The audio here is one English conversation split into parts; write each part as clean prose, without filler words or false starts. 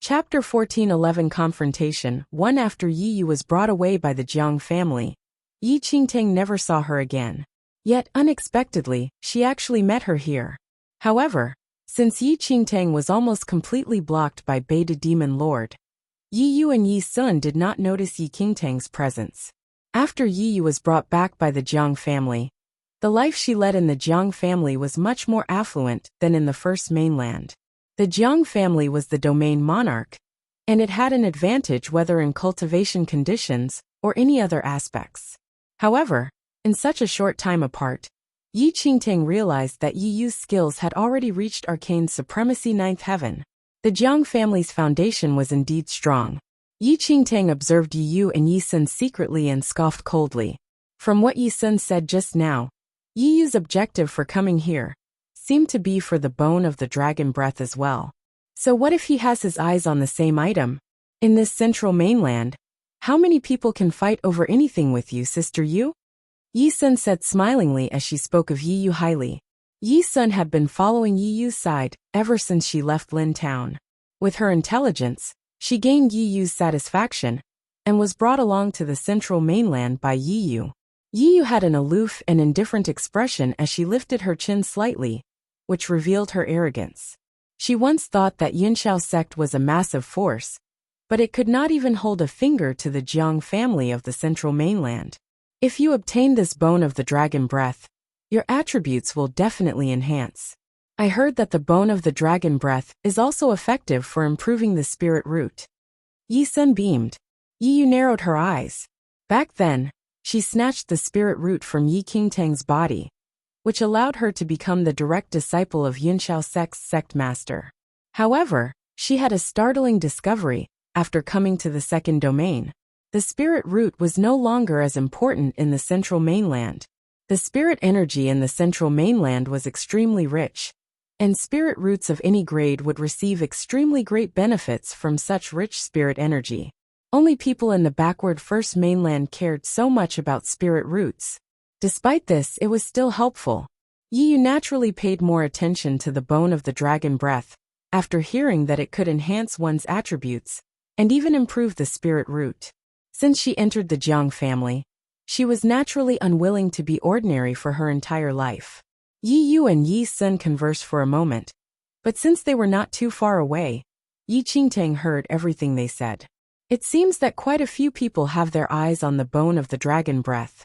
Chapter 1411 Confrontation 1 After Yi Yu was brought away by the Jiang family, Yi Qingtang never saw her again. Yet, unexpectedly, she actually met her here. However, since Yi Qingtang was almost completely blocked by Beta Demon Lord, Yi Yu and Yi Sun did not notice Yi Qingtang's presence. After Yi Yu was brought back by the Jiang family, the life she led in the Jiang family was much more affluent than in the first mainland. The Jiang family was the domain monarch, and it had an advantage whether in cultivation conditions or any other aspects. However, in such a short time apart, Yi Qingtang realized that Yi Yu's skills had already reached arcane supremacy 9th heaven. The Jiang family's foundation was indeed strong. Yi Qingtang observed Yi Yu and Yi Sun secretly and scoffed coldly. From what Yi Sun said just now, Yi Yu's objective for coming here seemed to be for the bone of the dragon breath as well. So what if he has his eyes on the same item? In this central mainland, how many people can fight over anything with you, Sister Yu? Yi Sun said smilingly as she spoke of Yi Yu highly. Yi Sun had been following Yi Yu's side ever since she left Lin Town. With her intelligence, she gained Yi Yu's satisfaction and was brought along to the central mainland by Yi Yu. Yi Yu had an aloof and indifferent expression as she lifted her chin slightly, which revealed her arrogance. She once thought that Yinxiao sect was a massive force, but it could not even hold a finger to the Jiang family of the central mainland. If you obtain this bone of the dragon breath, your attributes will definitely enhance. I heard that the bone of the dragon breath is also effective for improving the spirit root. Yi Sun beamed. Yi Yu narrowed her eyes. Back then, she snatched the spirit root from Yi Qingtang's body, which allowed her to become the direct disciple of Yinxiao sect's sect master. However, she had a startling discovery after coming to the second domain. The spirit root was no longer as important in the central mainland. The spirit energy in the central mainland was extremely rich, and spirit roots of any grade would receive extremely great benefits from such rich spirit energy. Only people in the backward first mainland cared so much about spirit roots. Despite this, it was still helpful. Yi Yu naturally paid more attention to the bone of the dragon breath, after hearing that it could enhance one's attributes, and even improve the spirit root. Since she entered the Jiang family, she was naturally unwilling to be ordinary for her entire life. Yi Yu and Yi Sun conversed for a moment, but since they were not too far away, Yi Qingtang heard everything they said. It seems that quite a few people have their eyes on the bone of the dragon breath.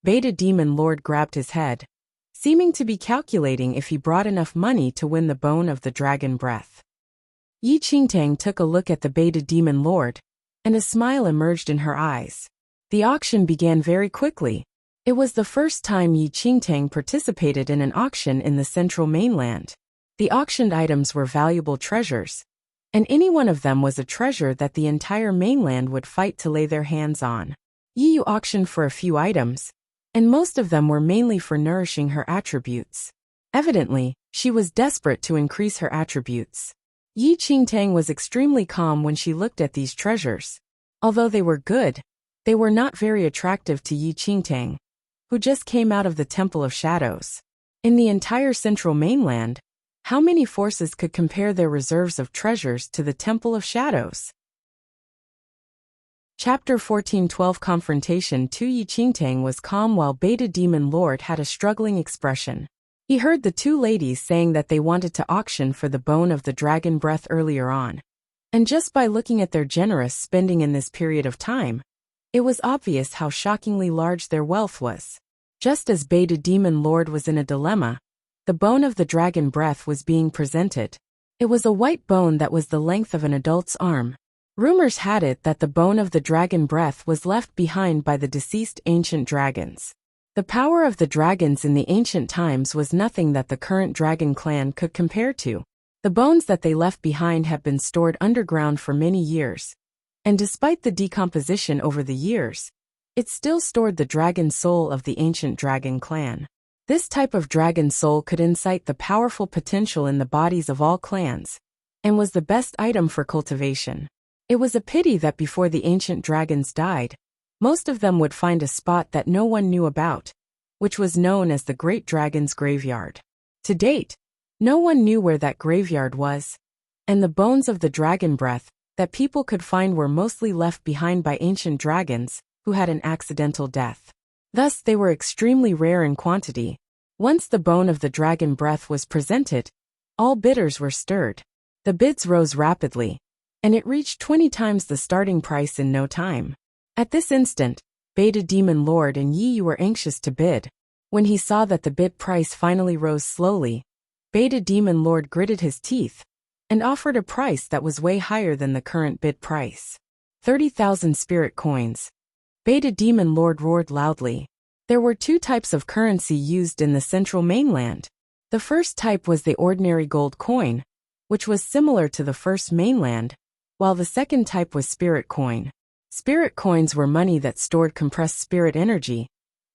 Beta Demon Lord grabbed his head, seeming to be calculating if he brought enough money to win the bone of the dragon breath. Yi Qingtang took a look at the Beta Demon Lord, and a smile emerged in her eyes. The auction began very quickly. It was the first time Yi Qingtang participated in an auction in the central mainland. The auctioned items were valuable treasures, and any one of them was a treasure that the entire mainland would fight to lay their hands on. Yi Yu auctioned for a few items, and most of them were mainly for nourishing her attributes. Evidently, she was desperate to increase her attributes. Yi Qingtang was extremely calm when she looked at these treasures. Although they were good, they were not very attractive to Yi Qingtang, who just came out of the Temple of Shadows. In the entire central mainland, how many forces could compare their reserves of treasures to the Temple of Shadows? Chapter 1412 Confrontation 2 Yi Qingtang was calm while Beta Demon Lord had a struggling expression. He heard the two ladies saying that they wanted to auction for the bone of the dragon breath earlier on. And just by looking at their generous spending in this period of time, it was obvious how shockingly large their wealth was. Just as Beta Demon Lord was in a dilemma, the bone of the dragon breath was being presented. It was a white bone that was the length of an adult's arm. Rumors had it that the bone of the dragon breath was left behind by the deceased ancient dragons. The power of the dragons in the ancient times was nothing that the current dragon clan could compare to. The bones that they left behind have been stored underground for many years, and despite the decomposition over the years, it still stored the dragon soul of the ancient dragon clan. This type of dragon soul could incite the powerful potential in the bodies of all clans, and was the best item for cultivation. It was a pity that before the ancient dragons died, most of them would find a spot that no one knew about, which was known as the Great Dragon's Graveyard. To date, no one knew where that graveyard was, and the bones of the dragon breath that people could find were mostly left behind by ancient dragons who had an accidental death. Thus, they were extremely rare in quantity. Once the bone of the dragon breath was presented, all bidders were stirred. The bids rose rapidly, and it reached 20 times the starting price in no time. At this instant, Beta Demon Lord and Yi Yu were anxious to bid. When he saw that the bid price finally rose slowly, Beta Demon Lord gritted his teeth and offered a price that was way higher than the current bid price. 30,000 spirit coins. Beta Demon Lord roared loudly. There were two types of currency used in the central mainland. The first type was the ordinary gold coin, which was similar to the first mainland, while the second type was spirit coin. Spirit coins were money that stored compressed spirit energy,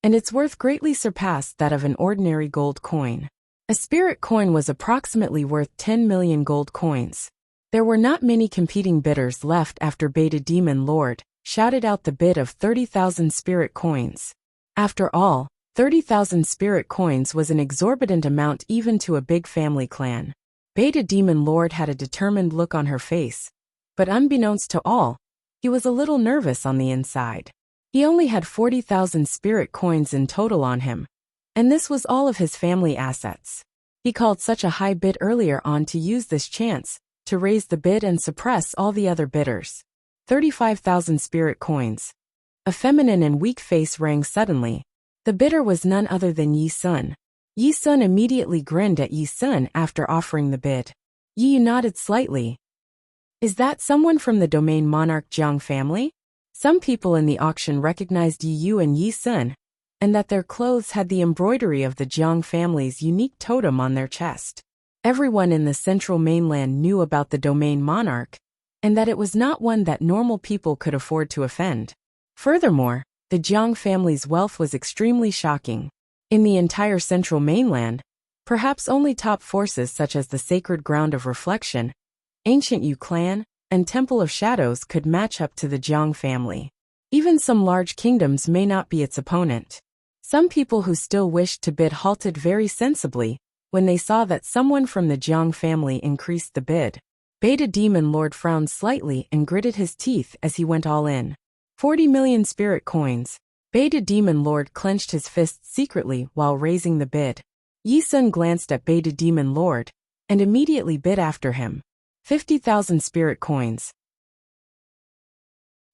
and its worth greatly surpassed that of an ordinary gold coin. A spirit coin was approximately worth 10 million gold coins. There were not many competing bidders left after Beta Demon Lord shouted out the bid of 30,000 spirit coins. After all, 30,000 spirit coins was an exorbitant amount even to a big family clan. Beta Demon Lord had a determined look on her face, but unbeknownst to all, he was a little nervous on the inside. He only had 40,000 spirit coins in total on him, and this was all of his family assets. He called such a high bid earlier on to use this chance to raise the bid and suppress all the other bidders. 35,000 spirit coins. A feminine and weak face rang suddenly. The bidder was none other than Yi Sun. Yi Sun immediately grinned at Yi Sun after offering the bid. Yi Yu nodded slightly. Is that someone from the domain monarch Jiang family? Some people in the auction recognized Yi Yu and Yi Sun, and that their clothes had the embroidery of the Jiang family's unique totem on their chest. Everyone in the central mainland knew about the domain monarch, and that it was not one that normal people could afford to offend. Furthermore, the Jiang family's wealth was extremely shocking. In the entire central mainland, perhaps only top forces such as the Sacred Ground of Reflection, Ancient Yu Clan, and Temple of Shadows could match up to the Jiang family. Even some large kingdoms may not be its opponent. Some people who still wished to bid halted very sensibly when they saw that someone from the Jiang family increased the bid. Beta Demon Lord frowned slightly and gritted his teeth as he went all in. 40 million spirit coins. Beta Demon Lord clenched his fists secretly while raising the bid. Yi Sun glanced at Beta Demon Lord and immediately bid after him. 50,000 spirit coins.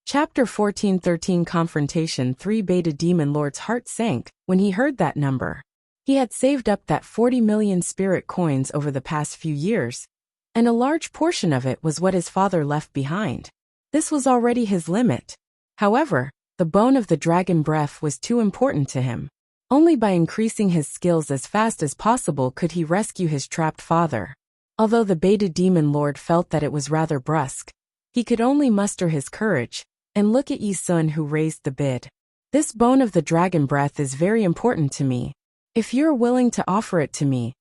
Chapter 14:13 Confrontation 3 Beta Demon Lord's heart sank when he heard that number. He had saved up that 40 million spirit coins over the past few years, and a large portion of it was what his father left behind. This was already his limit. However, the bone of the dragon breath was too important to him. Only by increasing his skills as fast as possible could he rescue his trapped father. Although the Beta Demon Lord felt that it was rather brusque, he could only muster his courage and look at Yi Sun, who raised the bid. This bone of the dragon breath is very important to me. If you're willing to offer it to me,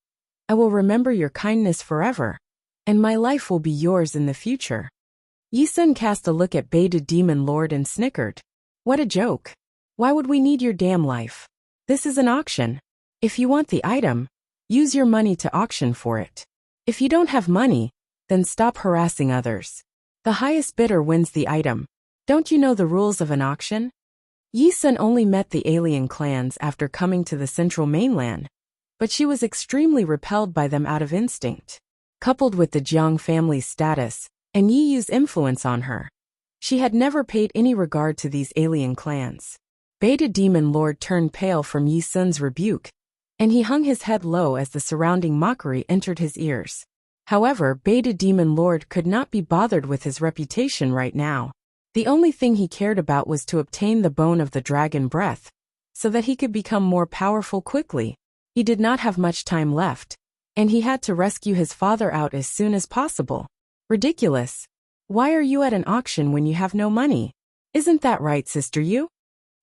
I will remember your kindness forever, and my life will be yours in the future. Yi Sun cast a look at Beta Demon Lord and snickered. What a joke. Why would we need your damn life? This is an auction. If you want the item, use your money to auction for it. If you don't have money, then stop harassing others. The highest bidder wins the item. Don't you know the rules of an auction? Yi Sun only met the alien clans after coming to the central mainland, but she was extremely repelled by them out of instinct. Coupled with the Jiang family's status and Yi Yu's influence on her, she had never paid any regard to these alien clans. Beta Demon Lord turned pale from Yi Sun's rebuke, and he hung his head low as the surrounding mockery entered his ears. However, Beta Demon Lord could not be bothered with his reputation right now. The only thing he cared about was to obtain the bone of the dragon breath, so that he could become more powerful quickly. He did not have much time left, and he had to rescue his father out as soon as possible. Ridiculous. Why are you at an auction when you have no money? Isn't that right, Sister Yu?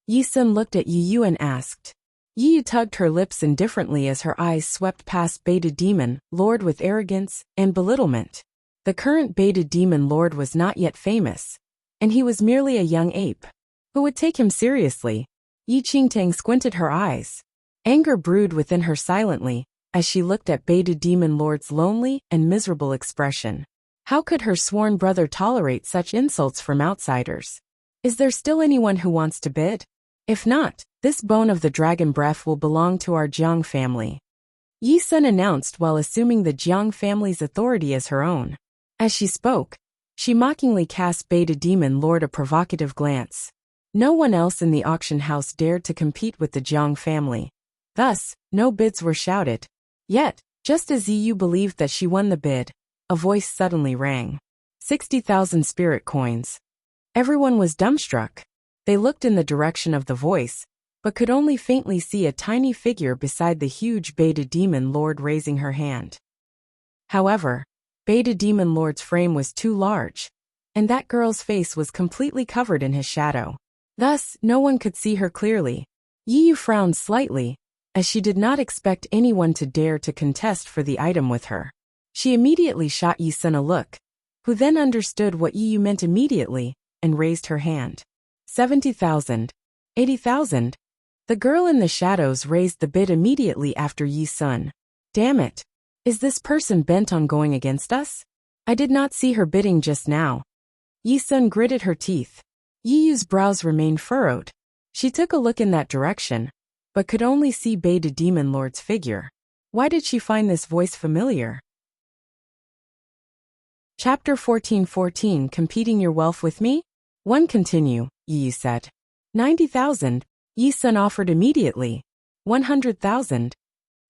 Yi Sun looked at Yi Yu and asked. Yi Yu tugged her lips indifferently as her eyes swept past Beta Demon Lord with arrogance and belittlement. The current Beta Demon Lord was not yet famous, and he was merely a young ape. Who would take him seriously? Yi Qingtang squinted her eyes. Anger brewed within her silently as she looked at Beta Demon Lord's lonely and miserable expression. How could her sworn brother tolerate such insults from outsiders? Is there still anyone who wants to bid? If not, this bone of the dragon breath will belong to our Jiang family. Yi Sun announced while assuming the Jiang family's authority as her own. As she spoke, she mockingly cast Beta Demon Lord a provocative glance. No one else in the auction house dared to compete with the Jiang family. Thus, no bids were shouted. Yet, just as Yu believed that she won the bid, a voice suddenly rang. 60,000 spirit coins. Everyone was dumbstruck. They looked in the direction of the voice, but could only faintly see a tiny figure beside the huge Beta Demon Lord raising her hand. However, Beta Demon Lord's frame was too large, and that girl's face was completely covered in his shadow. Thus, no one could see her clearly. Yu frowned slightly, as she did not expect anyone to dare to contest for the item with her. She immediately shot Yi Sun a look, who then understood what Yu meant immediately, and raised her hand. 70,000. 80,000. The girl in the shadows raised the bid immediately after Yi Sun. Damn it. Is this person bent on going against us? I did not see her bidding just now. Yi Sun gritted her teeth. Yiyu's brows remained furrowed. She took a look in that direction, but could only see Beta Demon Lord's figure. Why did she find this voice familiar? Chapter 14:14 Competing your wealth with me? One continue, Yi said. 90,000. Yi Sun offered immediately. 100,000.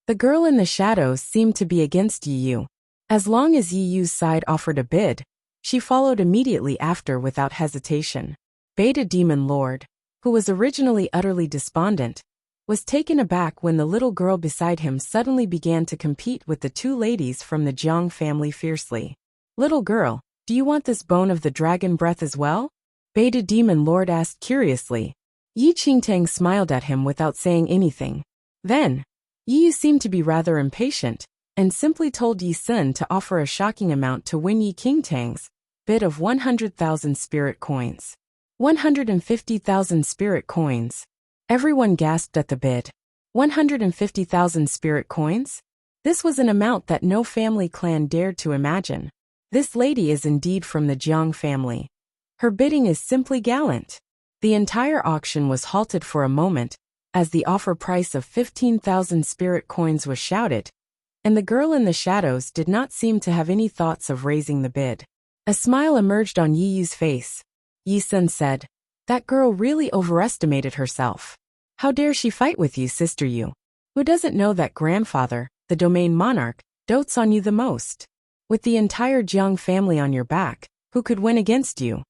The girl in the shadows seemed to be against Yi. As long as Yiyu's side offered a bid, she followed immediately after without hesitation. Beta Demon Lord, who was originally utterly despondent, was taken aback when the little girl beside him suddenly began to compete with the two ladies from the Jiang family fiercely. Little girl, do you want this bone of the dragon breath as well? Beta Demon Lord asked curiously. Yi Qingtang smiled at him without saying anything. Then, Yi seemed to be rather impatient, and simply told Yi Sun to offer a shocking amount to win Yi Qingtang's bid of 100,000 spirit coins. 150,000 spirit coins. Everyone gasped at the bid. 150,000 spirit coins? This was an amount that no family clan dared to imagine. This lady is indeed from the Jiang family. Her bidding is simply gallant. The entire auction was halted for a moment, as the offer price of 15,000 spirit coins was shouted, and the girl in the shadows did not seem to have any thoughts of raising the bid. A smile emerged on Yiyu's face. Yi Sun said, that girl really overestimated herself. How dare she fight with you, Sister Yu? Who doesn't know that grandfather, the domain monarch, dotes on you the most? With the entire Jiang family on your back, who could win against you?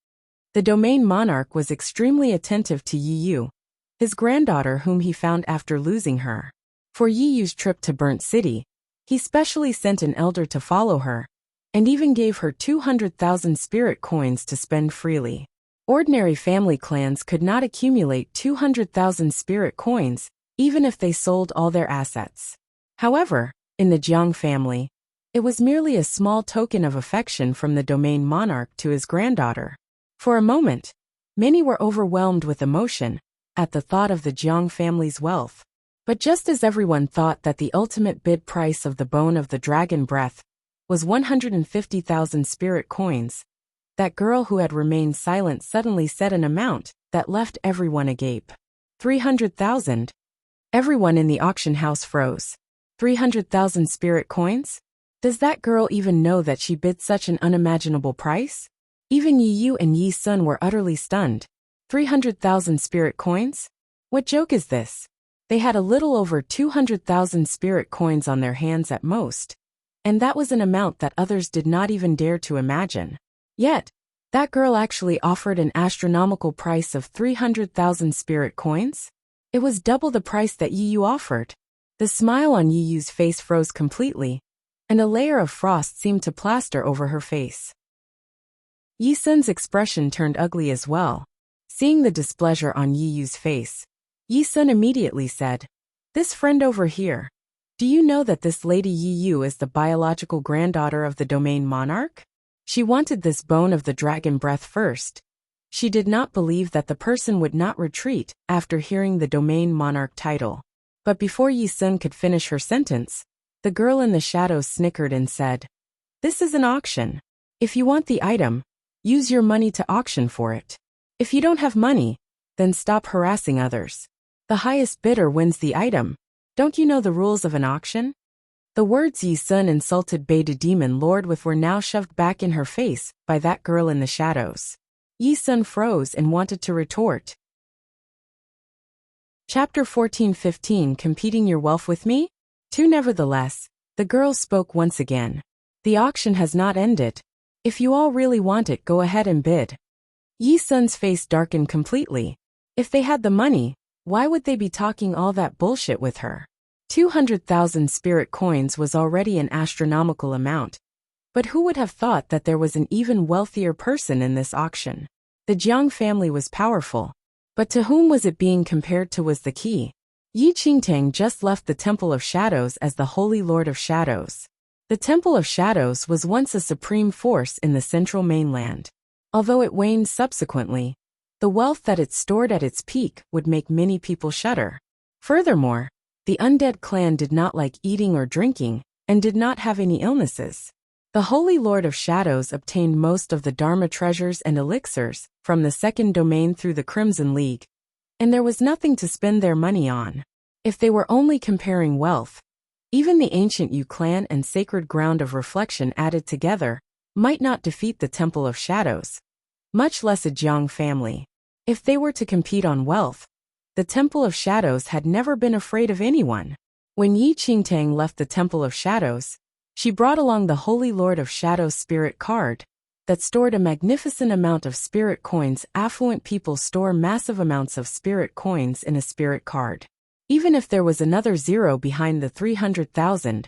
The domain monarch was extremely attentive to Yi, his granddaughter whom he found after losing her. For Yiyu's trip to Burnt City, he specially sent an elder to follow her, and even gave her 200,000 spirit coins to spend freely. Ordinary family clans could not accumulate 200,000 spirit coins, even if they sold all their assets. However, in the Jiang family, it was merely a small token of affection from the domain monarch to his granddaughter. For a moment, many were overwhelmed with emotion at the thought of the Jiang family's wealth. But just as everyone thought that the ultimate bid price of the bone of the dragon breath was 150,000 spirit coins, that girl who had remained silent suddenly said an amount that left everyone agape. 300,000. Everyone in the auction house froze. 300,000 spirit coins? Does that girl even know that she bid such an unimaginable price? Even Yi and Yi Sun were utterly stunned. 300,000 spirit coins? What joke is this? They had a little over 200,000 spirit coins on their hands at most, and that was an amount that others did not even dare to imagine. Yet, that girl actually offered an astronomical price of 300,000 spirit coins? It was double the price that Yi offered. The smile on Yiyu's face froze completely, and a layer of frost seemed to plaster over her face. Yi Sun's expression turned ugly as well. Seeing the displeasure on Yiyu's face, Yi Sun immediately said, "This friend over here, do you know that this lady Yi is the biological granddaughter of the domain monarch? She wanted this bone of the dragon breath first. She did not believe that the person would not retreat after hearing the domain monarch title." But before Yi Sun could finish her sentence, the girl in the shadows snickered and said, "This is an auction. If you want the item, use your money to auction for it. If you don't have money, then stop harassing others. The highest bidder wins the item. Don't you know the rules of an auction? The words Yi Sun insulted Beta Demon Lord with were now shoved back in her face by that girl in the shadows. Yi Sun froze and wanted to retort. Chapter 14-15 Competing Your Wealth with Me? 2 Nevertheless, the girl spoke once again. The auction has not ended. If you all really want it, go ahead and bid. Yi Sun's face darkened completely. If they had the money, why would they be talking all that bullshit with her? 200,000 spirit coins was already an astronomical amount. But who would have thought that there was an even wealthier person in this auction? The Jiang family was powerful. But to whom was it being compared to was the key. Yi Qingtang just left the Temple of Shadows as the Holy Lord of Shadows. The Temple of Shadows was once a supreme force in the central mainland. Although it waned subsequently, the wealth that it stored at its peak would make many people shudder. Furthermore, the undead clan did not like eating or drinking, and did not have any illnesses. The Holy Lord of Shadows obtained most of the Dharma treasures and elixirs from the second domain through the Crimson League, and there was nothing to spend their money on. If they were only comparing wealth, even the ancient Yu clan and Sacred Ground of Reflection added together might not defeat the Temple of Shadows, much less a Jiang family. If they were to compete on wealth, the Temple of Shadows had never been afraid of anyone. When Yi Qingtang left the Temple of Shadows, she brought along the Holy Lord of Shadows spirit card that stored a magnificent amount of spirit coins. Affluent people store massive amounts of spirit coins in a spirit card. Even if there was another zero behind the 300,000,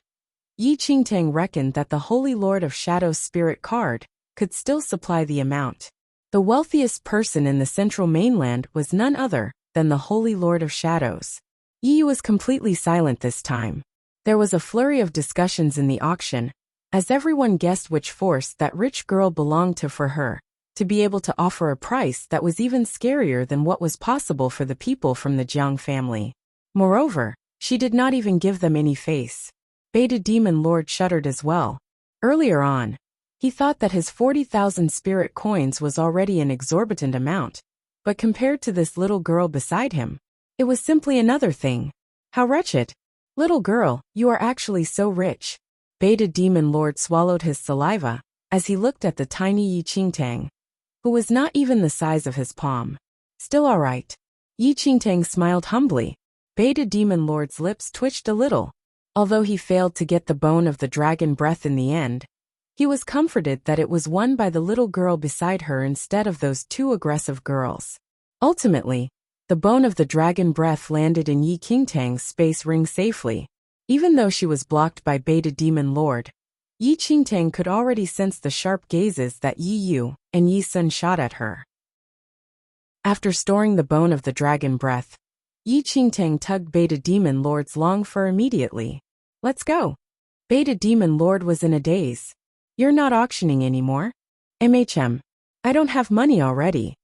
Yi Qingtang reckoned that the Holy Lord of Shadows spirit card could still supply the amount. The wealthiest person in the central mainland was none other than the Holy Lord of Shadows. Yi was completely silent this time. There was a flurry of discussions in the auction, as everyone guessed which force that rich girl belonged to for her to be able to offer a price that was even scarier than what was possible for the people from the Jiang family. Moreover, she did not even give them any face. Beta Demon Lord shuddered as well. Earlier on, he thought that his 40,000 spirit coins was already an exorbitant amount, but compared to this little girl beside him, it was simply another thing. How wretched! Little girl, you are actually so rich. Beta Demon Lord swallowed his saliva as he looked at the tiny Yi Qingtang, who was not even the size of his palm. Still all right. Yi Qingtang smiled humbly. Beta Demon Lord's lips twitched a little. Although he failed to get the bone of the dragon breath in the end, he was comforted that it was won by the little girl beside her instead of those 2 aggressive girls. Ultimately, the bone of the dragon breath landed in Yi Qingtang's space ring safely. Even though she was blocked by Beta Demon Lord, Yi Qingtang could already sense the sharp gazes that Yi Yu and Yi Sun shot at her. After storing the bone of the dragon breath, Yi Qingtang tugged Beta Demon Lord's long fur immediately. Let's go. Beta Demon Lord was in a daze. You're not auctioning anymore? I don't have money already.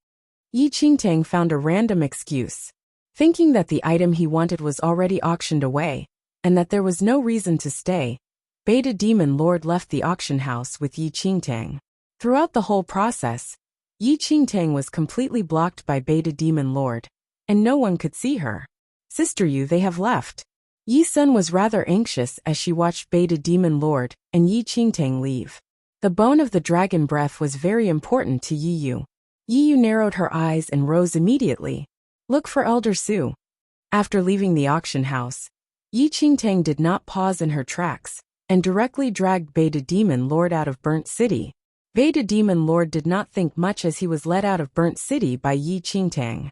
Yi Qingtang found a random excuse. Thinking that the item he wanted was already auctioned away, and that there was no reason to stay, Beta Demon Lord left the auction house with Yi Qingtang. Throughout the whole process, Yi Qingtang was completely blocked by Beta Demon Lord, and no one could see her. Sister Yu, they have left. Yi Sun was rather anxious as she watched Beta Demon Lord and Yi Qingtang leave. The bone of the dragon breath was very important to Yi Yu. Yi Yu narrowed her eyes and rose immediately. Look for Elder Su. After leaving the auction house, Yi Qingtang did not pause in her tracks, and directly dragged Beta Demon Lord out of Burnt City. Beta Demon Lord did not think much as he was led out of Burnt City by Yi Qingtang.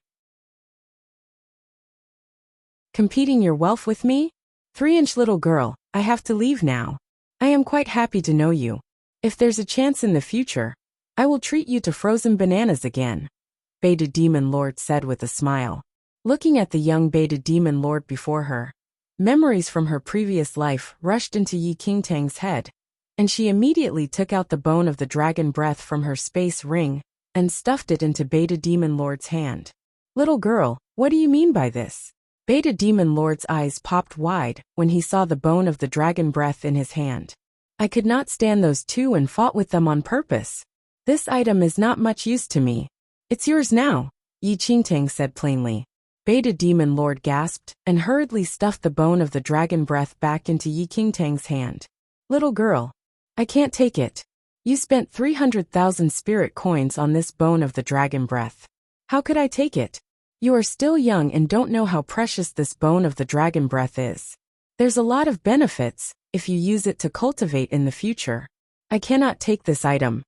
Competing your wealth with me? 3-inch little girl, I have to leave now. I am quite happy to know you. If there's a chance in the future, I will treat you to frozen bananas again, Beta Demon Lord said with a smile. Looking at the young Beta Demon Lord before her, memories from her previous life rushed into Yi Qingtang's head, and she immediately took out the bone of the dragon breath from her space ring and stuffed it into Beta Demon Lord's hand. Little girl, what do you mean by this? Beta Demon Lord's eyes popped wide when he saw the bone of the dragon breath in his hand. I could not stand those two and fought with them on purpose. This item is not much use to me. It's yours now, Yi Qingtang said plainly. Beta Demon Lord gasped and hurriedly stuffed the bone of the dragon breath back into Yi Qingtang's hand. Little girl, I can't take it. You spent 300,000 spirit coins on this bone of the dragon breath. How could I take it? You are still young and don't know how precious this bone of the dragon breath is. There's a lot of benefits if you use it to cultivate in the future. I cannot take this item.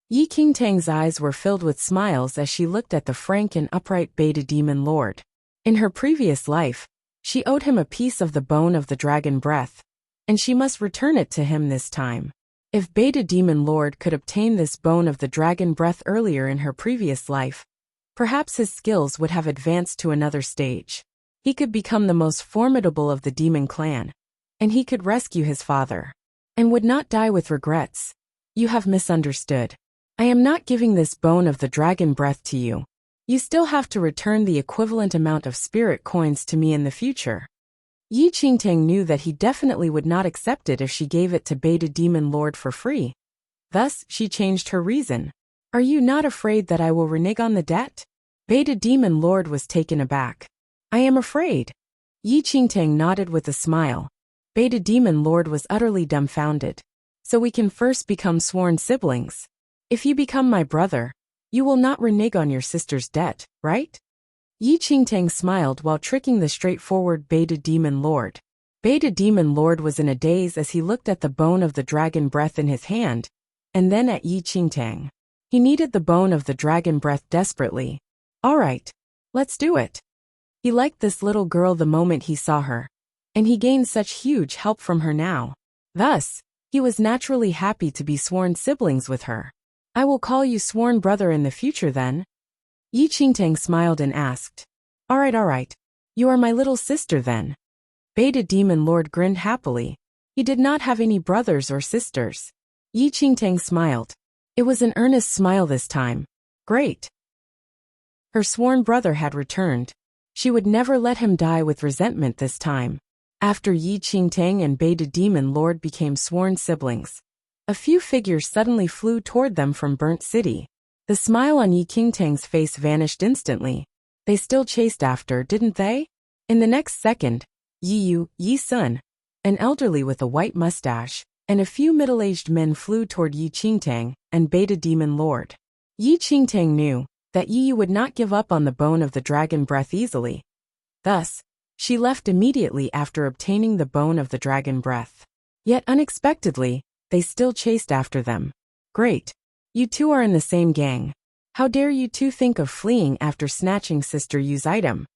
Yi Qingtang's eyes were filled with smiles as she looked at the frank and upright Beta Demon Lord. In her previous life, she owed him a piece of the bone of the dragon breath, and she must return it to him this time. If Beta Demon Lord could obtain this bone of the dragon breath earlier in her previous life, perhaps his skills would have advanced to another stage. He could become the most formidable of the demon clan, and he could rescue his father, and would not die with regrets. You have misunderstood. I am not giving this bone of the dragon breath to you. You still have to return the equivalent amount of spirit coins to me in the future. Yi Qingtang knew that he definitely would not accept it if she gave it to Beta Demon Lord for free. Thus, she changed her reason. Are you not afraid that I will renege on the debt? Beta Demon Lord was taken aback. I am afraid. Yi Qingtang nodded with a smile. Beta Demon Lord was utterly dumbfounded. So we can first become sworn siblings. If you become my brother, you will not renege on your sister's debt, right? Yi Qingtang smiled while tricking the straightforward Beta Demon Lord. Beta Demon Lord was in a daze as he looked at the bone of the dragon breath in his hand, and then at Yi Qingtang. He needed the bone of the dragon breath desperately. All right, let's do it. He liked this little girl the moment he saw her, and he gained such huge help from her now. Thus, he was naturally happy to be sworn siblings with her. I will call you sworn brother in the future then. Yi Qingtang smiled and asked. All right. You are my little sister then. Beta Demon Lord grinned happily. He did not have any brothers or sisters. Yi Qingtang smiled. It was an earnest smile this time. Great. Her sworn brother had returned. She would never let him die with resentment this time. After Yi Qingtang and Beta Demon Lord became sworn siblings, a few figures suddenly flew toward them from Burnt City. The smile on Yi Qingtang's face vanished instantly. They still chased after, didn't they? In the next second, Yi Sun, an elderly with a white mustache, and a few middle-aged men flew toward Yi Qingtang and Beta Demon Lord. Yi Qingtang knew that Yi would not give up on the bone of the dragon breath easily. Thus, she left immediately after obtaining the bone of the dragon breath. Yet unexpectedly, they still chased after them. Great. You two are in the same gang. How dare you two think of fleeing after snatching Sister Yu's item?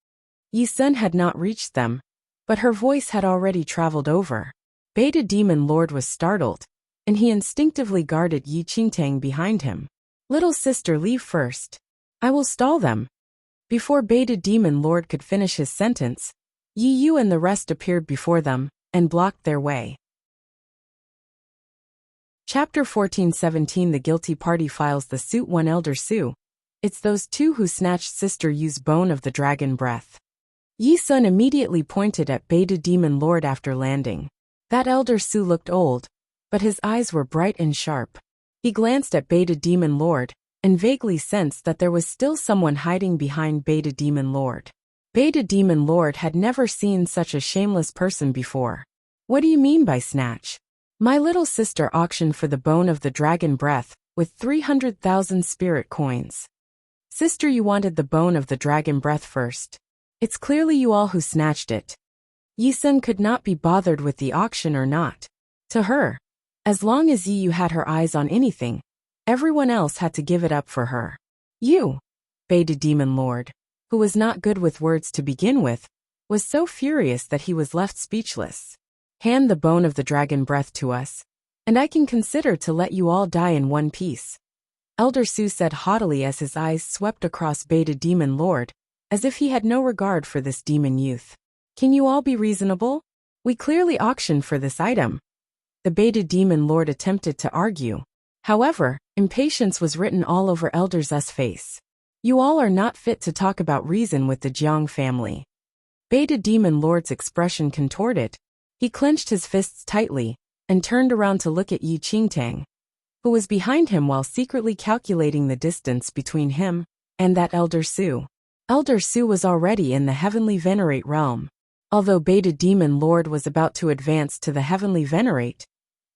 Yi Sun had not reached them, but her voice had already traveled over. Beta Demon Lord was startled, and he instinctively guarded Yi Qingtang behind him. Little sister, leave first. I will stall them. Before Beta Demon Lord could finish his sentence, Yi Yu and the rest appeared before them and blocked their way. Chapter 1417 The Guilty Party Files the Suit. 1 Elder Su. It's those two who snatched Sister Yu's bone of the dragon breath. Yi Sun immediately pointed at Beta Demon Lord after landing. That Elder Su looked old, but his eyes were bright and sharp. He glanced at Beta Demon Lord, and vaguely sensed that there was still someone hiding behind Beta Demon Lord. Beta Demon Lord had never seen such a shameless person before. What do you mean by snatch? My little sister auctioned for the bone of the dragon breath, with 300,000 spirit coins. Sister, you wanted the bone of the dragon breath first. It's clearly you all who snatched it. Yi Sun could not be bothered with the auction or not. To her, as long as Yi Yu had her eyes on anything, everyone else had to give it up for her. You, Beta Demon Lord, who was not good with words to begin with, was so furious that he was left speechless. Hand the bone of the dragon breath to us, and I can consider to let you all die in one piece. Elder Su said haughtily as his eyes swept across Beta Demon Lord, as if he had no regard for this demon youth. Can you all be reasonable? We clearly auctioned for this item. The Beta Demon Lord attempted to argue. However, impatience was written all over Elder Zu's face. You all are not fit to talk about reason with the Jiang family. Beta Demon Lord's expression contorted. He clenched his fists tightly, and turned around to look at Yi Qingtang, who was behind him while secretly calculating the distance between him and that Elder Su. Elder Su was already in the Heavenly Venerate realm. Although Beta Demon Lord was about to advance to the Heavenly Venerate,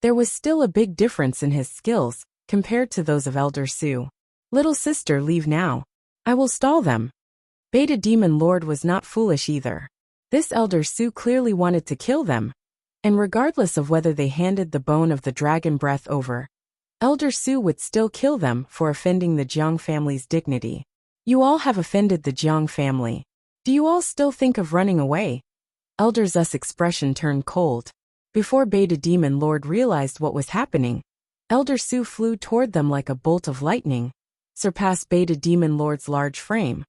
there was still a big difference in his skills compared to those of Elder Su. Little sister, leave now. I will stall them. Beta Demon Lord was not foolish either. This Elder Su clearly wanted to kill them, and regardless of whether they handed the bone of the dragon breath over, Elder Su would still kill them for offending the Jiang family's dignity. You all have offended the Jiang family. Do you all still think of running away? Elder Zu's expression turned cold. Before Beta Demon Lord realized what was happening, Elder Su flew toward them like a bolt of lightning, surpassed Beta Demon Lord's large frame,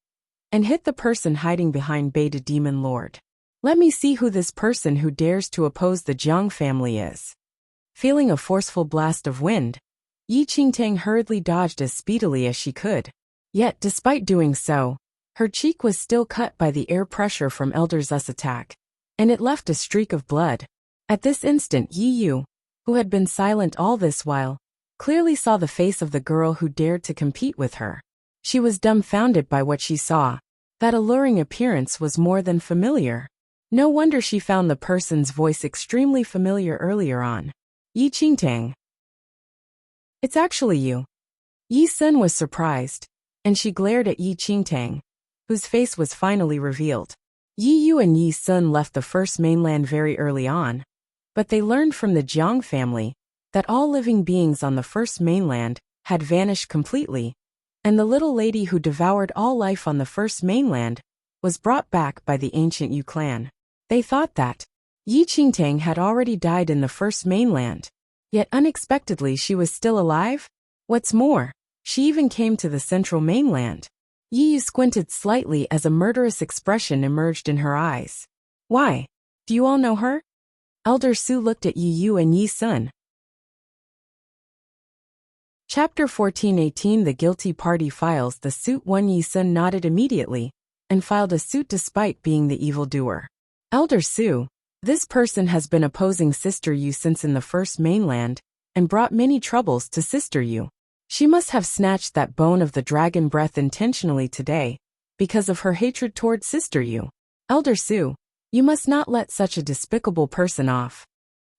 and hit the person hiding behind Beta Demon Lord. Let me see who this person who dares to oppose the Jiang family is. Feeling a forceful blast of wind, Yi Qingtang hurriedly dodged as speedily as she could. Yet, despite doing so, her cheek was still cut by the air pressure from Elder Zu's attack, and it left a streak of blood. At this instant, Yi Yu, who had been silent all this while, clearly saw the face of the girl who dared to compete with her. She was dumbfounded by what she saw. That alluring appearance was more than familiar. No wonder she found the person's voice extremely familiar earlier on. Yi Qingtang. It's actually you. Yi Sun was surprised, and she glared at Yi Qingtang, whose face was finally revealed. Yi Yu and Yi Sun left the first mainland very early on, but they learned from the Jiang family that all living beings on the first mainland had vanished completely, and the little lady who devoured all life on the first mainland was brought back by the ancient Yu clan. They thought that Yi Qingtang had already died in the first mainland, yet unexpectedly she was still alive. What's more, she even came to the central mainland. Yi Yu squinted slightly as a murderous expression emerged in her eyes. Why? Do you all know her? Elder Su looked at Yi Yu and Yi Sun. Chapter 14:18 The Guilty Party files the suit. Yi Sun nodded immediately, and filed a suit despite being the evildoer. Elder Su, this person has been opposing Sister Yu since in the first mainland, and brought many troubles to Sister Yu. She must have snatched that bone of the dragon breath intentionally today, because of her hatred toward Sister Yu. Elder Su, you must not let such a despicable person off.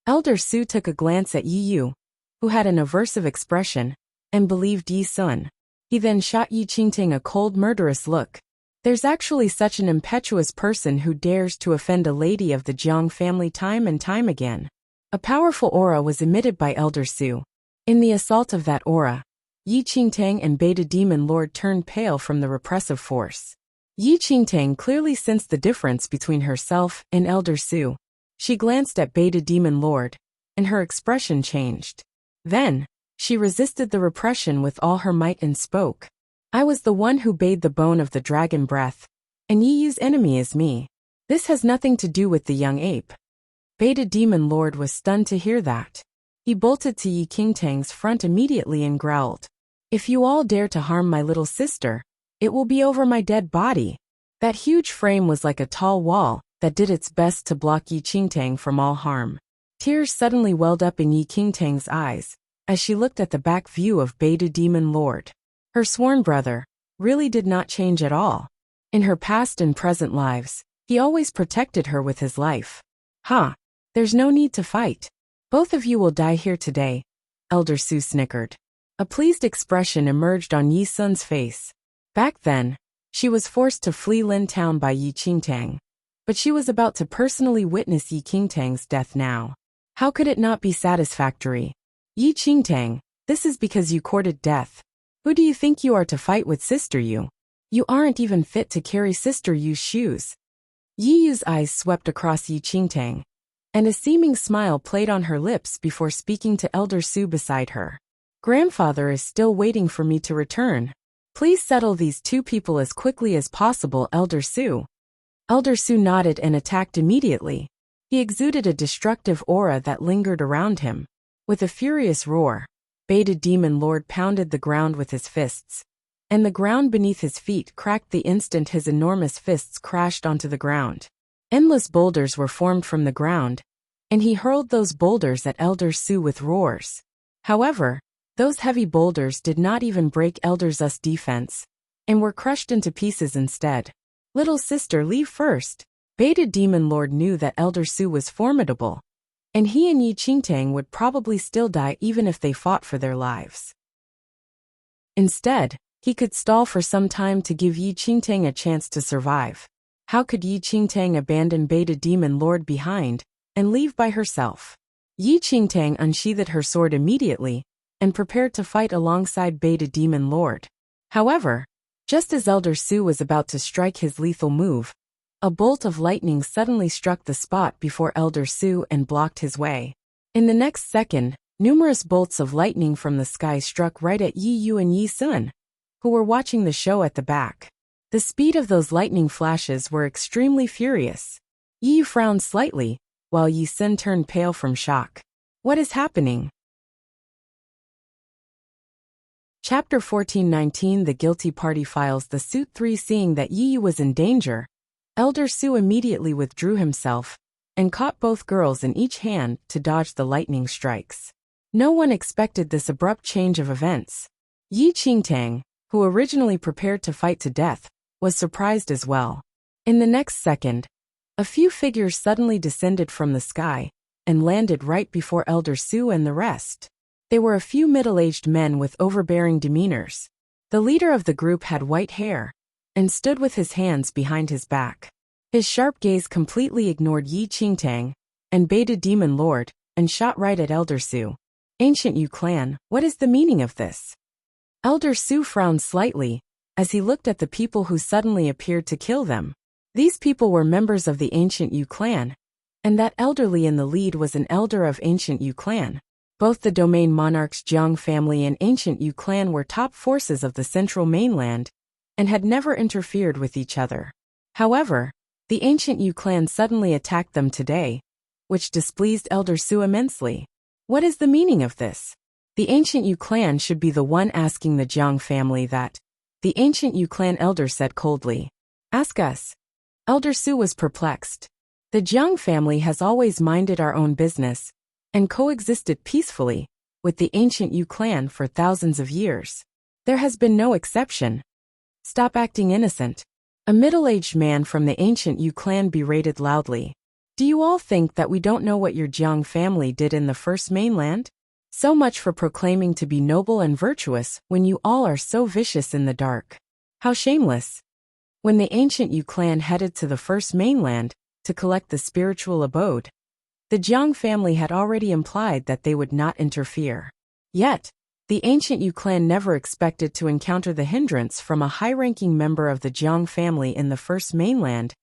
Elder Su took a glance at Yi Yu, who had an aversive expression, and believed Yi Sun. He then shot Yi Qingtang a cold, murderous look. There's actually such an impetuous person who dares to offend a lady of the Jiang family time and time again. A powerful aura was emitted by Elder Su. In the assault of that aura, Yi Qingtang and Beta Demon Lord turned pale from the repressive force. Yi Qingtang clearly sensed the difference between herself and Elder Su. She glanced at Beta Demon Lord, and her expression changed. Then, she resisted the repression with all her might and spoke. I was the one who bathed the bone of the dragon breath, and Yi Yu's enemy is me. This has nothing to do with the young ape. Beta Demon Lord was stunned to hear that. He bolted to Yi Qingtang's front immediately and growled. If you all dare to harm my little sister, it will be over my dead body. That huge frame was like a tall wall that did its best to block Yi Qingtang from all harm. Tears suddenly welled up in Yi Qingtang's eyes as she looked at the back view of Beta Demon Lord. Her sworn brother really did not change at all. In her past and present lives, he always protected her with his life. There's no need to fight. Both of you will die here today, Elder Su snickered. A pleased expression emerged on Yi Sun's face. Back then, she was forced to flee Lin Town by Yi Qingtang, but she was about to personally witness Yi Qingtang's death now. How could it not be satisfactory? Yi Qingtang, this is because you courted death. Who do you think you are to fight with Sister Yu? You aren't even fit to carry Sister Yu's shoes. Yi Yu's eyes swept across Yi Qingtang, and a seeming smile played on her lips before speaking to Elder Su beside her. Grandfather is still waiting for me to return. Please settle these two people as quickly as possible, Elder Su. Elder Su nodded and attacked immediately. He exuded a destructive aura that lingered around him. With a furious roar, Beta Demon Lord pounded the ground with his fists, and the ground beneath his feet cracked the instant his enormous fists crashed onto the ground. Endless boulders were formed from the ground, and he hurled those boulders at Elder Su with roars. However, those heavy boulders did not even break Elder Zu's defense, and were crushed into pieces instead. Little sister, leave first. Beta Demon Lord knew that Elder Su was formidable, and he and Yi Qingtang would probably still die even if they fought for their lives. Instead, he could stall for some time to give Yi Qingtang a chance to survive. How could Yi Qingtang abandon Beta Demon Lord behind and leave by herself? Yi Qingtang unsheathed her sword immediately and prepared to fight alongside Beta Demon Lord. However, just as Elder Su was about to strike his lethal move, a bolt of lightning suddenly struck the spot before Elder Su and blocked his way. In the next second, numerous bolts of lightning from the sky struck right at Yi Yu and Yi Sun, who were watching the show at the back. The speed of those lightning flashes were extremely furious. Yi Yu frowned slightly, while Yi Sun turned pale from shock. What is happening? Chapter 14:19 The Guilty Party files the suit 3. Seeing that Yi Yu was in danger, Elder Su immediately withdrew himself and caught both girls in each hand to dodge the lightning strikes. No one expected this abrupt change of events. Yi Qingtang, who originally prepared to fight to death, was surprised as well. In the next second, a few figures suddenly descended from the sky and landed right before Elder Su and the rest. They were a few middle-aged men with overbearing demeanors. The leader of the group had white hair and stood with his hands behind his back. His sharp gaze completely ignored Yi Qingtang and Beta Demon Lord and shot right at Elder Su. Ancient Yu clan, what is the meaning of this? Elder Su frowned slightly as he looked at the people who suddenly appeared to kill them. These people were members of the Ancient Yu clan, and that elderly in the lead was an elder of Ancient Yu clan. Both the domain monarchs Jiang family and Ancient Yu clan were top forces of the central mainland and had never interfered with each other. However, the Ancient Yu clan suddenly attacked them today, which displeased Elder Su immensely. What is the meaning of this? The Ancient Yu clan should be the one asking the Jiang family that. The Ancient Yu clan elder said coldly. Ask us. Elder Su was perplexed. The Jiang family has always minded our own business and coexisted peacefully with the Ancient Yu clan for thousands of years. There has been no exception. Stop acting innocent. A middle-aged man from the Ancient Yu clan berated loudly. Do you all think that we don't know what your Jiang family did in the first mainland? So much for proclaiming to be noble and virtuous when you all are so vicious in the dark. How shameless. When the Ancient Yu clan headed to the first mainland to collect the spiritual abode, the Jiang family had already implied that they would not interfere. Yet, the Ancient Yu clan never expected to encounter the hindrance from a high-ranking member of the Jiang family in the first mainland,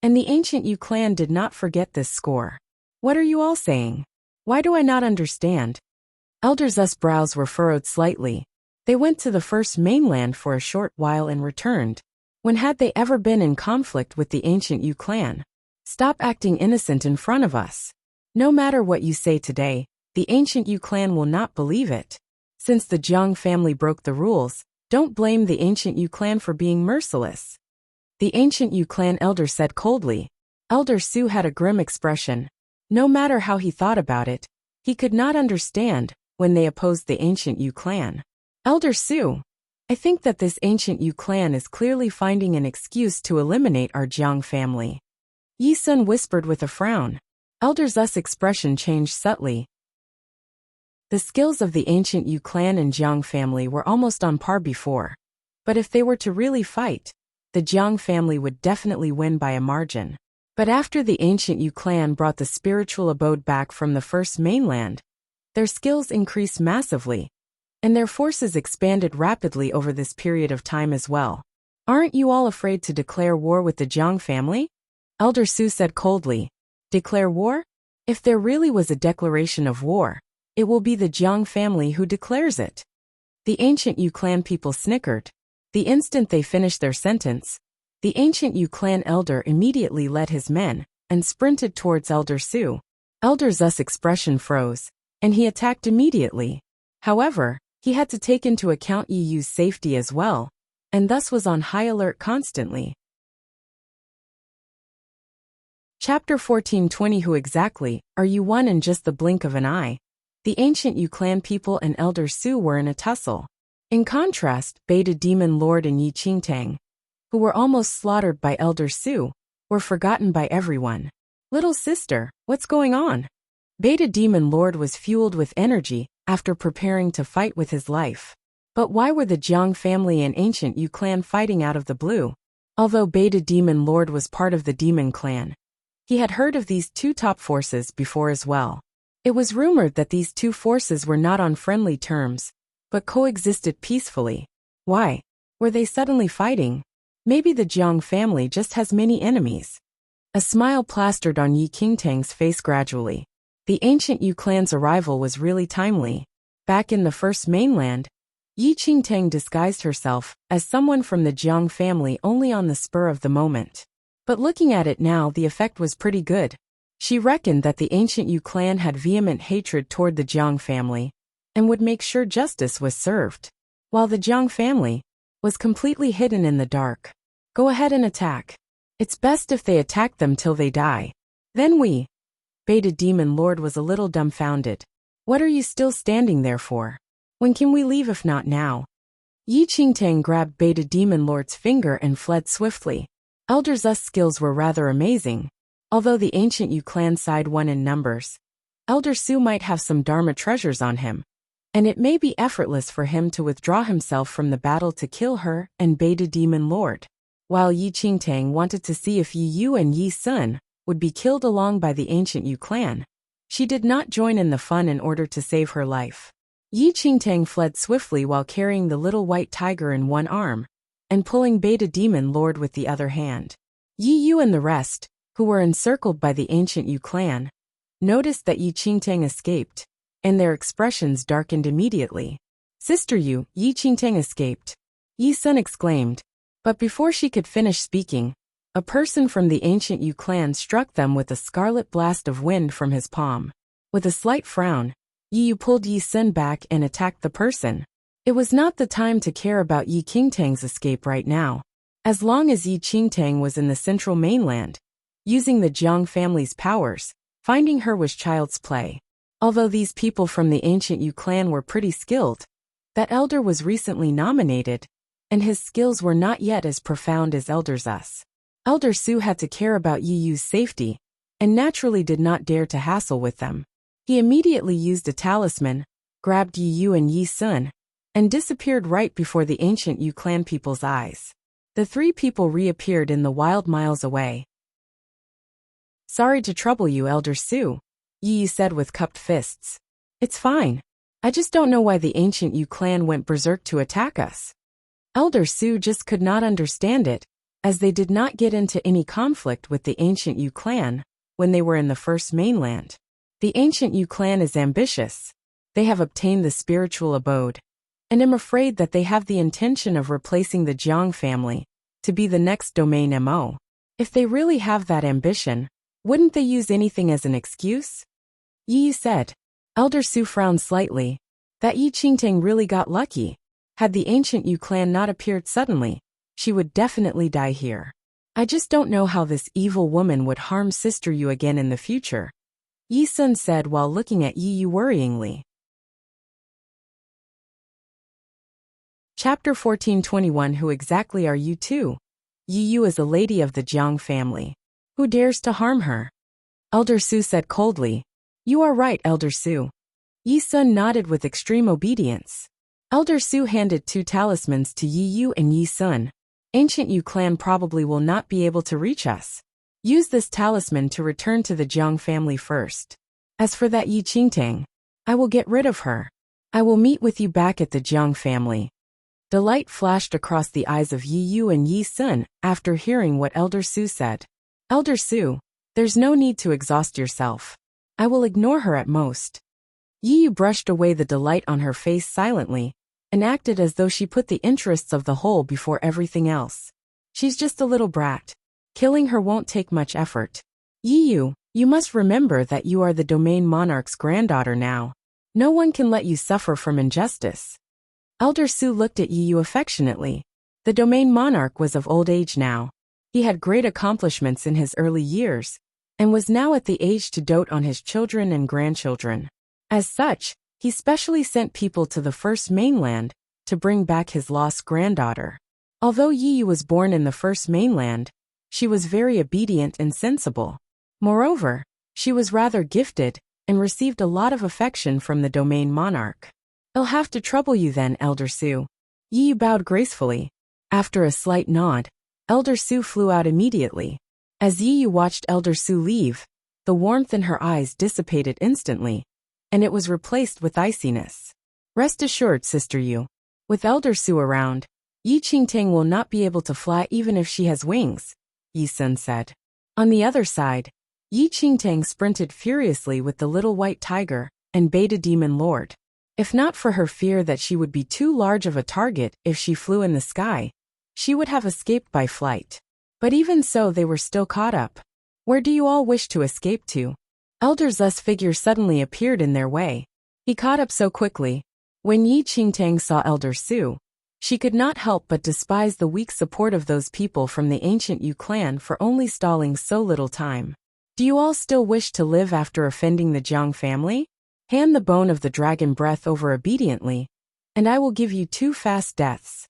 and the Ancient Yu clan did not forget this score. What are you all saying? Why do I not understand? Elder Zu's brows were furrowed slightly. They went to the first mainland for a short while and returned. When had they ever been in conflict with the Ancient Yu clan? Stop acting innocent in front of us. No matter what you say today, the Ancient Yu clan will not believe it. Since the Jiang family broke the rules, don't blame the Ancient Yu clan for being merciless. The Ancient Yu clan elder said coldly. Elder Su had a grim expression. No matter how he thought about it, he could not understand when they opposed the Ancient Yu clan. Elder Su, I think that this Ancient Yu clan is clearly finding an excuse to eliminate our Jiang family. Yi Sun whispered with a frown. Elder Zu's expression changed subtly. The skills of the Ancient Yu clan and Jiang family were almost on par before. But if they were to really fight, the Jiang family would definitely win by a margin. But after the Ancient Yu clan brought the spiritual abode back from the first mainland, their skills increased massively, and their forces expanded rapidly over this period of time as well. Aren't you all afraid to declare war with the Jiang family? Elder Su said coldly. Declare war? If there really was a declaration of war, it will be the Jiang family who declares it. The Ancient Yu clan people snickered. The instant they finished their sentence, the Ancient Yu clan elder immediately led his men and sprinted towards Elder Su. Elder Zu's expression froze, and he attacked immediately. However, he had to take into account Yi Yu's safety as well, and thus was on high alert constantly. Chapter 1420 Who exactly are you? One in just the blink of an eye. The ancient Yu clan people and Elder Su were in a tussle. In contrast, Beta Demon Lord and Yi Qingtang, who were almost slaughtered by Elder Su, were forgotten by everyone. Little sister, what's going on? Beta Demon Lord was fueled with energy after preparing to fight with his life. But why were the Jiang family and ancient Yu clan fighting out of the blue? Although Beta Demon Lord was part of the Demon clan, he had heard of these two top forces before as well. It was rumored that these two forces were not on friendly terms, but coexisted peacefully. Why were they suddenly fighting? Maybe the Jiang family just has many enemies. A smile plastered on Yi Qingtang's face gradually. The ancient Yu clan's arrival was really timely. Back in the first mainland, Yi Qingtang disguised herself as someone from the Jiang family only on the spur of the moment. But looking at it now, the effect was pretty good. She reckoned that the ancient Yu clan had vehement hatred toward the Jiang family and would make sure justice was served, while the Jiang family was completely hidden in the dark. Go ahead and attack. It's best if they attack them till they die. Then we. Beta Demon Lord was a little dumbfounded. What are you still standing there for? When can we leave if not now? Yi Qingtang grabbed Beta Demon Lord's finger and fled swiftly. Elder Zu's skills were rather amazing. Although the ancient Yu clan side won in numbers, Elder Su might have some Dharma treasures on him, and it may be effortless for him to withdraw himself from the battle to kill her and Beta Demon Lord. While Yi Qingtang wanted to see if Yi Yu and Yi Sun would be killed along by the ancient Yu clan, she did not join in the fun in order to save her life. Yi Qingtang fled swiftly while carrying the little white tiger in one arm and pulling Beta Demon Lord with the other hand. Yi Yu and the rest, who were encircled by the ancient Yu clan, noticed that Yi Qingtang escaped, and their expressions darkened immediately. Sister Yu, Yi Qingtang escaped, Yi Sun exclaimed. But before she could finish speaking, a person from the ancient Yu clan struck them with a scarlet blast of wind from his palm. With a slight frown, Yi Yu pulled Yi Sun back and attacked the person. It was not the time to care about Yi Qingtang's escape right now. As long as Yi Qingtang was in the central mainland, using the Jiang family's powers, finding her was child's play. Although these people from the ancient Yu clan were pretty skilled, that elder was recently nominated, and his skills were not yet as profound as Elder Zu's. Elder Su had to care about Yi Yu's safety, and naturally did not dare to hassle with them. He immediately used a talisman, grabbed Yi Yu and Yi Sun, and disappeared right before the ancient Yu clan people's eyes. The three people reappeared in the wild miles away. Sorry to trouble you, Elder Su, Yi Yu said with cupped fists. It's fine. I just don't know why the ancient Yu clan went berserk to attack us. Elder Su just could not understand it, as they did not get into any conflict with the ancient Yu clan when they were in the first mainland. The ancient Yu clan is ambitious. They have obtained the spiritual abode, and am afraid that they have the intention of replacing the Jiang family to be the next domain MO. If they really have that ambition, wouldn't they use anything as an excuse? Yi Yu said. Elder Su frowned slightly. That Yi Qingtang really got lucky. Had the ancient Yu clan not appeared suddenly, she would definitely die here. I just don't know how this evil woman would harm Sister Yu again in the future, Yi Sun said while looking at Yi Yu worryingly. Chapter 1421 Who exactly are you two? Yi Yu is a lady of the Jiang family. Who dares to harm her? Elder Su said coldly. You are right, Elder Su. Yi Sun nodded with extreme obedience. Elder Su handed two talismans to Yi Yu and Yi Sun. Ancient Yu clan probably will not be able to reach us. Use this talisman to return to the Jiang family first. As for that Yi Qingtang, I will get rid of her. I will meet with you back at the Jiang family. Delight flashed across the eyes of Yi Yu and Yi Sun after hearing what Elder Su said. Elder Su, there's no need to exhaust yourself. I will ignore her at most. Yi Yu brushed away the delight on her face silently, and acted as though she put the interests of the whole before everything else. She's just a little brat. Killing her won't take much effort. Yi Yu, you must remember that you are the domain monarch's granddaughter now. No one can let you suffer from injustice. Elder Su looked at Yi Yu affectionately. The domain monarch was of old age now. He had great accomplishments in his early years, and was now at the age to dote on his children and grandchildren. As such, he specially sent people to the first mainland to bring back his lost granddaughter. Although Yi Yu was born in the first mainland, she was very obedient and sensible. Moreover, she was rather gifted and received a lot of affection from the domain monarch. "I'll have to trouble you then, Elder Su." Yi Yu bowed gracefully. After a slight nod, Elder Su flew out immediately. As Yi Yu watched Elder Su leave, the warmth in her eyes dissipated instantly, and it was replaced with iciness. "Rest assured, Sister Yu, with Elder Su around, Yi Qingtang will not be able to fly even if she has wings," Yi Sun said. On the other side, Yi Qingtang sprinted furiously with the little white tiger and Beta Demon Lord. If not for her fear that she would be too large of a target if she flew in the sky, she would have escaped by flight. But even so, they were still caught up. "Where do you all wish to escape to?" Elder Zu's figure suddenly appeared in their way. He caught up so quickly. When Yi Qingtang saw Elder Su, she could not help but despise the weak support of those people from the ancient Yu clan for only stalling so little time. "Do you all still wish to live after offending the Jiang family? Hand the bone of the dragon breath over obediently, and I will give you 2 fast deaths."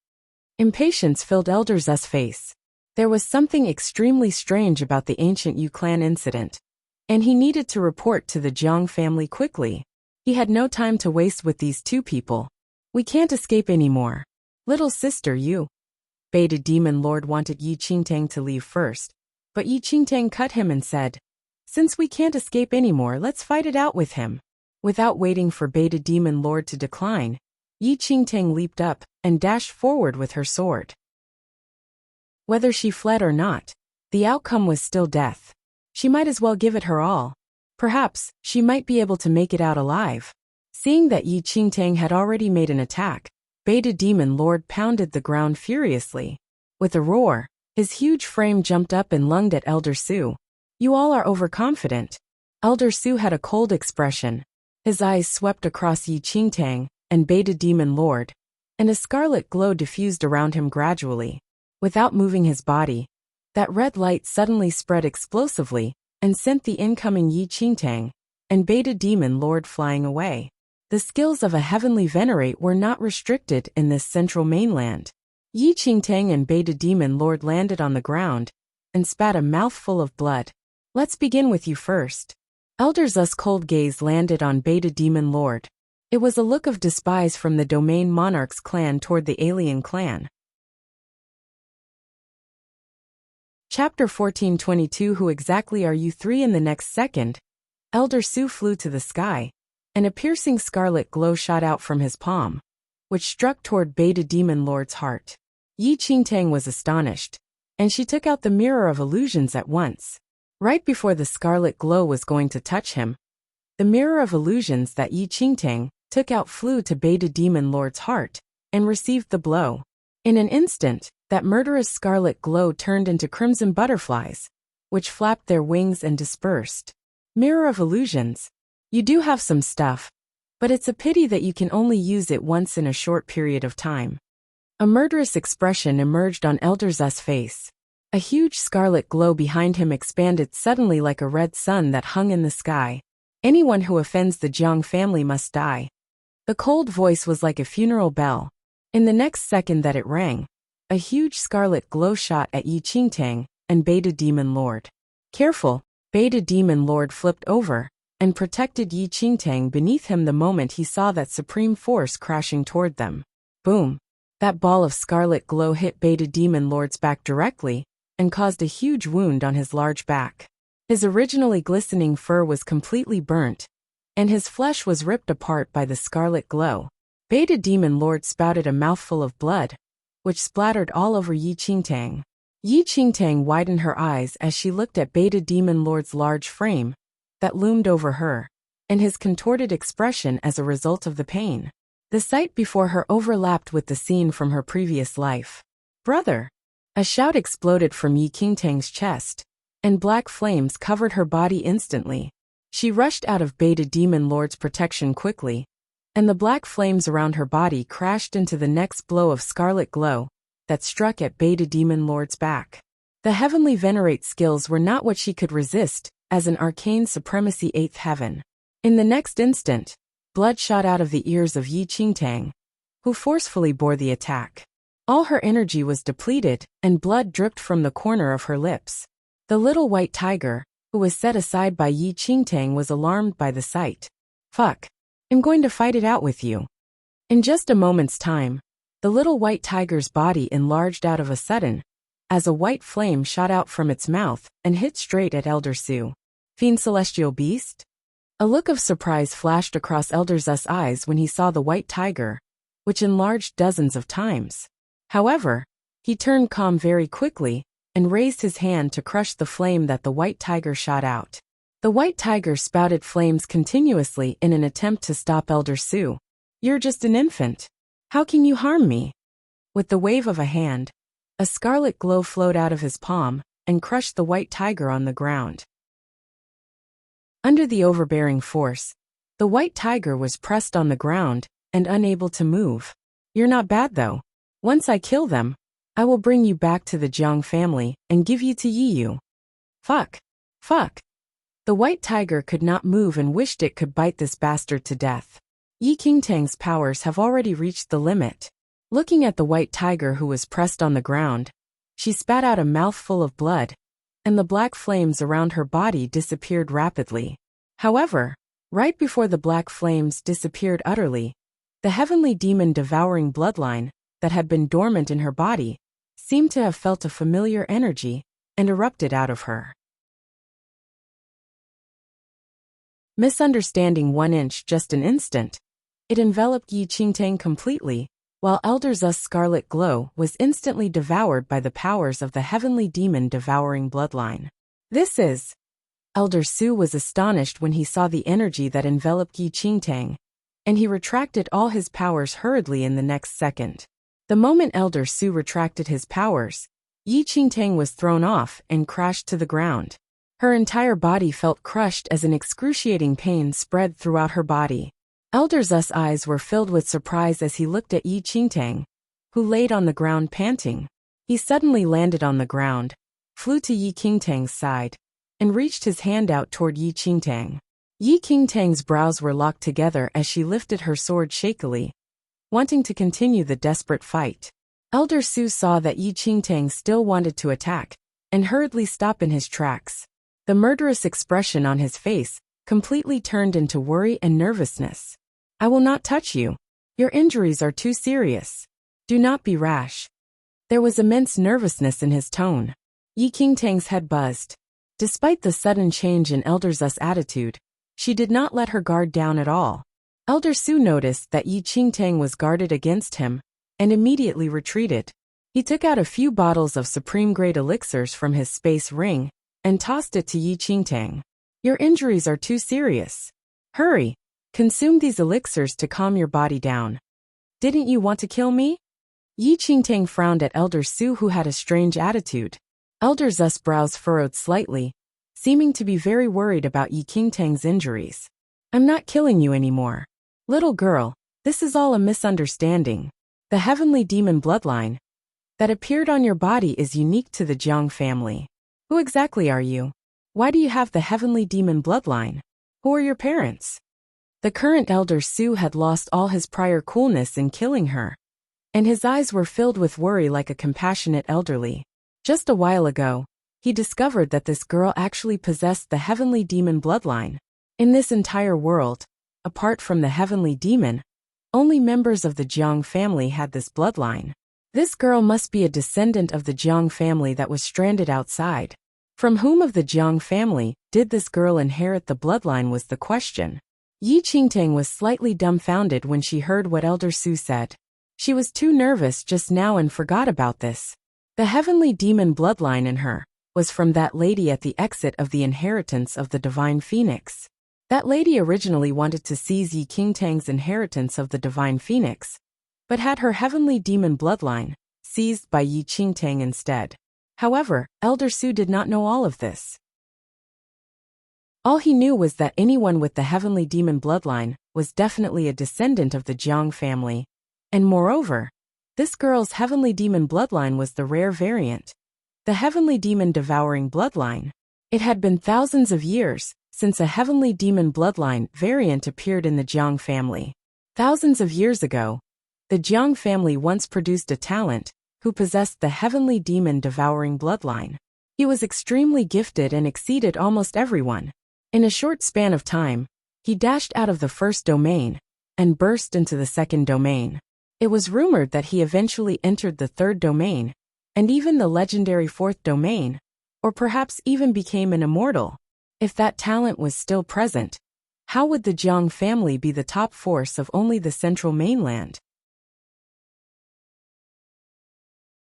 Impatience filled Elder Zu's face. There was something extremely strange about the ancient Yu clan incident, and he needed to report to the Jiang family quickly. He had no time to waste with these 2 people. "We can't escape anymore. Little sister Yu." Beta Demon Lord wanted Yi Qingtang to leave first, but Yi Qingtang cut him and said, "Since we can't escape anymore, let's fight it out with him." Without waiting for Beta Demon Lord to decline, Yi Qingtang leaped up and dashed forward with her sword. Whether she fled or not, the outcome was still death. She might as well give it her all. Perhaps she might be able to make it out alive. Seeing that Yi Qingtang had already made an attack, Beta Demon Lord pounded the ground furiously. With a roar, his huge frame jumped up and lunged at Elder Su. "You all are overconfident." Elder Su had a cold expression. His eyes swept across Yi Qingtang and Beta Demon Lord, and a scarlet glow diffused around him gradually. Without moving his body, that red light suddenly spread explosively and sent the incoming Yi Qingtang and Beta Demon Lord flying away. The skills of a heavenly venerate were not restricted in this central mainland. Yi Qingtang and Beta Demon Lord landed on the ground and spat a mouthful of blood. "Let's begin with you first." Elder Zu's cold gaze landed on Beta Demon Lord. It was a look of despise from the domain monarch's clan toward the alien clan. Chapter 1422. Who exactly are you 3? In the next second, Elder Su flew to the sky, and a piercing scarlet glow shot out from his palm, which struck toward Beta Demon Lord's heart. Yi Qingtang was astonished, and she took out the mirror of illusions at once. Right before the scarlet glow was going to touch him, the mirror of illusions that Yi Qingtang took out flew to Beta Demon Lord's heart and received the blow. In an instant, that murderous scarlet glow turned into crimson butterflies, which flapped their wings and dispersed. Mirror of illusions. You do have some stuff, but it's a pity that you can only use it once in a short period of time. A murderous expression emerged on Elder Zu's face. A huge scarlet glow behind him expanded suddenly like a red sun that hung in the sky. "Anyone who offends the Jiang family must die." The cold voice was like a funeral bell. In the next second that it rang, a huge scarlet glow shot at Yi Qingtang and Beta Demon Lord. "Careful!" Beta Demon Lord flipped over and protected Yi Qingtang beneath him the moment he saw that supreme force crashing toward them. Boom! That ball of scarlet glow hit Beta Demon Lord's back directly and caused a huge wound on his large back. His originally glistening fur was completely burnt, and his flesh was ripped apart by the scarlet glow. Beta Demon Lord spouted a mouthful of blood, which splattered all over Yi Qingtang. Yi Qingtang widened her eyes as she looked at Beta Demon Lord's large frame that loomed over her, and his contorted expression as a result of the pain. The sight before her overlapped with the scene from her previous life. "Brother!" A shout exploded from Yi Qingtang's chest, and black flames covered her body instantly. She rushed out of Beta Demon Lord's protection quickly, and the black flames around her body crashed into the next blow of scarlet glow that struck at Beta Demon Lord's back. The heavenly venerate skills were not what she could resist as an arcane supremacy eighth heaven. In the next instant, blood shot out of the ears of Yi Qingtang, who forcefully bore the attack. All her energy was depleted, and blood dripped from the corner of her lips. The little white tiger, who was set aside by Yi Qingtang, was alarmed by the sight. "Fuck. I'm going to fight it out with you." In just a moment's time, the little white tiger's body enlarged out of a sudden, as a white flame shot out from its mouth and hit straight at Elder Su. "Fiend celestial beast?" A look of surprise flashed across Elder Zu's eyes when he saw the white tiger, which enlarged dozens of times. However, he turned calm very quickly and raised his hand to crush the flame that the white tiger shot out. The white tiger spouted flames continuously in an attempt to stop Elder Su. "You're just an infant. How can you harm me?" With the wave of a hand, a scarlet glow flowed out of his palm and crushed the white tiger on the ground. Under the overbearing force, the white tiger was pressed on the ground and unable to move. "You're not bad though. Once I kill them, I will bring you back to the Jiang family and give you to Yiyu." "Fuck. Fuck." The white tiger could not move and wished it could bite this bastard to death. Yi Qingtang's powers have already reached the limit. Looking at the white tiger who was pressed on the ground, she spat out a mouthful of blood, and the black flames around her body disappeared rapidly. However, right before the black flames disappeared utterly, the heavenly demon devouring bloodline that had been dormant in her body seemed to have felt a familiar energy and erupted out of her. Misunderstanding 1 inch just an instant, it enveloped Yi Qingtang completely, while Elder Zu's scarlet glow was instantly devoured by the powers of the heavenly demon devouring bloodline. "This is..." Elder Su was astonished when he saw the energy that enveloped Yi Qingtang, and he retracted all his powers hurriedly in the next second. The moment Elder Su retracted his powers, Yi Qingtang was thrown off and crashed to the ground. Her entire body felt crushed as an excruciating pain spread throughout her body. Elder Zu's eyes were filled with surprise as he looked at Yi Qingtang, who laid on the ground panting. He suddenly landed on the ground, flew to Yi Qingtang's side, and reached his hand out toward Yi Qingtang. Yi Qingtang's brows were locked together as she lifted her sword shakily, wanting to continue the desperate fight. Elder Su saw that Yi Qingtang still wanted to attack, and hurriedly stopped in his tracks. The murderous expression on his face completely turned into worry and nervousness. "I will not touch you. Your injuries are too serious. Do not be rash." There was immense nervousness in his tone. Yi Qingtang's head buzzed. Despite the sudden change in Elder Zu's attitude, she did not let her guard down at all. Elder Su noticed that Yi Qingtang was guarded against him, and immediately retreated. He took out a few bottles of supreme-grade elixirs from his space ring, and tossed it to Yi Qingtang. "Your injuries are too serious. Hurry, consume these elixirs to calm your body down." "Didn't you want to kill me?" Yi Qingtang frowned at Elder Su, who had a strange attitude. Elder Zu's brows furrowed slightly, seeming to be very worried about Yi Qingtang's injuries. "I'm not killing you anymore. Little girl, this is all a misunderstanding. The heavenly demon bloodline that appeared on your body is unique to the Jiang family. Who exactly are you? Why do you have the heavenly demon bloodline? Who are your parents?" The current Elder Su had lost all his prior coolness in killing her, and his eyes were filled with worry like a compassionate elderly. Just a while ago, he discovered that this girl actually possessed the heavenly demon bloodline. In this entire world, apart from the heavenly demon, only members of the Jiang family had this bloodline. This girl must be a descendant of the Jiang family that was stranded outside. From whom of the Jiang family did this girl inherit the bloodline was the question. Yi Qingtang was slightly dumbfounded when she heard what Elder Su said. She was too nervous just now and forgot about this. The heavenly demon bloodline in her was from that lady at the exit of the inheritance of the divine phoenix. That lady originally wanted to seize Yi Qingtang's inheritance of the divine phoenix, but had her heavenly demon bloodline seized by Yi Qingtang instead. However, Elder Su did not know all of this. All he knew was that anyone with the heavenly demon bloodline was definitely a descendant of the Jiang family, and moreover, this girl's heavenly demon bloodline was the rare variant, the heavenly demon devouring bloodline. It had been thousands of years since a heavenly demon bloodline variant appeared in the Jiang family. Thousands of years ago, the Jiang family once produced a talent who possessed the heavenly demon devouring bloodline. He was extremely gifted and exceeded almost everyone. In a short span of time, he dashed out of the first domain and burst into the second domain. It was rumored that he eventually entered the third domain, and even the legendary fourth domain, or perhaps even became an immortal. If that talent was still present, how would the Jiang family be the top force of only the central mainland?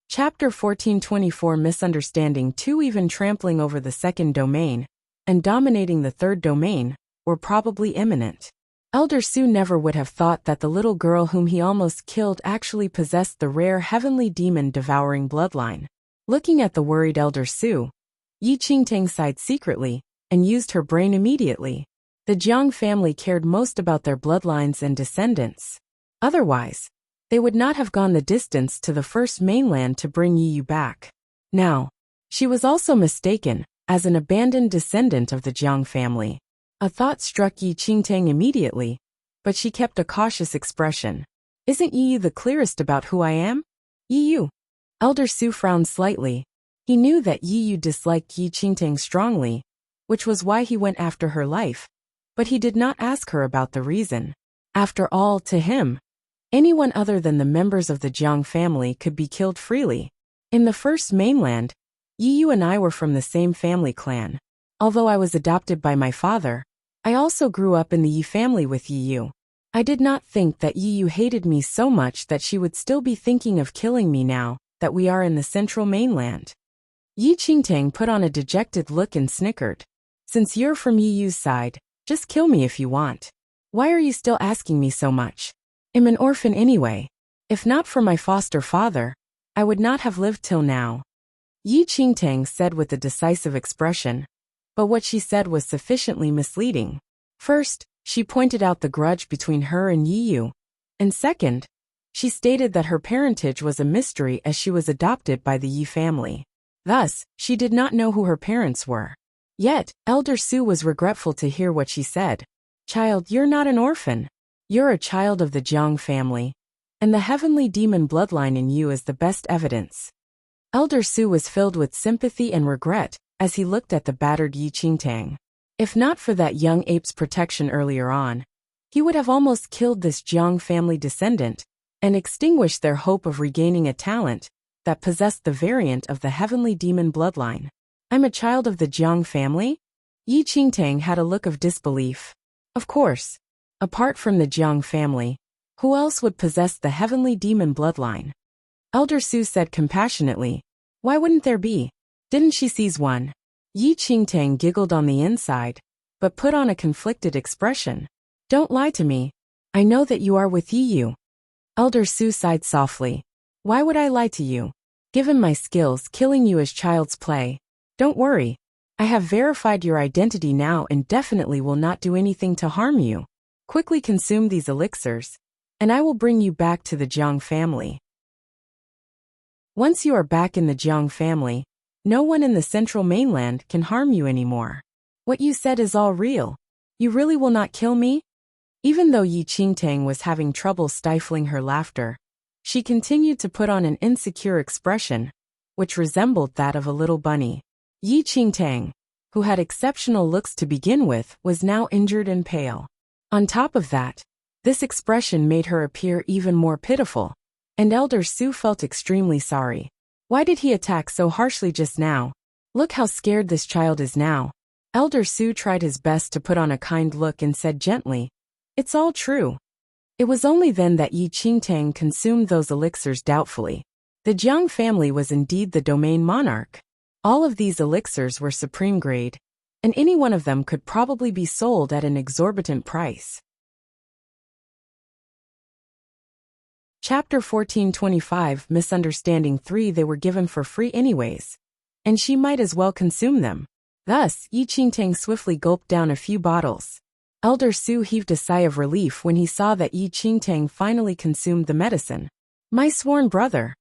Chapter 1424 Misunderstanding 2 Even trampling over the second domain and dominating the third domain were probably imminent. Elder Su never would have thought that the little girl whom he almost killed actually possessed the rare heavenly demon devouring bloodline. Looking at the worried Elder Su, Yi Qingtang sighed secretly and used her brain immediately. The Jiang family cared most about their bloodlines and descendants. Otherwise, they would not have gone the distance to the first mainland to bring Yi Yu back. Now, she was also mistaken as an abandoned descendant of the Jiang family. A thought struck Yi Qingtang immediately, but she kept a cautious expression. Isn't Yi Yu the clearest about who I am? Yi Yu. Elder Su frowned slightly. He knew that Yi Yu disliked Yi Qingtang strongly, which was why he went after her life, but he did not ask her about the reason. After all, to him, anyone other than the members of the Jiang family could be killed freely. In the first mainland, Yi Yu and I were from the same family clan. Although I was adopted by my father, I also grew up in the Yi family with Yi Yu. I did not think that Yi Yu hated me so much that she would still be thinking of killing me now that we are in the central mainland. Yi Qingtang put on a dejected look and snickered. Since you're from Yi Yu's side, just kill me if you want. Why are you still asking me so much? I'm an orphan anyway. If not for my foster father, I would not have lived till now. Yi Qingtang said with a decisive expression, but what she said was sufficiently misleading. First, she pointed out the grudge between her and Yi Yu, and second, she stated that her parentage was a mystery as she was adopted by the Yi family. Thus, she did not know who her parents were. Yet, Elder Su was regretful to hear what she said. Child, you're not an orphan. You're a child of the Jiang family, and the heavenly demon bloodline in you is the best evidence. Elder Su was filled with sympathy and regret as he looked at the battered Yi Qingtang. If not for that young ape's protection earlier on, he would have almost killed this Jiang family descendant and extinguished their hope of regaining a talent that possessed the variant of the heavenly demon bloodline. I'm a child of the Jiang family? Yi Qingtang had a look of disbelief. Of course. Apart from the Jiang family, who else would possess the heavenly demon bloodline? Elder Su said compassionately, why wouldn't there be? Didn't she seize one? Yi Qingtang giggled on the inside, but put on a conflicted expression. Don't lie to me. I know that you are with Yi Yu. Elder Su sighed softly. Why would I lie to you? Given my skills, killing you is child's play. Don't worry. I have verified your identity now and definitely will not do anything to harm you. Quickly consume these elixirs, and I will bring you back to the Jiang family. Once you are back in the Jiang family, no one in the central mainland can harm you anymore. What you said is all real. You really will not kill me? Even though Yi Qingtang was having trouble stifling her laughter, she continued to put on an insecure expression, which resembled that of a little bunny. Yi Qingtang, who had exceptional looks to begin with, was now injured and pale. On top of that, this expression made her appear even more pitiful, and Elder Su felt extremely sorry. Why did he attack so harshly just now? Look how scared this child is now. Elder Su tried his best to put on a kind look and said gently, it's all true. It was only then that Yi Qingtang consumed those elixirs doubtfully. The Jiang family was indeed the domain monarch. All of these elixirs were supreme grade, and any one of them could probably be sold at an exorbitant price. Chapter 1425 Misunderstanding 3 They were given for free anyways, and she might as well consume them. Thus, Yi Qingtang swiftly gulped down a few bottles. Elder Su heaved a sigh of relief when he saw that Yi Qingtang finally consumed the medicine. My sworn brother.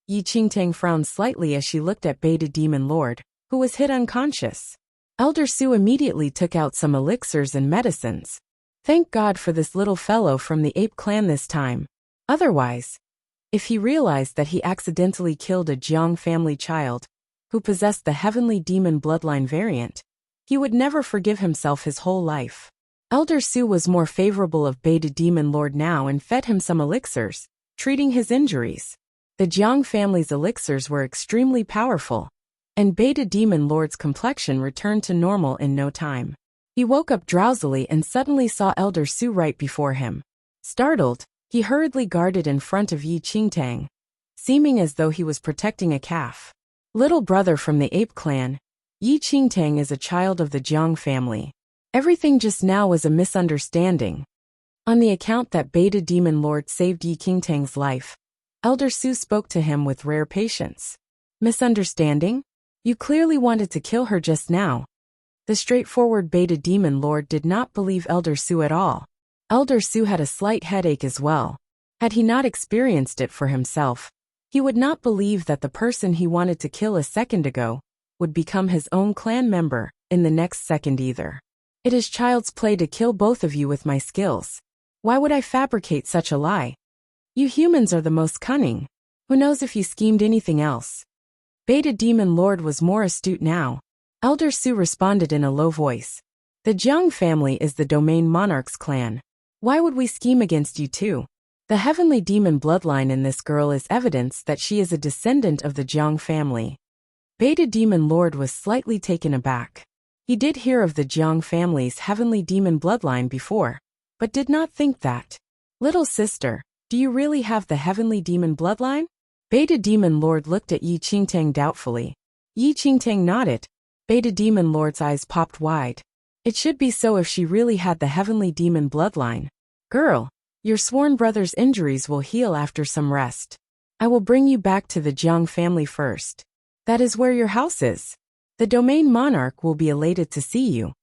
Yi Qingtang frowned slightly as she looked at Beta Demon Lord, who was hit unconscious. Elder Su immediately took out some elixirs and medicines. Thank God for this little fellow from the ape clan this time. Otherwise, if he realized that he accidentally killed a Jiang family child who possessed the heavenly demon bloodline variant, he would never forgive himself his whole life. Elder Su was more favorable of Beta Demon Lord now and fed him some elixirs, treating his injuries. The Jiang family's elixirs were extremely powerful, and Beta Demon Lord's complexion returned to normal in no time. He woke up drowsily and suddenly saw Elder Su right before him. Startled, he hurriedly guarded in front of Yi Qingtang, seeming as though he was protecting a calf. Little brother from the ape clan, Yi Qingtang is a child of the Jiang family. Everything just now was a misunderstanding. On the account that Beta Demon Lord saved Yi Qingtang's life, Elder Su spoke to him with rare patience. Misunderstanding? You clearly wanted to kill her just now. The straightforward Beta Demon Lord did not believe Elder Su at all. Elder Su had a slight headache as well. Had he not experienced it for himself, he would not believe that the person he wanted to kill a second ago would become his own clan member in the next second either. It is child's play to kill both of you with my skills. Why would I fabricate such a lie? You humans are the most cunning. Who knows if you schemed anything else? Beta Demon Lord was more astute now. Elder Su responded in a low voice. The Jiang family is the Domain Monarch's clan. Why would we scheme against you too? The heavenly demon bloodline in this girl is evidence that she is a descendant of the Jiang family. Beta Demon Lord was slightly taken aback. He did hear of the Jiang family's heavenly demon bloodline before, but did not think that. Little sister, do you really have the heavenly demon bloodline? Beta Demon Lord looked at Yi Qingtang doubtfully. Yi Qingtang nodded. Beta Demon Lord's eyes popped wide. It should be so if she really had the heavenly demon bloodline. Girl, your sworn brother's injuries will heal after some rest. I will bring you back to the Jiang family first. That is where your house is. The Domain Monarch will be elated to see you.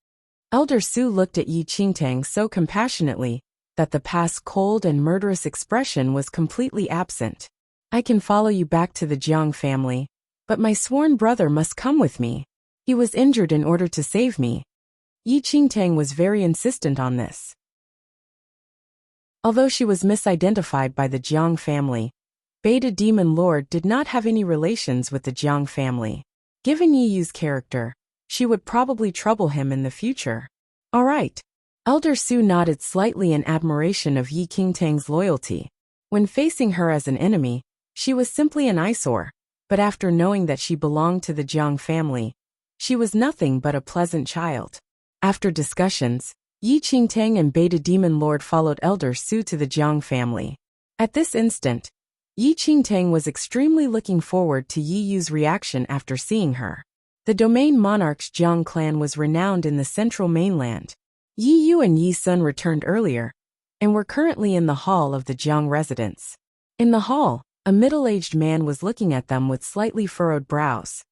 Elder Su looked at Yi Qingtang so compassionately that the past cold and murderous expression was completely absent. I can follow you back to the Jiang family, but my sworn brother must come with me. He was injured in order to save me. Yi Qingtang was very insistent on this. Although she was misidentified by the Jiang family, Beta Demon Lord did not have any relations with the Jiang family. Given Yi Yu's character, she would probably trouble him in the future. All right. Elder Su nodded slightly in admiration of Yi Qingtang's loyalty. When facing her as an enemy, she was simply an eyesore, but after knowing that she belonged to the Jiang family, she was nothing but a pleasant child. After discussions, Yi Qingtang and Beta Demon Lord followed Elder Su to the Jiang family. At this instant, Yi Qingtang was extremely looking forward to Yi Yu's reaction after seeing her. The Domain Monarch's Jiang clan was renowned in the central mainland. Yi Yu and Yi Sun returned earlier, and were currently in the hall of the Jiang residence. In the hall, a middle-aged man was looking at them with slightly furrowed brows.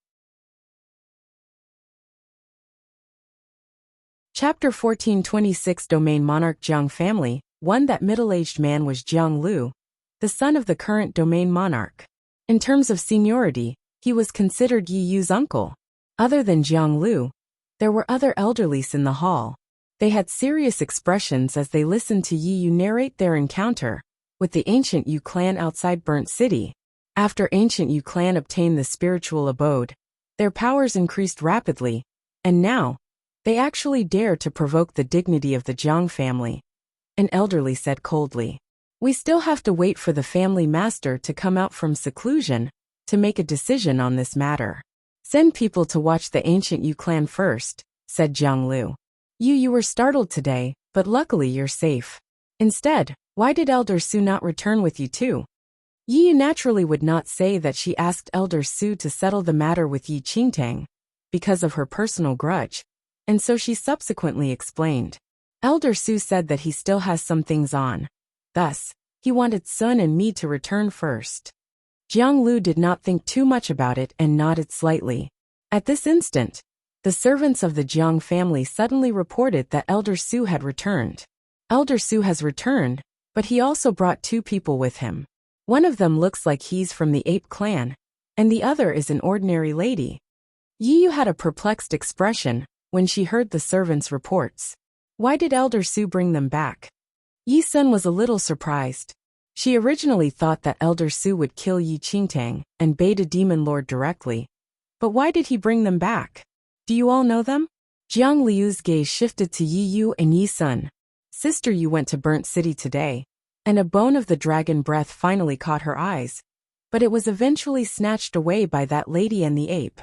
Chapter 1426 Domain Monarch Jiang Family. One That middle-aged man was Jiang Lu, the son of the current Domain Monarch. In terms of seniority, he was considered Yi Yu's uncle. Other than Jiang Lu, there were other elderlies in the hall. They had serious expressions as they listened to Yi Yu narrate their encounter with the ancient Yu clan outside Burnt City. After ancient Yu clan obtained the spiritual abode, their powers increased rapidly, and now, they actually dare to provoke the dignity of the Jiang family. An elderly said coldly. We still have to wait for the family master to come out from seclusion to make a decision on this matter. Send people to watch the ancient Yu clan first, said Jiang Lu. You were startled today, but luckily you're safe. Instead, why did Elder Su not return with you too? Yi Yu naturally would not say that she asked Elder Su to settle the matter with Yi Qingtang because of her personal grudge, and so she subsequently explained. Elder Su said that he still has some things on. Thus, he wanted Sun and me to return first. Jiang Lu did not think too much about it and nodded slightly. At this instant, the servants of the Jiang family suddenly reported that Elder Su had returned. Elder Su has returned, but he also brought two people with him. One of them looks like he's from the ape clan, and the other is an ordinary lady. Yi Yu had a perplexed expression when she heard the servants' reports. Why did Elder Su bring them back? Yi Sun was a little surprised. She originally thought that Elder Su would kill Yi Qingtang and bait a demon lord directly. But why did he bring them back? Do you all know them? Jiang Liu's gaze shifted to Yi Yu and Yi Sun. Sister, you went to Burnt City today, and a bone of the dragon breath finally caught her eyes. But it was eventually snatched away by that lady and the ape.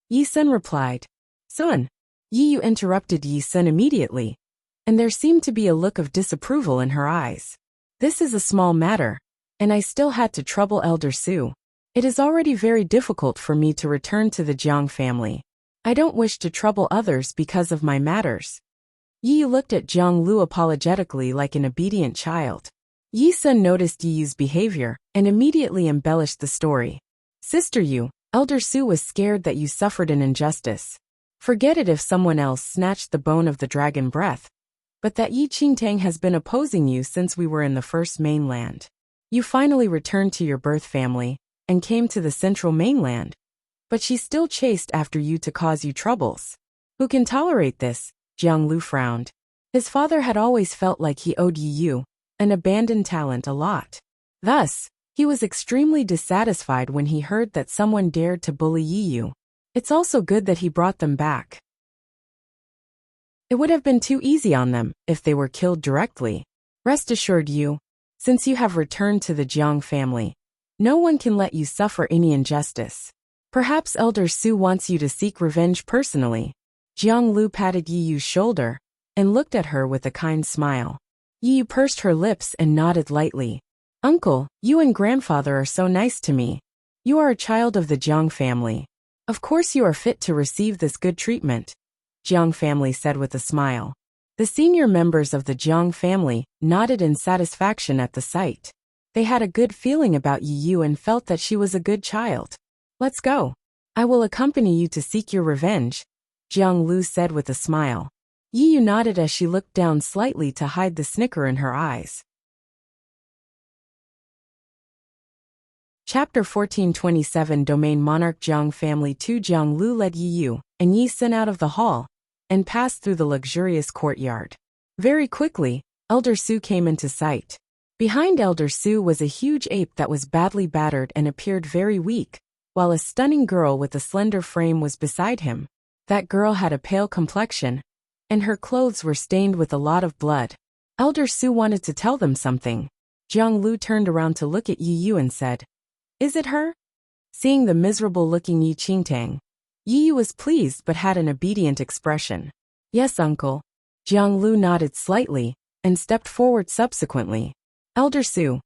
Yi Sun replied. Sun. Yi Yu interrupted Yi Sun immediately, and there seemed to be a look of disapproval in her eyes. This is a small matter, and I still had to trouble Elder Su. It is already very difficult for me to return to the Jiang family. I don't wish to trouble others because of my matters. Yi Yu looked at Jiang Lu apologetically like an obedient child. Yi Sun noticed Yi Yu's behavior and immediately embellished the story. Sister Yu, Elder Su was scared that you suffered an injustice. Forget it if someone else snatched the bone of the dragon breath. But that Yi Qingtang has been opposing you since we were in the first mainland. You finally returned to your birth family and came to the central mainland. But she still chased after you to cause you troubles. Who can tolerate this? Jiang Lu frowned. His father had always felt like he owed Yi Yu, an abandoned talent, a lot. Thus, he was extremely dissatisfied when he heard that someone dared to bully Yi Yu. It's also good that he brought them back. It would have been too easy on them if they were killed directly. Rest assured, Yu, since you have returned to the Jiang family, no one can let you suffer any injustice. Perhaps Elder Su wants you to seek revenge personally. Jiang Lu patted Yi Yu's shoulder and looked at her with a kind smile. Yi Yu pursed her lips and nodded lightly. Uncle, you and grandfather are so nice to me. You are a child of the Jiang family. Of course you are fit to receive this good treatment, Jiang family said with a smile. The senior members of the Jiang family nodded in satisfaction at the sight. They had a good feeling about Yi Yu and felt that she was a good child. Let's go. I will accompany you to seek your revenge, Jiang Lu said with a smile. Yi Yu nodded as she looked down slightly to hide the snicker in her eyes. Chapter 1427 Domain Monarch Jiang Family 2 Jiang Lu led Yi Yu and Yi Sun out of the hall and passed through the luxurious courtyard. Very quickly, Elder Su came into sight. Behind Elder Su was a huge ape that was badly battered and appeared very weak, while a stunning girl with a slender frame was beside him. That girl had a pale complexion, and her clothes were stained with a lot of blood. Elder Su wanted to tell them something. Jiang Lu turned around to look at Yi Yu and said, Is it her? Seeing the miserable-looking Yi Qingtang, Yi Yu was pleased but had an obedient expression. Yes, uncle. Jiang Lu nodded slightly and stepped forward subsequently. Elder Su.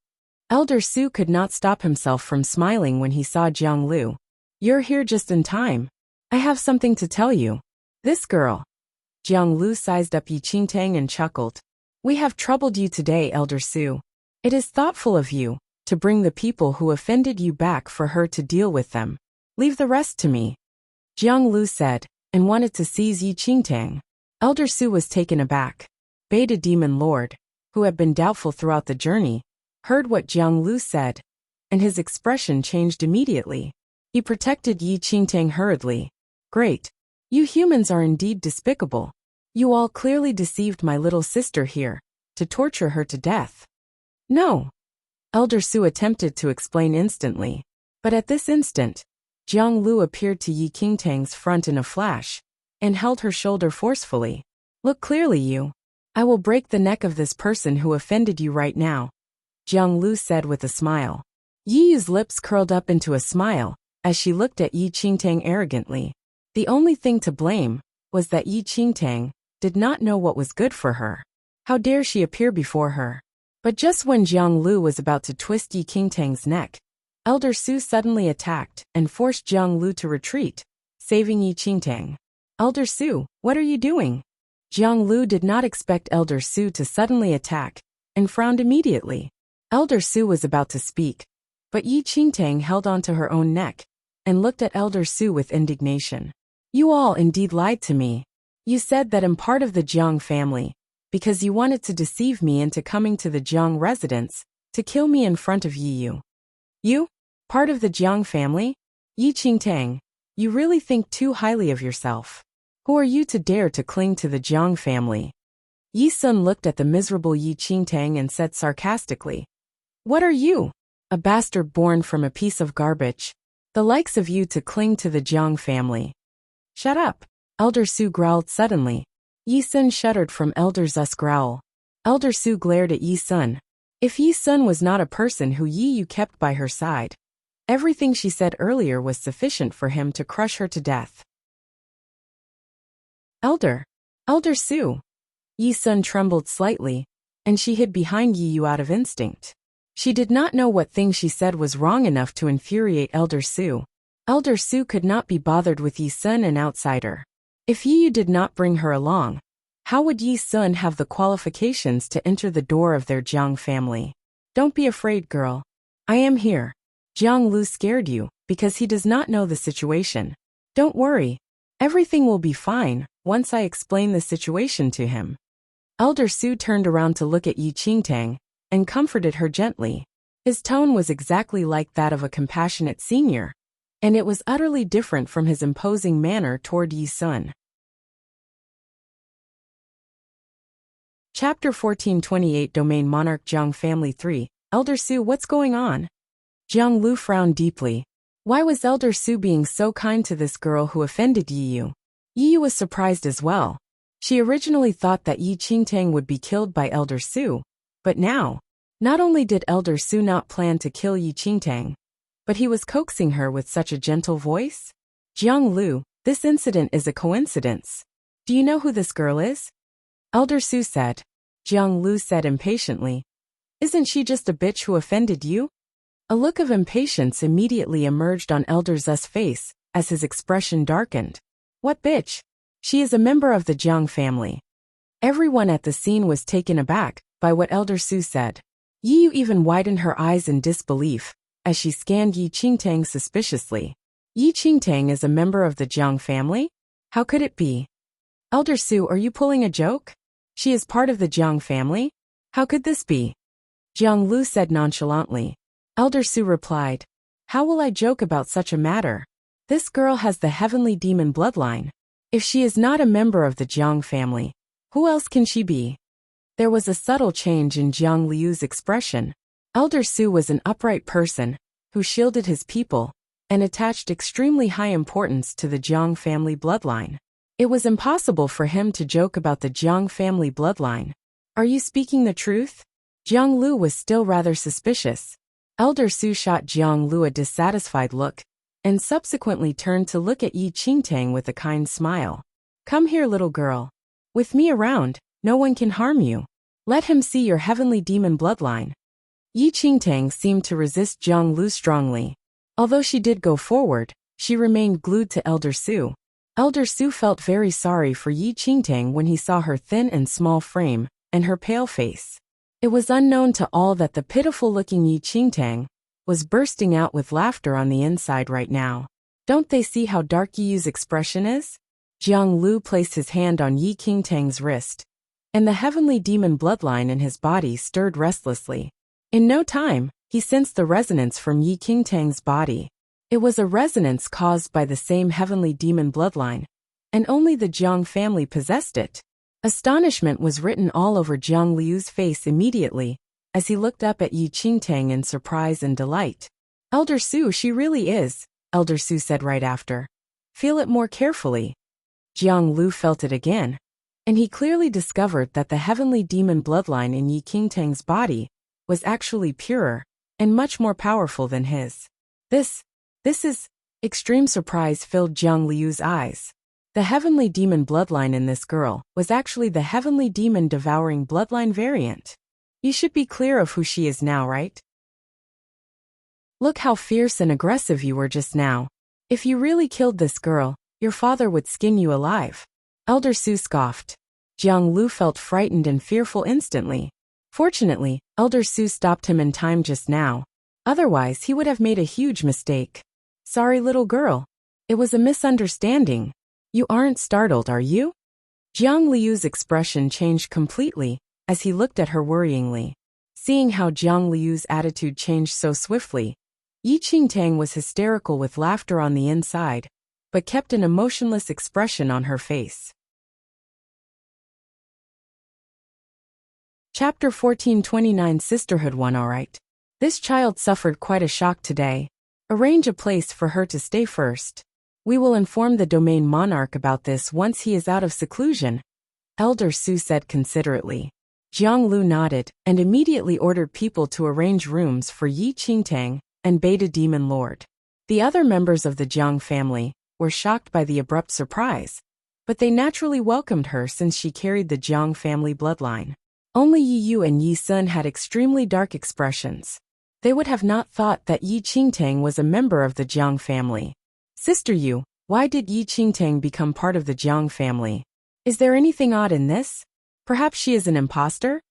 Elder Su could not stop himself from smiling when he saw Jiang Lu. You're here just in time. I have something to tell you. This girl. Jiang Lu sized up Yi Qingtang and chuckled. We have troubled you today, Elder Su. It is thoughtful of you to bring the people who offended you back for her to deal with them. Leave the rest to me, Jiang Lu said, and wanted to seize Yi Qingtang. Elder Su was taken aback. Beta Demon Lord, who had been doubtful throughout the journey, heard what Jiang Lu said, and his expression changed immediately. He protected Yi Qingtang hurriedly. Great. You humans are indeed despicable. You all clearly deceived my little sister here, to torture her to death. No. Elder Su attempted to explain instantly, but at this instant, Jiang Lu appeared to Yi Qingtang's front in a flash, and held her shoulder forcefully. Look clearly, you. I will break the neck of this person who offended you right now, Jiang Lu said with a smile. Yi Yu's lips curled up into a smile, as she looked at Yi Qingtang arrogantly. The only thing to blame was that Yi Qingtang did not know what was good for her. How dare she appear before her? But just when Jiang Lu was about to twist Yi Qingtang's neck, Elder Su suddenly attacked and forced Jiang Lu to retreat, saving Yi Qingtang. Elder Su, what are you doing? Jiang Lu did not expect Elder Su to suddenly attack, and frowned immediately. Elder Su was about to speak, but Yi Qingtang held onto her own neck, and looked at Elder Su with indignation. You all indeed lied to me. You said that I'm part of the Jiang family, because you wanted to deceive me into coming to the Jiang residence, to kill me in front of Yi Yu. You? Part of the Jiang family? Yi Qingtang, you really think too highly of yourself. Who are you to dare to cling to the Jiang family? Yi Sun looked at the miserable Yi Qingtang and said sarcastically, What are you? A bastard born from a piece of garbage. The likes of you to cling to the Jiang family. Shut up. Elder Su growled suddenly. Yi Sun shuddered from Elder Zu's growl. Elder Su glared at Yi Sun. If Yi Sun was not a person who Yi Yu kept by her side, everything she said earlier was sufficient for him to crush her to death. Elder Su. Yi Sun trembled slightly, and she hid behind Yi Yu out of instinct. She did not know what thing she said was wrong enough to infuriate Elder Su. Elder Su could not be bothered with Yi Sun, an outsider. If Yi Yu did not bring her along, how would Yi Sun have the qualifications to enter the door of their Jiang family? Don't be afraid, girl. I am here. Jiang Lu scared you, because he does not know the situation. Don't worry. Everything will be fine, once I explain the situation to him. Elder Su turned around to look at Yi Qingtang, and comforted her gently. His tone was exactly like that of a compassionate senior, and it was utterly different from his imposing manner toward Yi Sun. Chapter 1428 Domain Monarch Jiang Family 3. Elder Su, what's going on? Jiang Lu frowned deeply. Why was Elder Su being so kind to this girl who offended Yi Yu? Yi Yu was surprised as well. She originally thought that Yi Qingtang would be killed by Elder Su, but now, not only did Elder Su not plan to kill Yi Qingtang, but he was coaxing her with such a gentle voice? Jiang Lu, this incident is a coincidence. Do you know who this girl is? Elder Su said. Jiang Lu said impatiently. Isn't she just a bitch who offended you? A look of impatience immediately emerged on Elder Zu's face, as his expression darkened. What bitch? She is a member of the Jiang family. Everyone at the scene was taken aback by what Elder Su said. Yi Yu even widened her eyes in disbelief, as she scanned Yi Qingtang suspiciously. Yi Qingtang is a member of the Jiang family? How could it be? Elder Su, are you pulling a joke? She is part of the Jiang family? How could this be? Jiang Lu said nonchalantly. Elder Su replied, How will I joke about such a matter? This girl has the heavenly demon bloodline. If she is not a member of the Jiang family, who else can she be? There was a subtle change in Jiang Liu's expression. Elder Su was an upright person, who shielded his people, and attached extremely high importance to the Jiang family bloodline. It was impossible for him to joke about the Jiang family bloodline. Are you speaking the truth? Jiang Lu was still rather suspicious. Elder Su shot Jiang Lu a dissatisfied look, and subsequently turned to look at Yi Qingtang with a kind smile. Come here, little girl. With me around, no one can harm you. Let him see your heavenly demon bloodline. Yi Qingtang seemed to resist Jiang Lu strongly. Although she did go forward, she remained glued to Elder Su. Elder Su felt very sorry for Yi Qingtang when he saw her thin and small frame, and her pale face. It was unknown to all that the pitiful-looking Yi Qingtang was bursting out with laughter on the inside right now. Don't they see how dark Yi Yu's expression is? Jiang Lu placed his hand on Yi Qingtang's wrist, and the heavenly demon bloodline in his body stirred restlessly. In no time, he sensed the resonance from Yi Qingtang's body. It was a resonance caused by the same heavenly demon bloodline, and only the Jiang family possessed it. Astonishment was written all over Jiang Liu's face immediately, as he looked up at Yi Qingtang in surprise and delight. Elder Su, she really is, Elder Su said right after. Feel it more carefully. Jiang Lu felt it again, and he clearly discovered that the heavenly demon bloodline in Yi Qingtang's body was actually purer and much more powerful than his. This is... Extreme surprise filled Jiang Liu's eyes. The heavenly demon bloodline in this girl was actually the heavenly demon devouring bloodline variant. You should be clear of who she is now, right? Look how fierce and aggressive you were just now. If you really killed this girl, your father would skin you alive. Elder Su scoffed. Jiang Lu felt frightened and fearful instantly. Fortunately, Elder Su stopped him in time just now. Otherwise, he would have made a huge mistake. Sorry, little girl. It was a misunderstanding. You aren't startled, are you? Jiang Liu's expression changed completely, as he looked at her worryingly. Seeing how Jiang Liu's attitude changed so swiftly, Yi Qingtang was hysterical with laughter on the inside, but kept an emotionless expression on her face. Chapter 1429 Sisterhood 1. Alright. This child suffered quite a shock today. Arrange a place for her to stay first. We will inform the domain monarch about this once he is out of seclusion, Elder Su said considerately. Jiang Lu nodded and immediately ordered people to arrange rooms for Yi Qingtang and Beta Demon Lord. The other members of the Jiang family were shocked by the abrupt surprise, but they naturally welcomed her since she carried the Jiang family bloodline. Only Yi Yu and Yi Sun had extremely dark expressions. They would have not thought that Yi Qingtang was a member of the Jiang family. Sister Yu, why did Yi Qingtang become part of the Jiang family? Is there anything odd in this? Perhaps she is an imposter?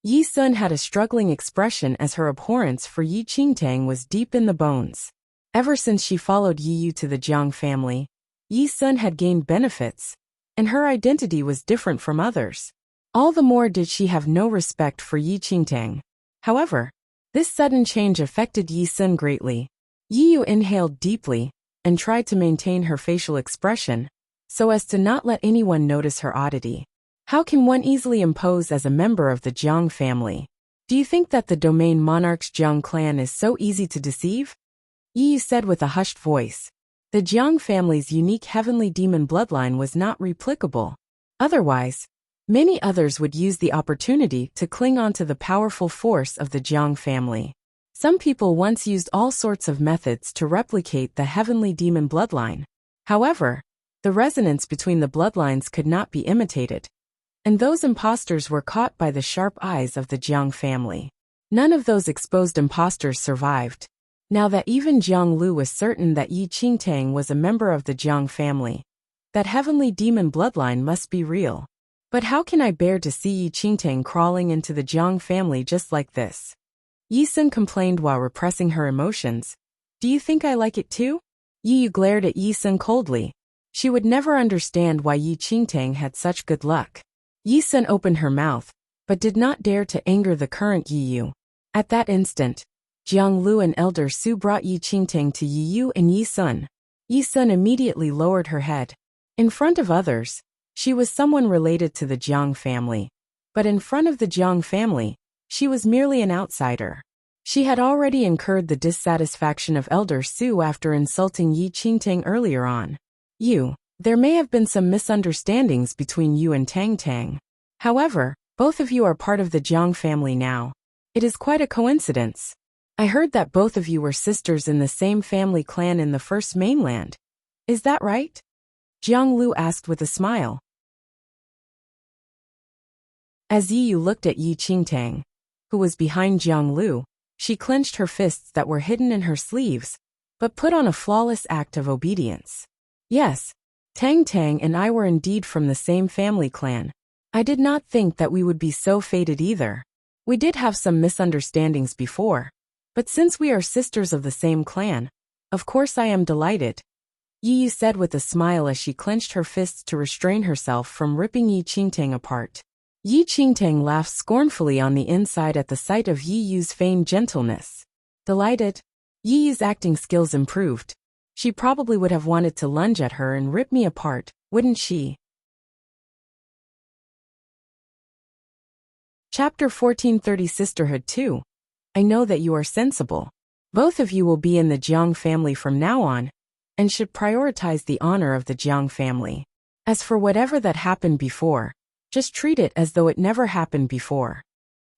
Yi Sun had a struggling expression as her abhorrence for Yi Qingtang was deep in the bones. Ever since she followed Yi Yu to the Jiang family, Yi Sun had gained benefits, and her identity was different from others. All the more did she have no respect for Yi Qingtang. However, this sudden change affected Yi Sun greatly. Yi Yu inhaled deeply and tried to maintain her facial expression so as to not let anyone notice her oddity. How can one easily impose as a member of the Jiang family? Do you think that the domain monarch's Jiang clan is so easy to deceive? Yi Yu said with a hushed voice. The Jiang family's unique heavenly demon bloodline was not replicable. Otherwise, many others would use the opportunity to cling on to the powerful force of the Jiang family. Some people once used all sorts of methods to replicate the heavenly demon bloodline. However, the resonance between the bloodlines could not be imitated, and those imposters were caught by the sharp eyes of the Jiang family. None of those exposed imposters survived. Now that even Jiang Lu was certain that Yi Qingtang was a member of the Jiang family, that heavenly demon bloodline must be real. But how can I bear to see Yi Qingtang crawling into the Jiang family just like this? Yi Sun complained while repressing her emotions. Do you think I like it too? Yi Yu glared at Yi Sun coldly. She would never understand why Yi Qingtang had such good luck. Yi Sun opened her mouth, but did not dare to anger the current Yi Yu. At that instant, Jiang Lu and Elder Su brought Yi Qingtang to Yi Yu and Yi Sun. Yi Sun immediately lowered her head. In front of others, she was someone related to the Jiang family. But in front of the Jiang family, she was merely an outsider. She had already incurred the dissatisfaction of Elder Su after insulting Yi Qingtang earlier on. There may have been some misunderstandings between you and Tang Tang. However, both of you are part of the Jiang family now. It is quite a coincidence. I heard that both of you were sisters in the same family clan in the first mainland. Is that right? Jiang Lu asked with a smile. As Yi Yu looked at Yi Qingtang, who was behind Jiang Lu, she clenched her fists that were hidden in her sleeves, but put on a flawless act of obedience. Yes, Tang Tang and I were indeed from the same family clan. I did not think that we would be so fated either. We did have some misunderstandings before, but since we are sisters of the same clan, of course I am delighted. Yi Yu said with a smile as she clenched her fists to restrain herself from ripping Yi Qingtang apart. Yi Qingtang laughed scornfully on the inside at the sight of Yi Yu's feigned gentleness. Delighted? Yi Yu's acting skills improved. She probably would have wanted to lunge at her and rip me apart, wouldn't she? Chapter 1430 Sisterhood 2. I know that you are sensible. Both of you will be in the Jiang family from now on, and should prioritize the honor of the Jiang family. As for whatever that happened before, just treat it as though it never happened before.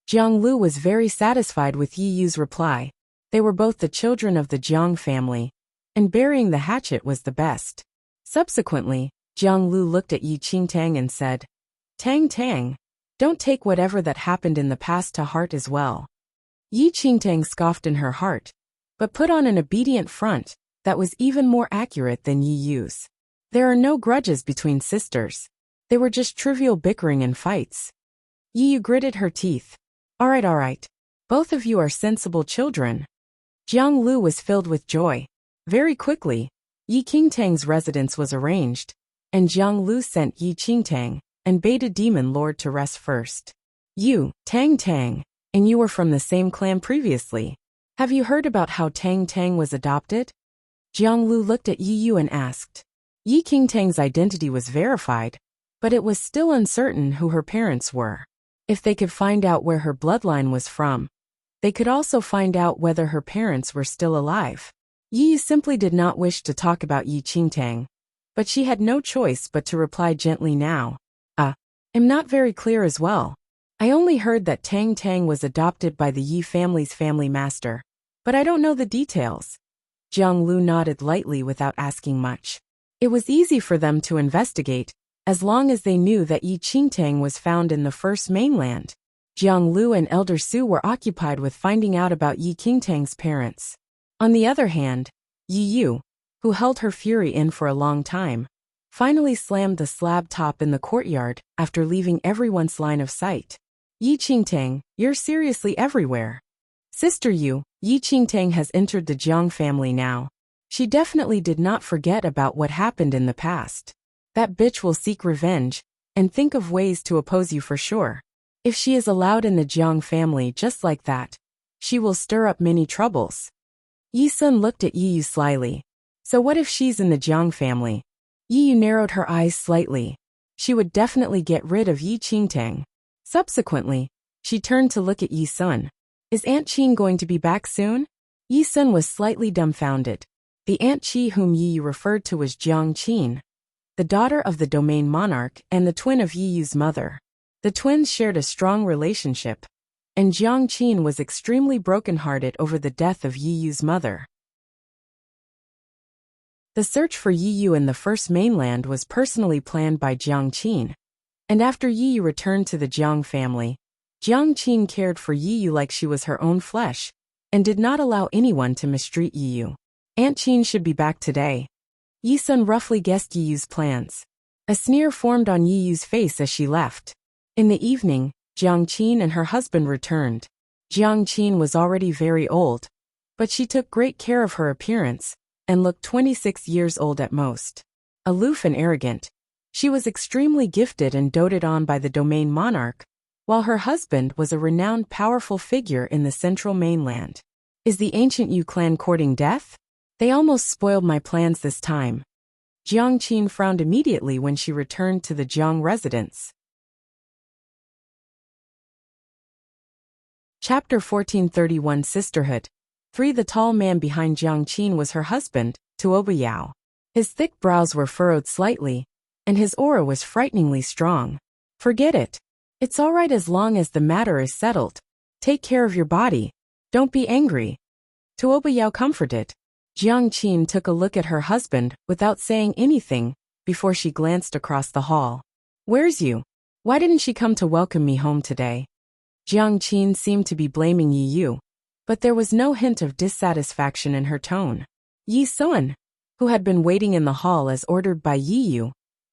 Jiang Lu was very satisfied with Yi Yu's reply. They were both the children of the Jiang family, and burying the hatchet was the best. Subsequently, Jiang Lu looked at Yi Qingtang and said, Tang Tang, don't take whatever that happened in the past to heart as well. Yi Qingtang scoffed in her heart, but put on an obedient front that was even more accurate than Yi Yu's. There are no grudges between sisters. They were just trivial bickering and fights. Yi Yu gritted her teeth. All right. Both of you are sensible children. Jiang Lu was filled with joy. Very quickly, Yi Qingtang's residence was arranged, and Jiang Lu sent Yi Qingtang and Beta Demon Lord to rest first. You, Tang Tang, and you were from the same clan previously. Have you heard about how Tang Tang was adopted? Jiang Lu looked at Yi Yu and asked. Yi Qingtang's identity was verified, but it was still uncertain who her parents were. If they could find out where her bloodline was from, they could also find out whether her parents were still alive. Yi simply did not wish to talk about Yi Qingtang, but she had no choice but to reply gently now. I'm not very clear as well. I only heard that Tang Tang was adopted by the Yi family's family master, but I don't know the details. Jiang Lu nodded lightly without asking much. It was easy for them to investigate, as long as they knew that Yi Qingtang was found in the first mainland. Jiang Lu and Elder Su were occupied with finding out about Yi Qingtang's parents. On the other hand, Yi Yu, who held her fury in for a long time, finally slammed the slab top in the courtyard after leaving everyone's line of sight. Yi Qingtang, you're seriously everywhere. Sister Yu, Yi Qingtang has entered the Jiang family now. She definitely did not forget about what happened in the past. That bitch will seek revenge and think of ways to oppose you for sure. If she is allowed in the Jiang family just like that, she will stir up many troubles. Yi Sun looked at Yi Yu slyly. So what if she's in the Jiang family? Yi Yu narrowed her eyes slightly. She would definitely get rid of Yi Qingtang. Subsequently, she turned to look at Yi Sun. Is Aunt Qing going to be back soon? Yi Sun was slightly dumbfounded. The Aunt Qi whom Yi Yu referred to was Jiang Qin, the daughter of the domain monarch and the twin of Yi Yu's mother. The twins shared a strong relationship, and Jiang Qin was extremely brokenhearted over the death of Yi Yu's mother. The search for Yi Yu in the first mainland was personally planned by Jiang Qin, and after Yi Yu returned to the Jiang family, Jiang Qin cared for Yi Yu like she was her own flesh, and did not allow anyone to mistreat Yi Yu. Aunt Qin should be back today. Yi Sun roughly guessed Yi Yu's plans. A sneer formed on Yi Yu's face as she left. In the evening, Jiang Qin and her husband returned. Jiang Qin was already very old, but she took great care of her appearance, and looked 26 years old at most. Aloof and arrogant, she was extremely gifted and doted on by the domain monarch, while her husband was a renowned powerful figure in the central mainland. Is the ancient Yu clan courting death? They almost spoiled my plans this time. Jiang Qin frowned immediately when she returned to the Jiang residence. Chapter 1431 Sisterhood 3. The tall man behind Jiang Qin was her husband, Tuoba Yao. His thick brows were furrowed slightly, and his aura was frighteningly strong. Forget it. It's all right as long as the matter is settled. Take care of your body. Don't be angry. Tuoba Yao comforted. Jiang Qin took a look at her husband without saying anything before she glanced across the hall. Where's Yu? Why didn't she come to welcome me home today? Jiang Qin seemed to be blaming Yi Yu, but there was no hint of dissatisfaction in her tone. Yi Sun, who had been waiting in the hall as ordered by Yi Yu,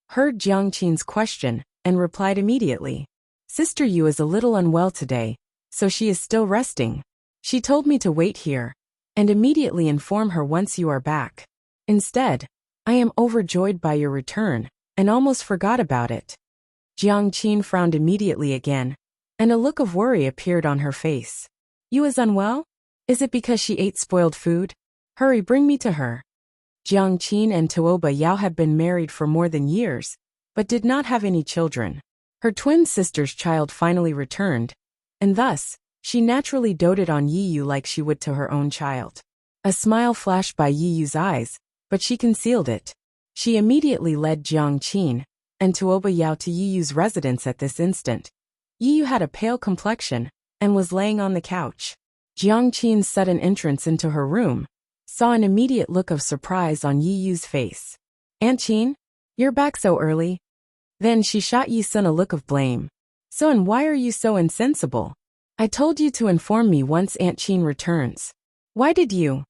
heard Jiang Qin's question and replied immediately. Sister Yu is a little unwell today, so she is still resting. She told me to wait here and immediately inform her once you are back. Instead, I am overjoyed by your return and almost forgot about it. Jiang Qin frowned immediately again, and a look of worry appeared on her face. Yu is unwell? Is it because she ate spoiled food? Hurry, bring me to her. Jiang Qin and Tuoba Yao had been married for more than years, but did not have any children. Her twin sister's child finally returned, and thus, she naturally doted on Yi Yu like she would to her own child. A smile flashed by Yi Yu's eyes, but she concealed it. She immediately led Jiang Qin and Tuoba Yao to Yi Yu's residence at this instant. Yi Yu had a pale complexion and was laying on the couch. Jiang Qin's sudden entrance into her room saw an immediate look of surprise on Yi Yu's face. Aunt Qin, you're back so early? Then she shot Yi Sun a look of blame. Son, why are you so insensible? I told you to inform me once Aunt Qin returns. Why did you?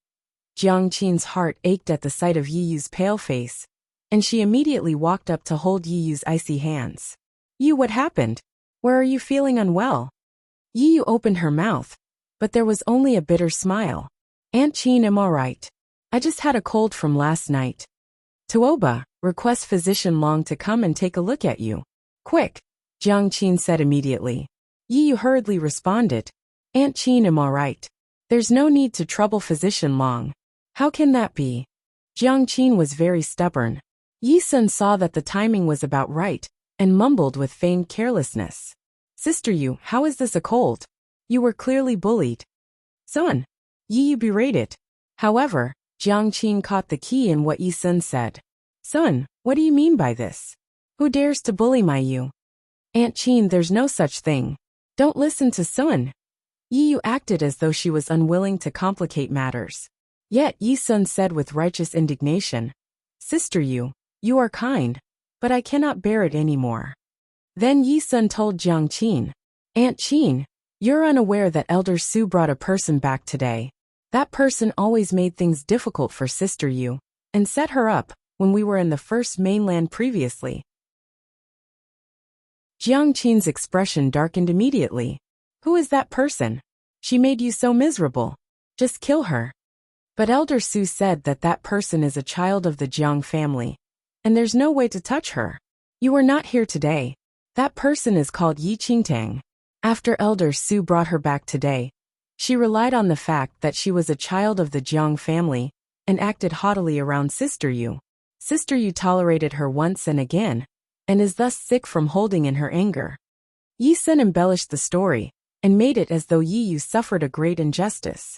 Jiang Qin's heart ached at the sight of Yi Yu's pale face, and she immediately walked up to hold Yi Yu's icy hands. Yi, what happened? Where are you feeling unwell? Yi Yu opened her mouth, but there was only a bitter smile. Aunt Qin, I'm all right. I just had a cold from last night. Tuoba, request physician Long to come and take a look at you. Quick, Jiang Qin said immediately. Yi Yu hurriedly responded. Aunt Qin, I'm all right. There's no need to trouble physician Long. How can that be? Jiang Qin was very stubborn. Yi Sun saw that the timing was about right, and mumbled with feigned carelessness. Sister Yu, how is this a cold? You were clearly bullied. Sun. Yi Yu berated. However, Jiang Qin caught the key in what Yi Sun said. Sun, what do you mean by this? Who dares to bully my Yu? Aunt Qin, there's no such thing. Don't listen to Sun. Yi Yu acted as though she was unwilling to complicate matters. Yet Yi Sun said with righteous indignation, Sister Yu, you are kind, but I cannot bear it anymore. Then Yi Sun told Jiang Qin, Aunt Qin, you're unaware that Elder Su brought a person back today. That person always made things difficult for Sister Yu, and set her up, when we were in the first mainland previously. Jiang Qin's expression darkened immediately. Who is that person? She made you so miserable. Just kill her. But Elder Su said that that person is a child of the Jiang family, and there's no way to touch her. You were not here today. That person is called Yi Qingtang. After Elder Su brought her back today, she relied on the fact that she was a child of the Jiang family, and acted haughtily around Sister Yu. Sister Yu tolerated her once and again, and is thus sick from holding in her anger. Yi Sun embellished the story, and made it as though Yi Yu suffered a great injustice.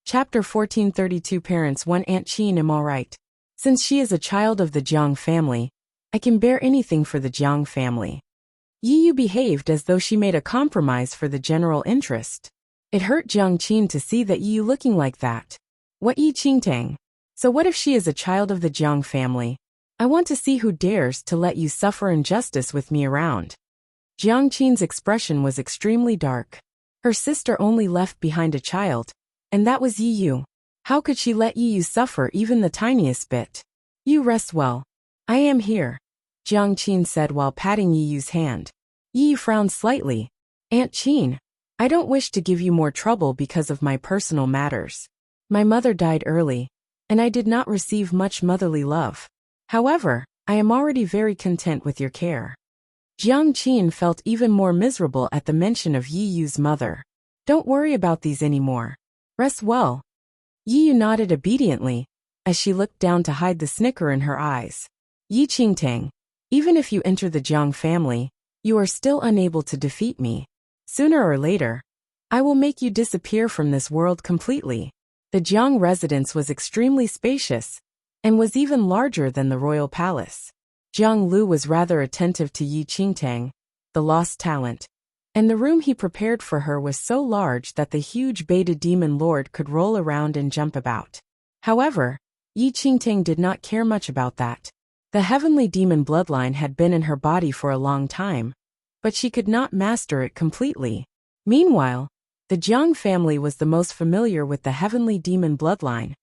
Chapter 1432 Parents 1 Aunt Qin, am alright. Since she is a child of the Jiang family, I can bear anything for the Jiang family. Yi Yu behaved as though she made a compromise for the general interest. It hurt Jiang Qin to see that Yi Yu looking like that. What Yi Qingtang? So what if she is a child of the Jiang family? I want to see who dares to let you suffer injustice with me around. Jiang Qin's expression was extremely dark. Her sister only left behind a child, and that was Yi Yu. How could she let Yi Yu suffer even the tiniest bit? You rest well. I am here, Jiang Qin said while patting Yi Yu's hand. Yi Yu frowned slightly. Aunt Qin, I don't wish to give you more trouble because of my personal matters. My mother died early, and I did not receive much motherly love. However, I am already very content with your care. Jiang Qin felt even more miserable at the mention of Yi Yu's mother. Don't worry about these anymore. Rest well. Yi Yu nodded obediently, as she looked down to hide the snicker in her eyes. Yi Qingtang, even if you enter the Jiang family, you are still unable to defeat me. Sooner or later, I will make you disappear from this world completely. The Jiang residence was extremely spacious, and was even larger than the royal palace. Jiang Lu was rather attentive to Yi Qingtang, the lost talent, and the room he prepared for her was so large that the huge beta demon lord could roll around and jump about. However, Yi Qingtang did not care much about that. The heavenly demon bloodline had been in her body for a long time, but she could not master it completely. Meanwhile, the Jiang family was the most familiar with the heavenly demon bloodline,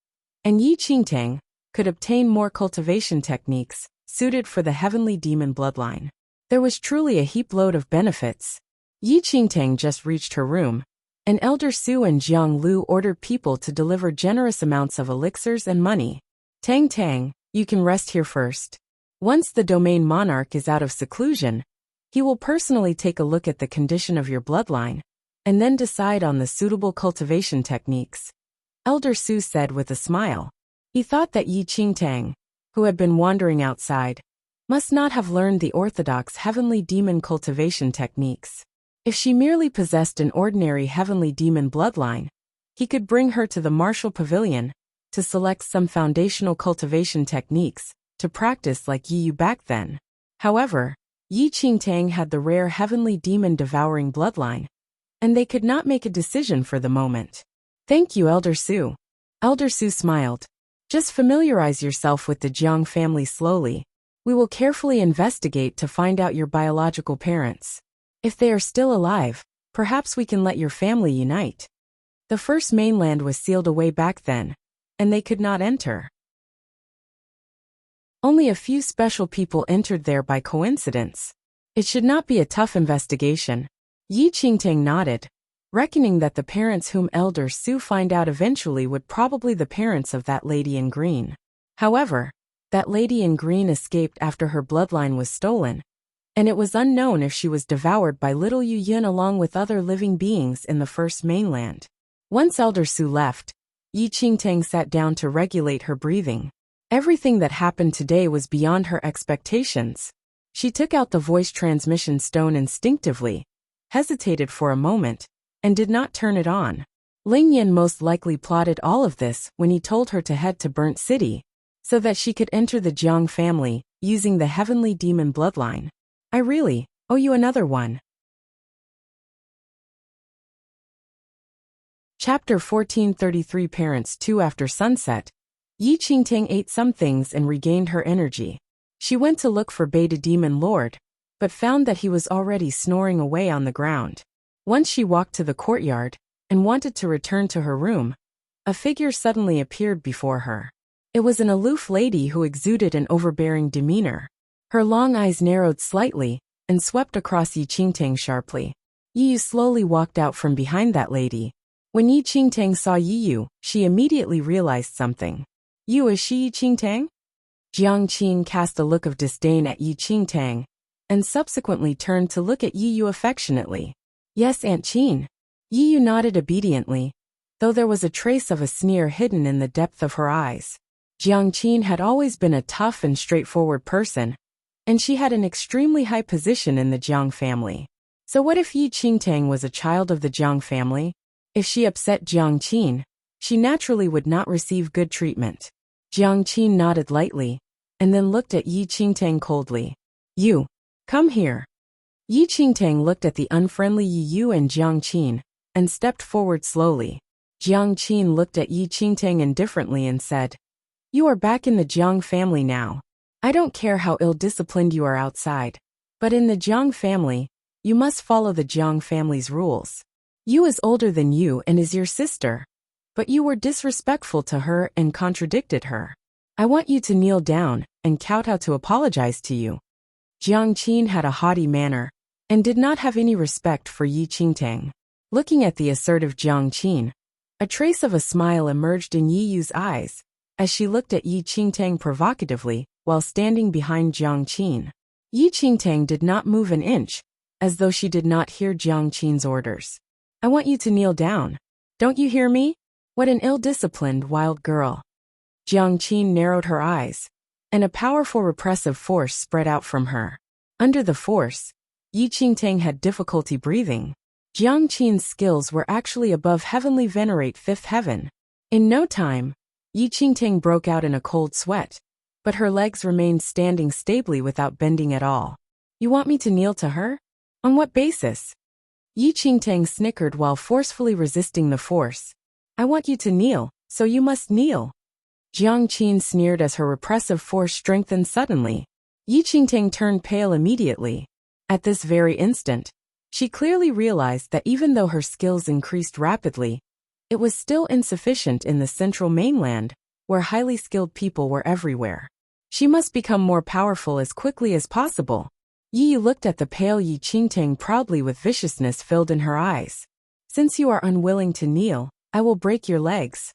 and Yi Qingtang could obtain more cultivation techniques suited for the heavenly demon bloodline. There was truly a heap load of benefits. Yi Qingtang just reached her room, and Elder Su and Jiang Lu ordered people to deliver generous amounts of elixirs and money. Tang Tang, you can rest here first. Once the domain monarch is out of seclusion, he will personally take a look at the condition of your bloodline, and then decide on the suitable cultivation techniques, Elder Su said with a smile. He thought that Yi Qingtang, who had been wandering outside, must not have learned the orthodox heavenly demon cultivation techniques. If she merely possessed an ordinary heavenly demon bloodline, he could bring her to the martial pavilion to select some foundational cultivation techniques to practice like Yi Yu back then. However, Yi Qingtang had the rare heavenly demon devouring bloodline, and they could not make a decision for the moment. Thank you, Elder Su. Elder Su smiled. Just familiarize yourself with the Jiang family slowly. We will carefully investigate to find out your biological parents. If they are still alive, perhaps we can let your family unite. The first mainland was sealed away back then, and they could not enter. Only a few special people entered there by coincidence. It should not be a tough investigation. Yi Qingtang nodded, reckoning that the parents whom Elder Su find out eventually would probably the parents of that lady in green. However, that lady in green escaped after her bloodline was stolen, and it was unknown if she was devoured by little Yu Yun along with other living beings in the first mainland. Once Elder Su left, Yi Qingtang sat down to regulate her breathing. Everything that happened today was beyond her expectations. She took out the voice transmission stone instinctively, hesitated for a moment, and did not turn it on. Ling Yan most likely plotted all of this when he told her to head to Burnt City, so that she could enter the Jiang family, using the heavenly demon bloodline. I really owe you another one. Chapter 1433 Parents 2 After sunset, Yi Qingtang ate some things and regained her energy. She went to look for Beta Demon Lord, but found that he was already snoring away on the ground. Once she walked to the courtyard and wanted to return to her room, a figure suddenly appeared before her. It was an aloof lady who exuded an overbearing demeanor. Her long eyes narrowed slightly and swept across Yi Qingtang sharply. Yi Yu slowly walked out from behind that lady. When Yi Qingtang saw Yi Yu, she immediately realized something. You, is she Yi Qingtang? Jiang Qin cast a look of disdain at Yi Qingtang, and subsequently turned to look at Yi Yu affectionately. Yes, Aunt Qin. Yi Yu nodded obediently, though there was a trace of a sneer hidden in the depth of her eyes. Jiang Qin had always been a tough and straightforward person, and she had an extremely high position in the Jiang family. So what if Yi Qingtang was a child of the Jiang family? If she upset Jiang Qin, she naturally would not receive good treatment. Jiang Qin nodded lightly, and then looked at Yi Qingtang coldly. You, come here. Yi Qingtang looked at the unfriendly Yi Yu and Jiang Qin, and stepped forward slowly. Jiang Qin looked at Yi Qingtang indifferently and said, You are back in the Jiang family now. I don't care how ill-disciplined you are outside, but in the Jiang family, you must follow the Jiang family's rules. Yu is older than you and is your sister, but you were disrespectful to her and contradicted her. I want you to kneel down and kowtow to apologize to you. Jiang Qin had a haughty manner and did not have any respect for Yi Qingtang. Looking at the assertive Jiang Qin, a trace of a smile emerged in Yi Yu's eyes as she looked at Yi Qingtang provocatively while standing behind Jiang Qin. Yi Qingtang did not move an inch, as though she did not hear Jiang Qin's orders. I want you to kneel down. Don't you hear me? What an ill-disciplined wild girl. Jiang Qin narrowed her eyes, and a powerful repressive force spread out from her. Under the force, Yi Qingtang had difficulty breathing. Jiang Qin's skills were actually above heavenly venerate fifth heaven. In no time, Yi Qingtang broke out in a cold sweat, but her legs remained standing stably without bending at all. You want me to kneel to her? On what basis? Yi Qingtang snickered while forcefully resisting the force. I want you to kneel, so you must kneel. Jiang Qin sneered as her repressive force strengthened suddenly. Yi Qingtang turned pale immediately. At this very instant, she clearly realized that even though her skills increased rapidly, it was still insufficient in the central mainland, where highly skilled people were everywhere. She must become more powerful as quickly as possible. Yi looked at the pale Yi Qingtang proudly with viciousness filled in her eyes. Since you are unwilling to kneel, I will break your legs.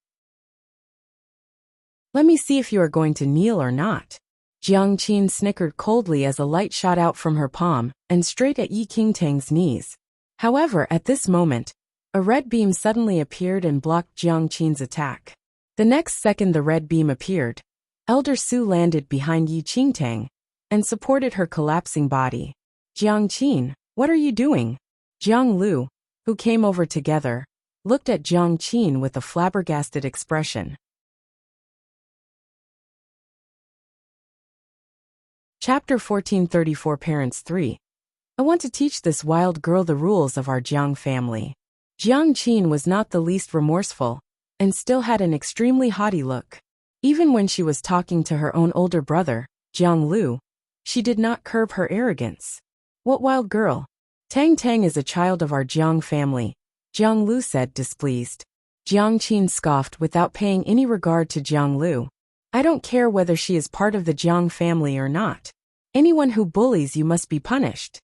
Let me see if you are going to kneel or not. Jiang Qin snickered coldly as a light shot out from her palm and straight at Yi Qingtang's knees. However, at this moment, a red beam suddenly appeared and blocked Jiang Qin's attack. The next second the red beam appeared, Elder Su landed behind Yi Qingtang and supported her collapsing body. Jiang Qin, what are you doing? Jiang Lu, who came over together, looked at Jiang Qin with a flabbergasted expression. Chapter 1434 Parents 3. I want to teach this wild girl the rules of our Jiang family. Jiang Qin was not the least remorseful, and still had an extremely haughty look. Even when she was talking to her own older brother, Jiang Lu, she did not curb her arrogance. What wild girl? Tang Tang is a child of our Jiang family, Jiang Lu said, displeased. Jiang Qin scoffed without paying any regard to Jiang Lu. I don't care whether she is part of the Jiang family or not. Anyone who bullies you must be punished.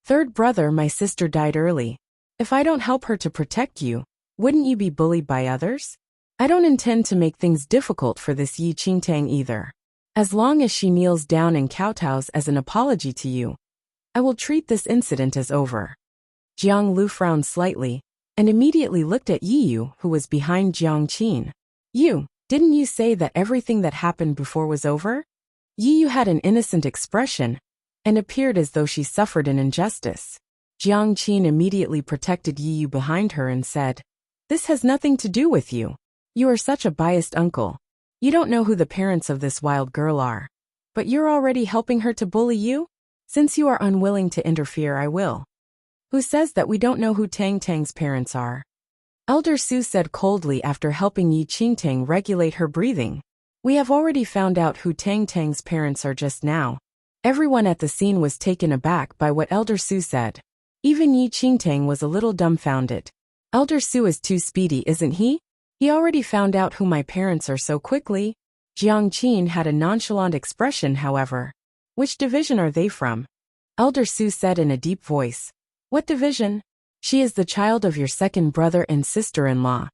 Third brother, my sister died early. If I don't help her to protect you, wouldn't you be bullied by others? I don't intend to make things difficult for this Yi Qingtang either. As long as she kneels down and kowtows as an apology to you, I will treat this incident as over. Jiang Lu frowned slightly, and immediately looked at Yi Yu, who was behind Jiang Qin. Didn't you say that everything that happened before was over? Yu had an innocent expression and appeared as though she suffered an injustice. Jiang Qin immediately protected Yu behind her and said, "This has nothing to do with you. You are such a biased uncle. You don't know who the parents of this wild girl are. But you're already helping her to bully you? Since you are unwilling to interfere, I will." "Who says that we don't know who Tang Tang's parents are?" Elder Su said coldly after helping Yi Qingtang regulate her breathing. "We have already found out who Tang Tang's parents are just now." Everyone at the scene was taken aback by what Elder Su said. Even Yi Qingtang was a little dumbfounded. "Elder Su is too speedy, isn't he? He already found out who my parents are so quickly." Jiang Qin had a nonchalant expression, however. "Which division are they from?" Elder Su said in a deep voice. "What division?" "She is the child of your second brother and sister-in-law."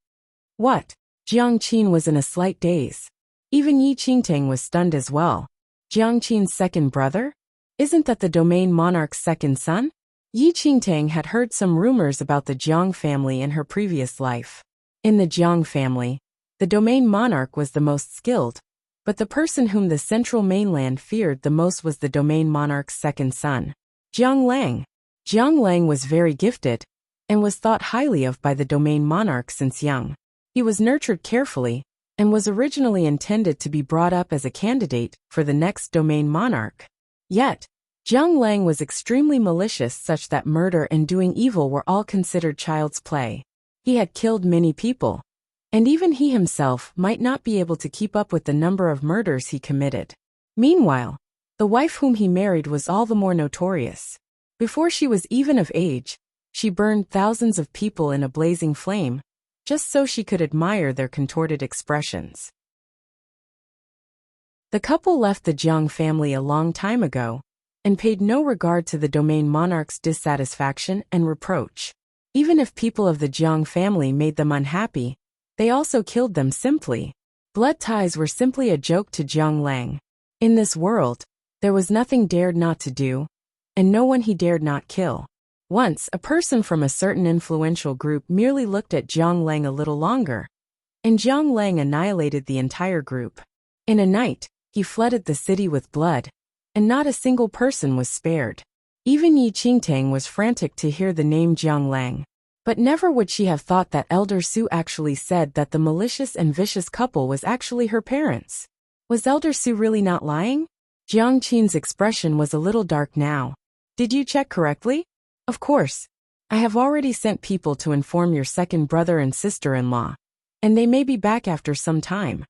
"What?" Jiang Qin was in a slight daze. Even Yi Qingtang was stunned as well. Jiang Qin's second brother? Isn't that the domain monarch's second son? Yi Qingtang had heard some rumors about the Jiang family in her previous life. In the Jiang family, the domain monarch was the most skilled, but the person whom the central mainland feared the most was the domain monarch's second son, Jiang Lang. Jiang Lang was very gifted and was thought highly of by the domain monarch since young. He was nurtured carefully and was originally intended to be brought up as a candidate for the next domain monarch. Yet, Jiang Lang was extremely malicious, such that murder and doing evil were all considered child's play. He had killed many people, and even he himself might not be able to keep up with the number of murders he committed. Meanwhile, the wife whom he married was all the more notorious. Before she was even of age, she burned thousands of people in a blazing flame, just so she could admire their contorted expressions. The couple left the Jiang family a long time ago, and paid no regard to the domain monarch's dissatisfaction and reproach. Even if people of the Jiang family made them unhappy, they also killed them simply. Blood ties were simply a joke to Jiang Lang. In this world, there was nothing dared not to do, and no one he dared not kill. Once, a person from a certain influential group merely looked at Jiang Lang a little longer, and Jiang Lang annihilated the entire group. In a night, he flooded the city with blood, and not a single person was spared. Even Yi Qingtang was frantic to hear the name Jiang Lang. But never would she have thought that Elder Su actually said that the malicious and vicious couple was actually her parents. Was Elder Su really not lying? Jiang Qin's expression was a little dark now. "Did you check correctly?" "Of course. I have already sent people to inform your second brother and sister-in-law, and they may be back after some time,"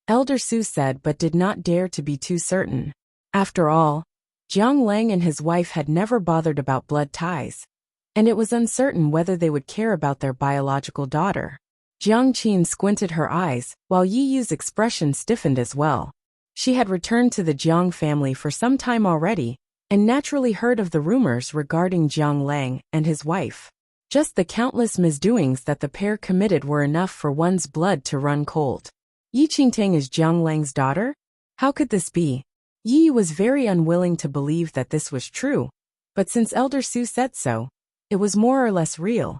Elder Su said, but did not dare to be too certain. After all, Jiang Lang and his wife had never bothered about blood ties, and it was uncertain whether they would care about their biological daughter. Jiang Qin squinted her eyes, while Yi Yu's expression stiffened as well. She had returned to the Jiang family for some time already, and naturally heard of the rumors regarding Jiang Lang and his wife. Just the countless misdoings that the pair committed were enough for one's blood to run cold. Yi Qingtang is Jiang Lang's daughter? How could this be? Yi was very unwilling to believe that this was true, but since Elder Su said so, it was more or less real.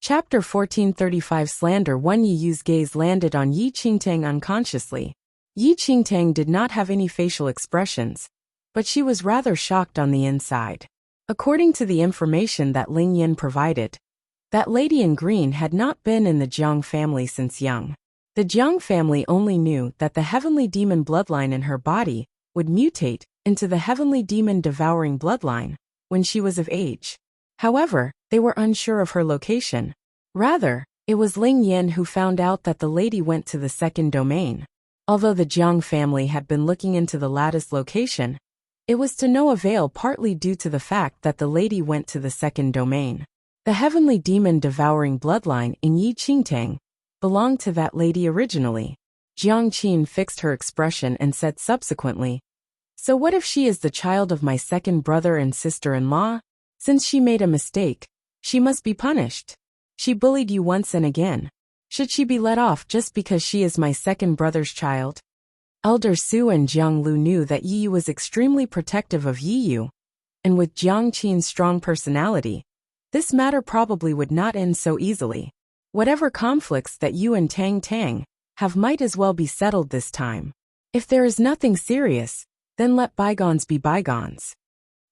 Chapter 1435 Slander 1. Yi Yu's gaze landed on Yi Qingtang unconsciously. Yi Qingtang did not have any facial expressions, but she was rather shocked on the inside. According to the information that Ling Yin provided, that lady in green had not been in the Jiang family since young. The Jiang family only knew that the heavenly demon bloodline in her body would mutate into the heavenly demon devouring bloodline when she was of age. However, they were unsure of her location. Rather, it was Ling Yin who found out that the lady went to the second domain. Although the Jiang family had been looking into the lattice location, it was to no avail, partly due to the fact that the lady went to the second domain. The heavenly demon devouring bloodline in Yi Qingtang belonged to that lady originally. Jiang Qin fixed her expression and said subsequently, "So what if she is the child of my second brother and sister-in-law? Since she made a mistake, she must be punished. She bullied you once and again. Should she be let off just because she is my second brother's child?" Elder Su and Jiang Lu knew that Yi Yu was extremely protective of Yi Yu, and with Jiang Qin's strong personality, this matter probably would not end so easily. Whatever conflicts that you and Tang Tang have might as well be settled this time. If there is nothing serious, then let bygones be bygones.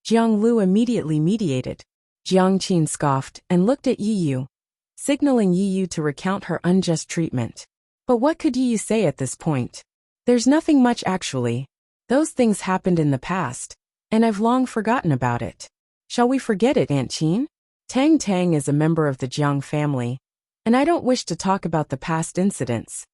Jiang Lu immediately mediated. Jiang Qin scoffed and looked at Yi Yu, signaling Yi Yu to recount her unjust treatment. But what could Yi Yu say at this point? There's nothing much actually. Those things happened in the past, and I've long forgotten about it. Shall we forget it, Aunt Qin? Tang Tang is a member of the Jiang family, and I don't wish to talk about the past incidents.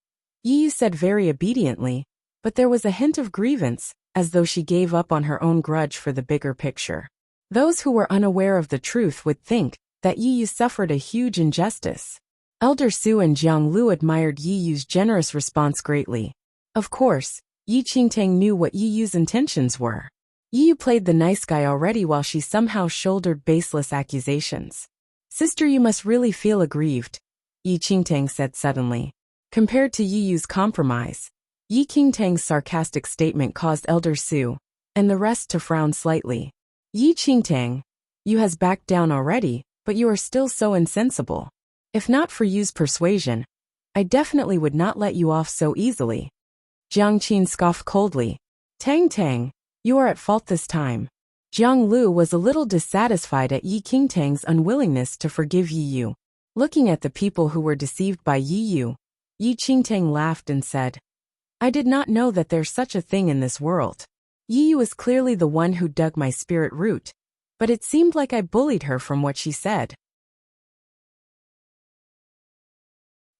Yi Yu said very obediently, but there was a hint of grievance, as though she gave up on her own grudge for the bigger picture. Those who were unaware of the truth would think that Yi Yu suffered a huge injustice. Elder Su and Jiang Lu admired Yi Yu's generous response greatly. Of course, Yi Qingtang knew what Yi Yu's intentions were. Yi Yu played the nice guy already while she somehow shouldered baseless accusations. Sister, you must really feel aggrieved, Yi Qingtang said suddenly. Compared to Yi Yu's compromise, Yi Qingtang's sarcastic statement caused Elder Su and the rest to frown slightly. Yi Qingtang, you has backed down already, but you are still so insensible. If not for Yu's persuasion, I definitely would not let you off so easily. Jiang Qin scoffed coldly. Tang Tang, you are at fault this time. Jiang Lu was a little dissatisfied at Yi Qingtang's unwillingness to forgive Yi Yu. Looking at the people who were deceived by Yi Yu, Yi Qingtang laughed and said, I did not know that there's such a thing in this world. Yi Yu is clearly the one who dug my spirit root, but it seemed like I bullied her from what she said.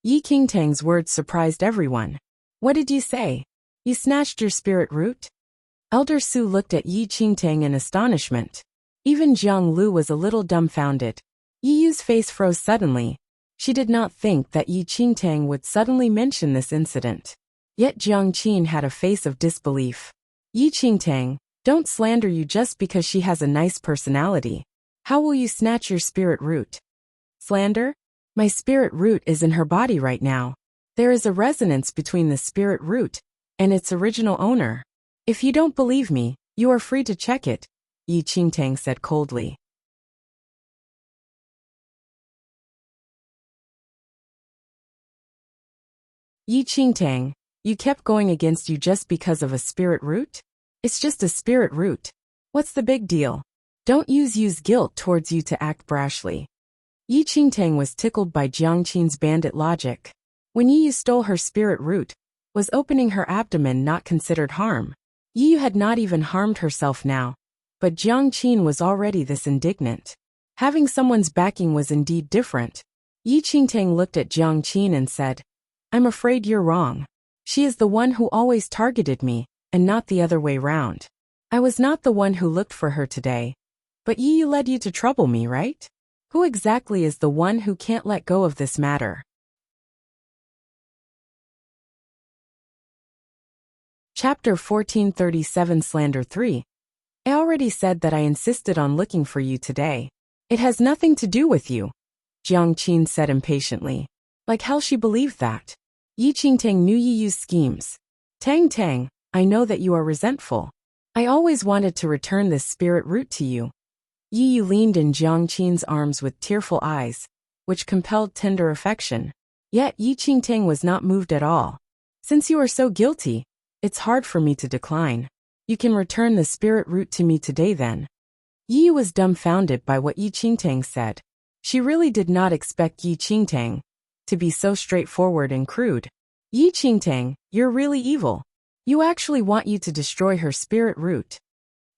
Yi Qingtang's words surprised everyone. What did you say? You snatched your spirit root? Elder Su looked at Yi Qingtang in astonishment. Even Jiang Lu was a little dumbfounded. Yi Yu's face froze suddenly. She did not think that Yi Qingtang would suddenly mention this incident. Yet Jiang Qin had a face of disbelief. Yi Qingtang, don't slander you just because she has a nice personality. How will you snatch your spirit root? Slander? My spirit root is in her body right now. There is a resonance between the spirit root and its original owner. If you don't believe me, you are free to check it, Yi Qingtang said coldly. Yi Qingtang, you kept going against you just because of a spirit root? It's just a spirit root. What's the big deal? Don't use Yu's guilt towards you to act brashly. Yi Qingtang was tickled by Jiang Qin's bandit logic. When Yi Yu stole her spirit root, was opening her abdomen not considered harm? Yi Yu had not even harmed herself now, but Jiang Qin was already this indignant. Having someone's backing was indeed different. Yi Qingtang looked at Jiang Qin and said, I'm afraid you're wrong. She is the one who always targeted me, and not the other way round. I was not the one who looked for her today. But Yi Yu led you to trouble me, right? Who exactly is the one who can't let go of this matter? Chapter 1437 Slander 3. I already said that I insisted on looking for you today. It has nothing to do with you, Jiang Qin said impatiently. Like hell she believed that. Yi Qingtang knew Yi Yu's schemes. Tang Tang, I know that you are resentful. I always wanted to return this spirit root to you. Yi Yu leaned in Jiang Qin's arms with tearful eyes, which compelled tender affection. Yet Yi Qingtang was not moved at all. Since you are so guilty, it's hard for me to decline. You can return the spirit root to me today then. Yi Yu was dumbfounded by what Yi Qingtang said. She really did not expect Yi Qingtang to be so straightforward and crude. Yi Qingtang, you're really evil. You actually want you to destroy her spirit root.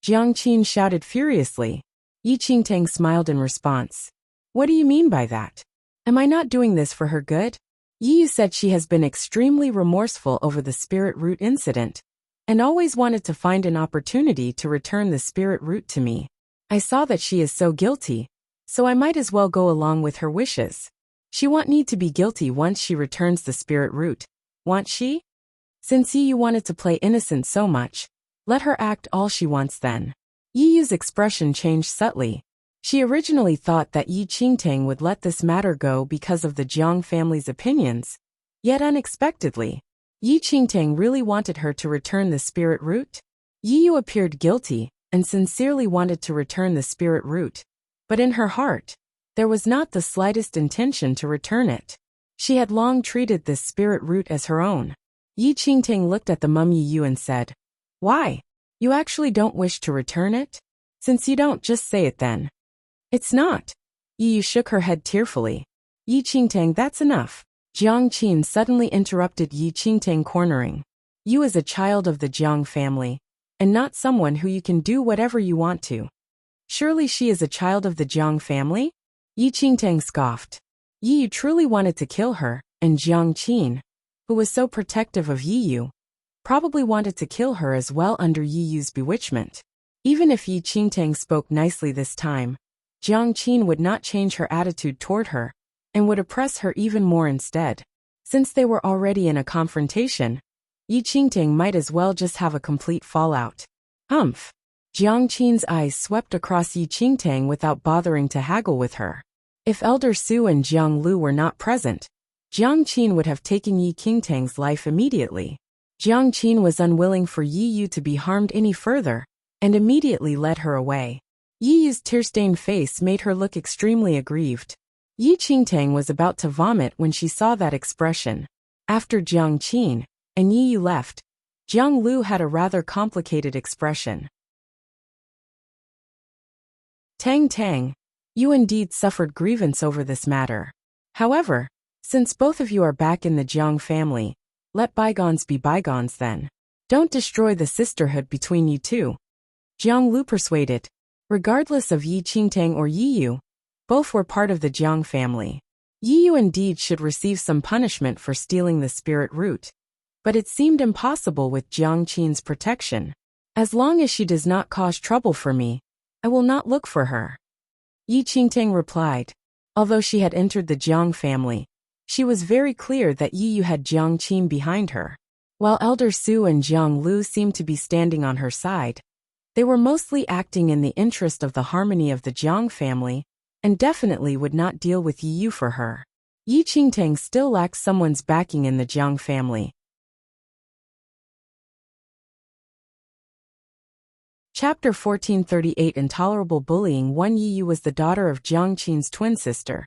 Jiang Qin shouted furiously. Yi Qingtang smiled in response. What do you mean by that? Am I not doing this for her good? Yi Yu said she has been extremely remorseful over the spirit root incident, and always wanted to find an opportunity to return the spirit root to me. I saw that she is so guilty, so I might as well go along with her wishes. She won't need to be guilty once she returns the spirit root, won't she? Since Yi Yu wanted to play innocent so much, let her act all she wants then. Yi Yu's expression changed subtly. She originally thought that Yi Qingtang would let this matter go because of the Jiang family's opinions, yet unexpectedly, Yi Qingtang really wanted her to return the spirit root. Yi Yu appeared guilty and sincerely wanted to return the spirit root, but in her heart, There was not the slightest intention to return it. She had long treated this spirit root as her own. Yi Qingtang looked at the Mum Yu and said, "Why? You actually don't wish to return it? Since you don't, just say it then." "It's not." Yi shook her head tearfully. "Yi Qingtang, that's enough." Jiang Qin suddenly interrupted Yi Qingtang, cornering. "You is a child of the Jiang family, and not someone who you can do whatever you want to." "Surely she is a child of the Jiang family?" Yi Qingtang scoffed. Yi Yu truly wanted to kill her, and Jiang Qin, who was so protective of Yi Yu, probably wanted to kill her as well under Yi Yu's bewitchment. Even if Yi Qingtang spoke nicely this time, Jiang Qin would not change her attitude toward her, and would oppress her even more instead. Since they were already in a confrontation, Yi Qingtang might as well just have a complete fallout. Humph! Jiang Qin's eyes swept across Yi Qingtang without bothering to haggle with her. If Elder Su and Jiang Lu were not present, Jiang Qin would have taken Yi Qingtang's life immediately. Jiang Qin was unwilling for Yi Yu to be harmed any further, and immediately led her away. Yi Yu's tear-stained face made her look extremely aggrieved. Yi Qingtang was about to vomit when she saw that expression. After Jiang Qin and Yi Yu left, Jiang Lu had a rather complicated expression. "Tang Tang, you indeed suffered grievance over this matter. However, since both of you are back in the Jiang family, let bygones be bygones then. Don't destroy the sisterhood between you two." Jiang Lu persuaded. Regardless of Yi Qingtang or Yi Yu, both were part of the Jiang family. Yi Yu indeed should receive some punishment for stealing the spirit root, but it seemed impossible with Jiang Qin's protection. "As long as she does not cause trouble for me, I will not look for her," Yi Qingtang replied. Although she had entered the Jiang family, she was very clear that Yi Yu had Jiang Qin behind her. While Elder Su and Jiang Lu seemed to be standing on her side, they were mostly acting in the interest of the harmony of the Jiang family, and definitely would not deal with Yi Yu for her. Yi Qingtang still lacked someone's backing in the Jiang family. Chapter 1438 Intolerable Bullying. 1. Yi Yu was the daughter of Jiang Qin's twin sister.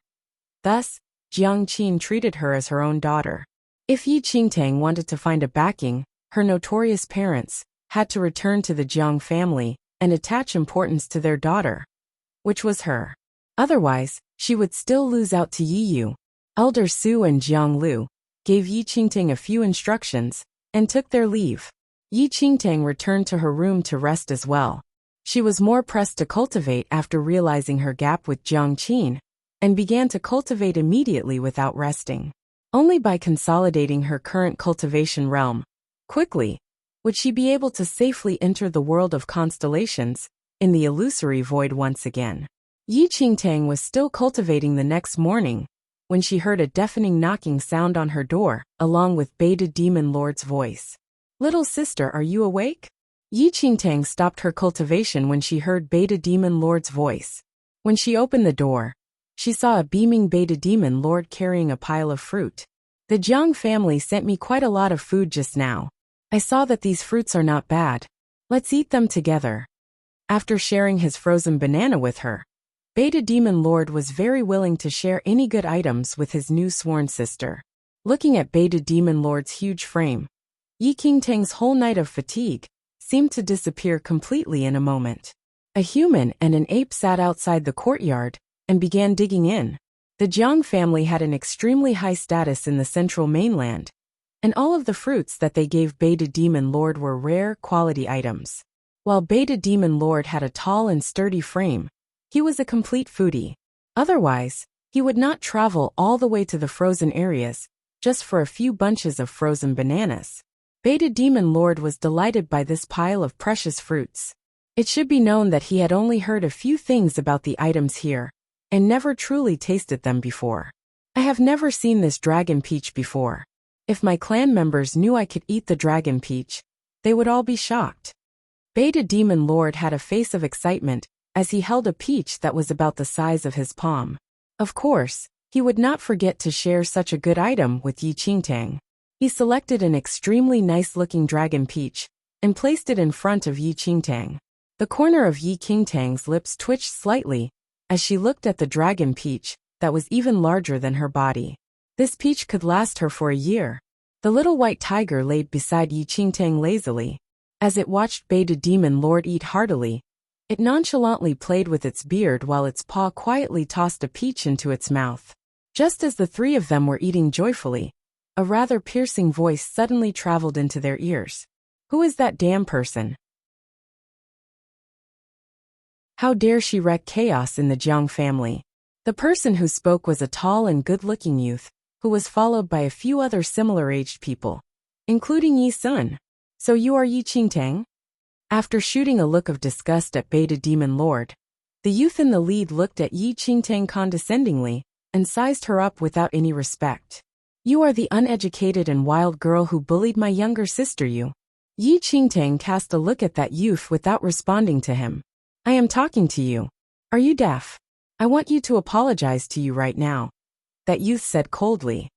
Thus, Jiang Qin treated her as her own daughter. If Yi Qingtang wanted to find a backing, her notorious parents had to return to the Jiang family and attach importance to their daughter, which was her. Otherwise, she would still lose out to Yi Yu. Elder Su and Jiang Lu gave Yi Qingtang a few instructions and took their leave. Yi Qingtang returned to her room to rest as well. She was more pressed to cultivate after realizing her gap with Jiang Qin, and began to cultivate immediately without resting. Only by consolidating her current cultivation realm quickly would she be able to safely enter the world of constellations in the illusory void once again. Yi Qingtang was still cultivating the next morning when she heard a deafening knocking sound on her door, along with Beta Demon Lord's voice. "Little sister, are you awake?" Yi Qingtang stopped her cultivation when she heard Beta Demon Lord's voice. When she opened the door, she saw a beaming Beta Demon Lord carrying a pile of fruit. "The Jiang family sent me quite a lot of food just now. I saw that these fruits are not bad. Let's eat them together." After sharing his frozen banana with her, Beta Demon Lord was very willing to share any good items with his new sworn sister. Looking at Beta Demon Lord's huge frame, Yi Qingtang's whole night of fatigue seemed to disappear completely in a moment. A human and an ape sat outside the courtyard and began digging in. The Jiang family had an extremely high status in the central mainland, and all of the fruits that they gave Beta Demon Lord were rare, quality items. While Beta Demon Lord had a tall and sturdy frame, he was a complete foodie. Otherwise, he would not travel all the way to the frozen areas just for a few bunches of frozen bananas. Beta Demon Lord was delighted by this pile of precious fruits. It should be known that he had only heard a few things about the items here, and never truly tasted them before. "I have never seen this dragon peach before. If my clan members knew I could eat the dragon peach, they would all be shocked." Beta Demon Lord had a face of excitement as he held a peach that was about the size of his palm. Of course, he would not forget to share such a good item with Yi Qingtang. He selected an extremely nice-looking dragon peach and placed it in front of Yi Qingtang. The corner of Yi Qingtang's lips twitched slightly as she looked at the dragon peach that was even larger than her body. This peach could last her for a year. The little white tiger lay beside Yi Qingtang lazily. As it watched Beta Demon Lord eat heartily, it nonchalantly played with its beard while its paw quietly tossed a peach into its mouth. Just as the three of them were eating joyfully, a rather piercing voice suddenly traveled into their ears. "Who is that damn person? How dare she wreak chaos in the Jiang family?" The person who spoke was a tall and good-looking youth, who was followed by a few other similar-aged people, including Yi Sun. "So you are Yi Qingtang?" After shooting a look of disgust at Beta Demon Lord, the youth in the lead looked at Yi Qingtang condescendingly and sized her up without any respect. "You are the uneducated and wild girl who bullied my younger sister, you." Yi Qingtang cast a look at that youth without responding to him. "I am talking to you. Are you deaf? I want you to apologize to you right now," that youth said coldly.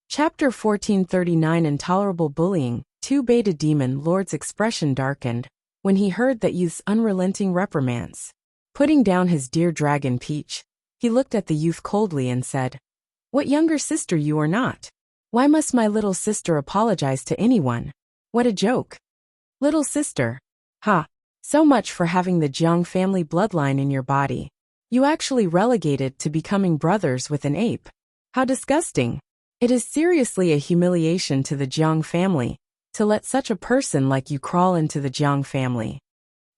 Chapter 1439 Intolerable Bullying. 2 Beta Demon Lord's expression darkened when he heard that youth's unrelenting reprimands. Putting down his dear dragon peach, he looked at the youth coldly and said, "What younger sister you are not? Why must my little sister apologize to anyone? What a joke. Little sister. Ha! So much for having the Jiang family bloodline in your body. You actually relegated to becoming brothers with an ape. How disgusting. It is seriously a humiliation to the Jiang family to let such a person like you crawl into the Jiang family."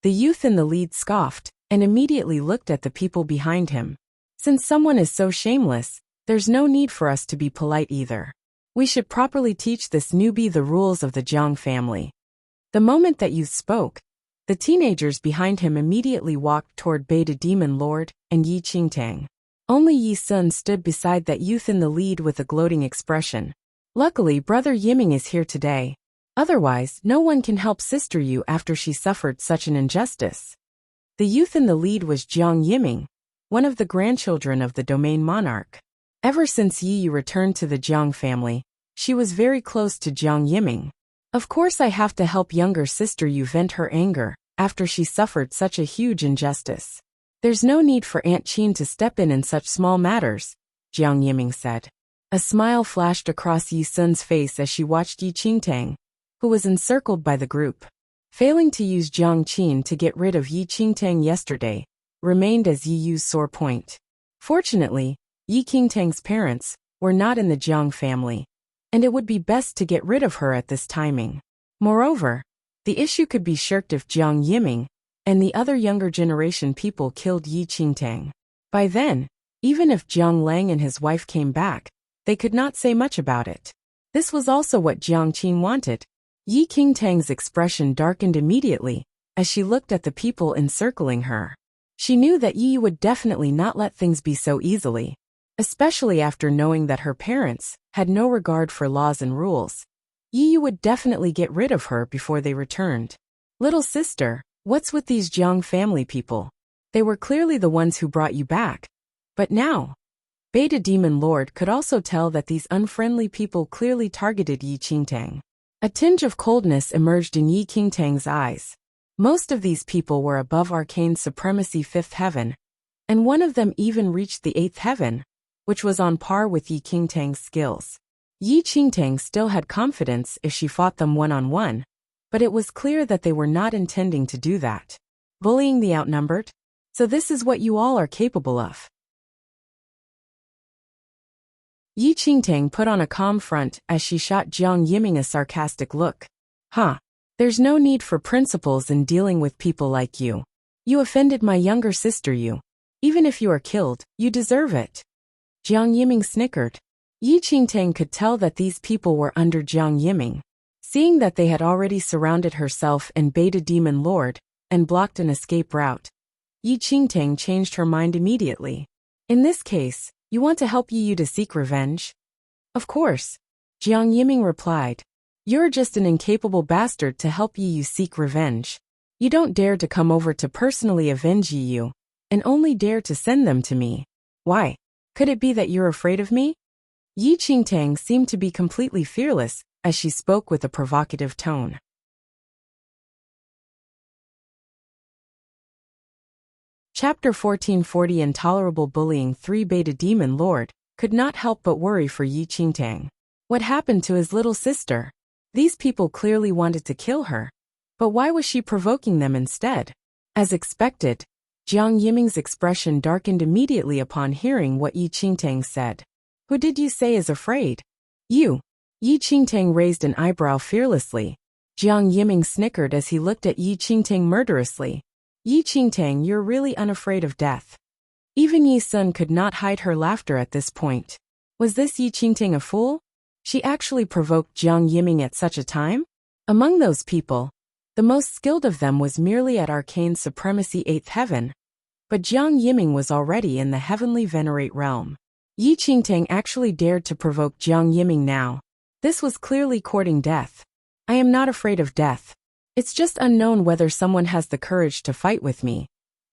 The youth in the lead scoffed and immediately looked at the people behind him. "Since someone is so shameless, there's no need for us to be polite either. We should properly teach this newbie the rules of the Jiang family." The moment that youth spoke, the teenagers behind him immediately walked toward Beta Demon Lord and Yi Qingtang. Only Yi Sun stood beside that youth in the lead with a gloating expression. "Luckily, Brother Yiming is here today. Otherwise, no one can help Sister Yu after she suffered such an injustice." The youth in the lead was Jiang Yiming, one of the grandchildren of the domain monarch. Ever since Yi Yu returned to the Jiang family, she was very close to Jiang Yiming. "Of course I have to help younger sister Yu vent her anger after she suffered such a huge injustice. There's no need for Aunt Qin to step in such small matters," Jiang Yiming said. A smile flashed across Yi Sun's face as she watched Yi Qingtang, who was encircled by the group. Failing to use Jiang Qin to get rid of Yi Qingtang yesterday remained as Yi Yu's sore point. Fortunately, Yi Qingtang's parents were not in the Jiang family, and it would be best to get rid of her at this timing. Moreover, the issue could be shirked if Jiang Yiming and the other younger generation people killed Yi Qingtang. By then, even if Jiang Lang and his wife came back, they could not say much about it. This was also what Jiang Qin wanted. Yi Qingtang's expression darkened immediately as she looked at the people encircling her. She knew that Yi would definitely not let things be so easily, especially after knowing that her parents had no regard for laws and rules. Yi would definitely get rid of her before they returned. "Little sister, what's with these Jiang family people? They were clearly the ones who brought you back. But now..." Beta Demon Lord could also tell that these unfriendly people clearly targeted Yi Qingtang. A tinge of coldness emerged in Yi Qingtang's eyes. Most of these people were above arcane supremacy 5th heaven, and one of them even reached the 8th heaven, which was on par with Yi Qingtang's skills. Yi Qingtang still had confidence if she fought them one-on-one, but it was clear that they were not intending to do that. Bullying the outnumbered? So this is what you all are capable of. Yi Qingtang put on a calm front as she shot Jiang Yiming a sarcastic look. "Huh. There's no need for principles in dealing with people like you. You offended my younger sister Yu. Even if you are killed, you deserve it." Jiang Yiming snickered. Yi Qingtang could tell that these people were under Jiang Yiming. Seeing that they had already surrounded herself and Beta Demon Lord and blocked an escape route, Yi Qingtang changed her mind immediately. "In this case, you want to help Yi Yu to seek revenge?" "Of course," Jiang Yiming replied. "You're just an incapable bastard to help Yi Yu seek revenge. You don't dare to come over to personally avenge Yi Yu, and only dare to send them to me. Why? Could it be that you're afraid of me?" Yi Qingtang seemed to be completely fearless as she spoke with a provocative tone. Chapter 1440 Intolerable Bullying 3 Beta Demon Lord could not help but worry for Yi Qingtang. What happened to his little sister? These people clearly wanted to kill her. But why was she provoking them instead? As expected, Jiang Yiming's expression darkened immediately upon hearing what Yi Qingtang said. Who did you say is afraid? You. Yi Qingtang raised an eyebrow fearlessly. Jiang Yiming snickered as he looked at Yi Qingtang murderously. Yi Qingtang, you're really unafraid of death. Even Yi Sun could not hide her laughter at this point. Was this Yi Qingtang a fool? She actually provoked Jiang Yiming at such a time? Among those people, the most skilled of them was merely at arcane supremacy 8th heaven. But Jiang Yiming was already in the heavenly venerate realm. Yi Qingtang actually dared to provoke Jiang Yiming now. This was clearly courting death. I am not afraid of death. It's just unknown whether someone has the courage to fight with me,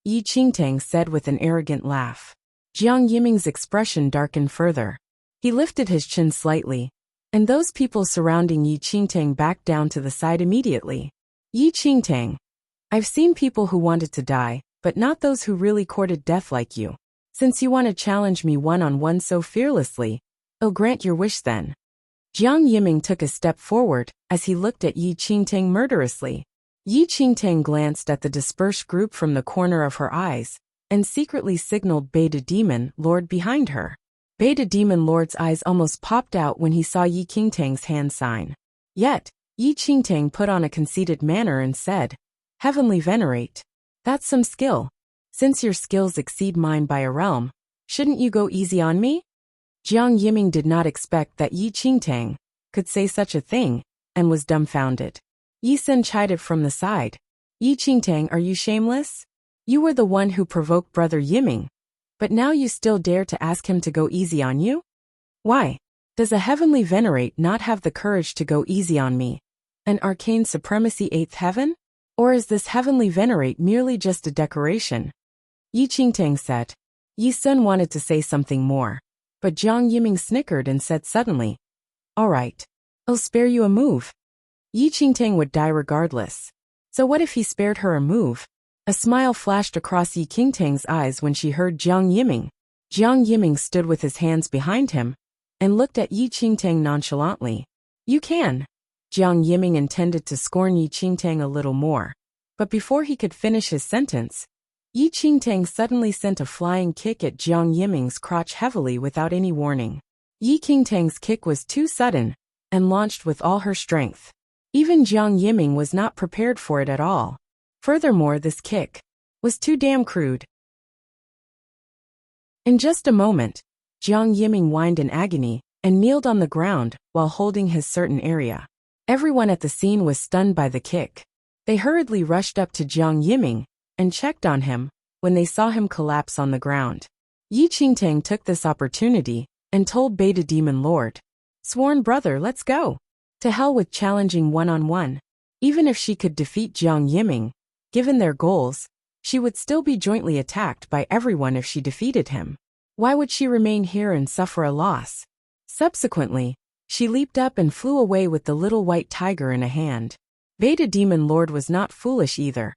Yi Qingtang said with an arrogant laugh. Jiang Yiming's expression darkened further. He lifted his chin slightly, and those people surrounding Yi Qingtang backed down to the side immediately. Yi Qingtang, I've seen people who wanted to die, but not those who really courted death like you. Since you want to challenge me one-on-one so fearlessly, I'll grant your wish then. Jiang Yiming took a step forward as he looked at Yi Qingtang murderously. Yi Qingtang glanced at the dispersed group from the corner of her eyes and secretly signaled Beta Demon Lord behind her. Beta Demon Lord's eyes almost popped out when he saw Yi Qingtang's hand sign. Yet, Yi Qingtang put on a conceited manner and said, Heavenly Venerate. That's some skill. Since your skills exceed mine by a realm, shouldn't you go easy on me? Jiang Yiming did not expect that Yi Qingtang could say such a thing, and was dumbfounded. Yi Sun chided from the side. Yi Qingtang, are you shameless? You were the one who provoked Brother Yiming, but now you still dare to ask him to go easy on you? Why? Does a heavenly venerate not have the courage to go easy on me? An arcane supremacy 8th heaven? Or is this heavenly venerate merely just a decoration? Yi Qingtang said. Yi Sun wanted to say something more, but Jiang Yiming snickered and said suddenly, All right, I'll spare you a move. Yi Qingtang would die regardless. So what if he spared her a move? A smile flashed across Yi Qingtang's eyes when she heard Jiang Yiming. Jiang Yiming stood with his hands behind him and looked at Yi Qingtang nonchalantly. You can. Jiang Yiming intended to scorn Yi Qingtang a little more, but before he could finish his sentence, Yi Qingtang suddenly sent a flying kick at Jiang Yiming's crotch heavily without any warning. Yi Qingtang's kick was too sudden and launched with all her strength. Even Jiang Yiming was not prepared for it at all. Furthermore, this kick was too damn crude. In just a moment, Jiang Yiming whined in agony and kneeled on the ground while holding his certain area. Everyone at the scene was stunned by the kick. They hurriedly rushed up to Jiang Yiming and checked on him when they saw him collapse on the ground. Yi Qingtang took this opportunity and told Beta Demon Lord, Sworn brother, let's go. To hell with challenging one-on-one. Even if she could defeat Jiang Yiming, given their goals, she would still be jointly attacked by everyone if she defeated him. Why would she remain here and suffer a loss? Subsequently, she leaped up and flew away with the little white tiger in a hand. Beta Demon Lord was not foolish either.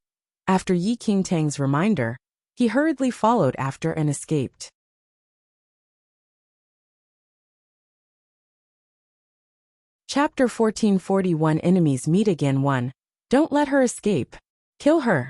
After Yi Qingtang's reminder, he hurriedly followed after and escaped. Chapter 1441 Enemies Meet Again 1. Don't let her escape. Kill her.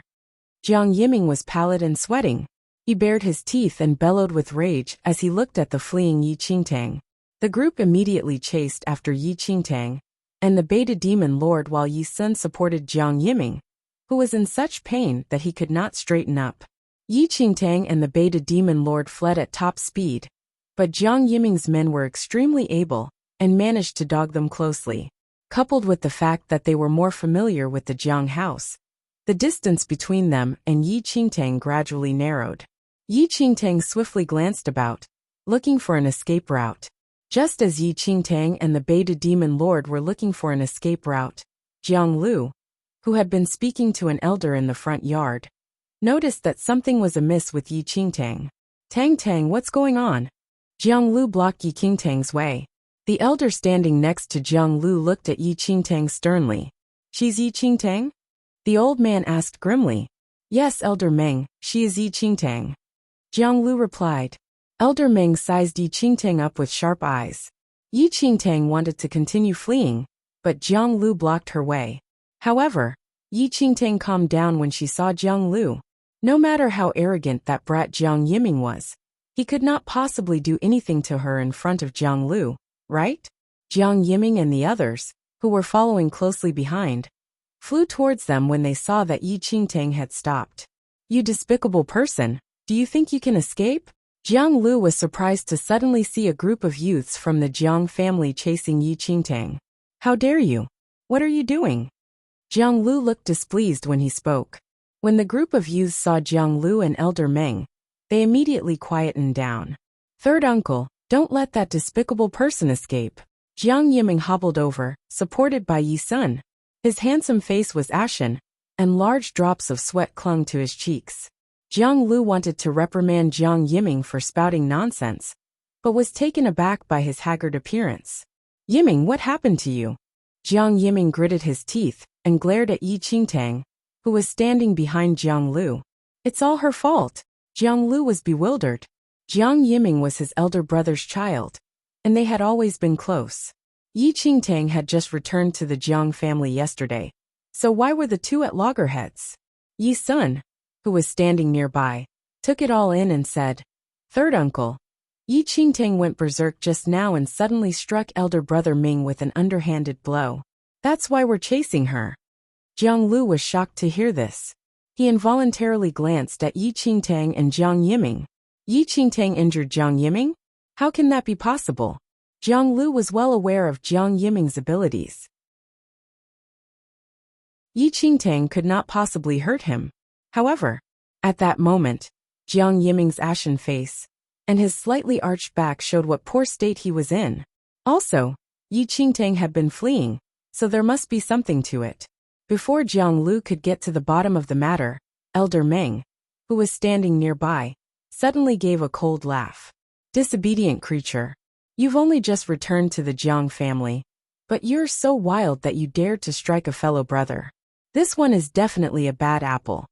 Jiang Yiming was pallid and sweating. He bared his teeth and bellowed with rage as he looked at the fleeing Yi Qingtang. The group immediately chased after Yi Qingtang and the Beta Demon Lord while Yi Sun supported Jiang Yiming, who was in such pain that he could not straighten up. Yi Qingtang and the Beta Demon Lord fled at top speed, but Jiang Yiming's men were extremely able and managed to dog them closely. Coupled with the fact that they were more familiar with the Jiang house, the distance between them and Yi Qingtang gradually narrowed. Yi Qingtang swiftly glanced about, looking for an escape route. Just as Yi Qingtang and the Beta Demon Lord were looking for an escape route, Jiang Lu, who had been speaking to an elder in the front yard, noticed that something was amiss with Yi Qingtang. Tang, what's going on? Jiang Lu blocked Yi Qingtang's way. The elder standing next to Jiang Lu looked at Yi Qingtang sternly. She's Yi Qingtang? The old man asked grimly. Yes, Elder Meng, she is Yi Qingtang. Jiang Lu replied. Elder Meng sized Yi Qingtang up with sharp eyes. Yi Qingtang wanted to continue fleeing, but Jiang Lu blocked her way. However, Yi Qingtang calmed down when she saw Jiang Lu. No matter how arrogant that brat Jiang Yiming was, he could not possibly do anything to her in front of Jiang Lu, right? Jiang Yiming and the others, who were following closely behind, flew towards them when they saw that Yi Qingtang had stopped. You despicable person, do you think you can escape? Jiang Lu was surprised to suddenly see a group of youths from the Jiang family chasing Yi Qingtang. How dare you? What are you doing? Jiang Lu looked displeased when he spoke. When the group of youths saw Jiang Lu and Elder Meng, they immediately quietened down. Third uncle, don't let that despicable person escape. Jiang Yiming hobbled over, supported by Yi Sun. His handsome face was ashen, and large drops of sweat clung to his cheeks. Jiang Lu wanted to reprimand Jiang Yiming for spouting nonsense, but was taken aback by his haggard appearance. Yiming, what happened to you? Jiang Yiming gritted his teeth and glared at Yi Qingtang, who was standing behind Jiang Lu. It's all her fault. Jiang Lu was bewildered. Jiang Yiming was his elder brother's child, and they had always been close. Yi Qingtang had just returned to the Jiang family yesterday, so why were the two at loggerheads? Yi Sun, who was standing nearby, took it all in and said, Third uncle. Yi Qingtang went berserk just now and suddenly struck elder brother Ming with an underhanded blow. That's why we're chasing her. Jiang Lu was shocked to hear this. He involuntarily glanced at Yi Qingtang and Jiang Yiming. Yi Qingtang injured Jiang Yiming? How can that be possible? Jiang Lu was well aware of Jiang Yiming's abilities. Yi Qingtang could not possibly hurt him. However, at that moment, Jiang Yiming's ashen face and his slightly arched back showed what poor state he was in. Also, Yi Qingtang had been fleeing, so there must be something to it. Before Jiang Lu could get to the bottom of the matter, Elder Meng, who was standing nearby, suddenly gave a cold laugh. Disobedient creature. You've only just returned to the Jiang family, but you're so wild that you dared to strike a fellow brother. This one is definitely a bad apple.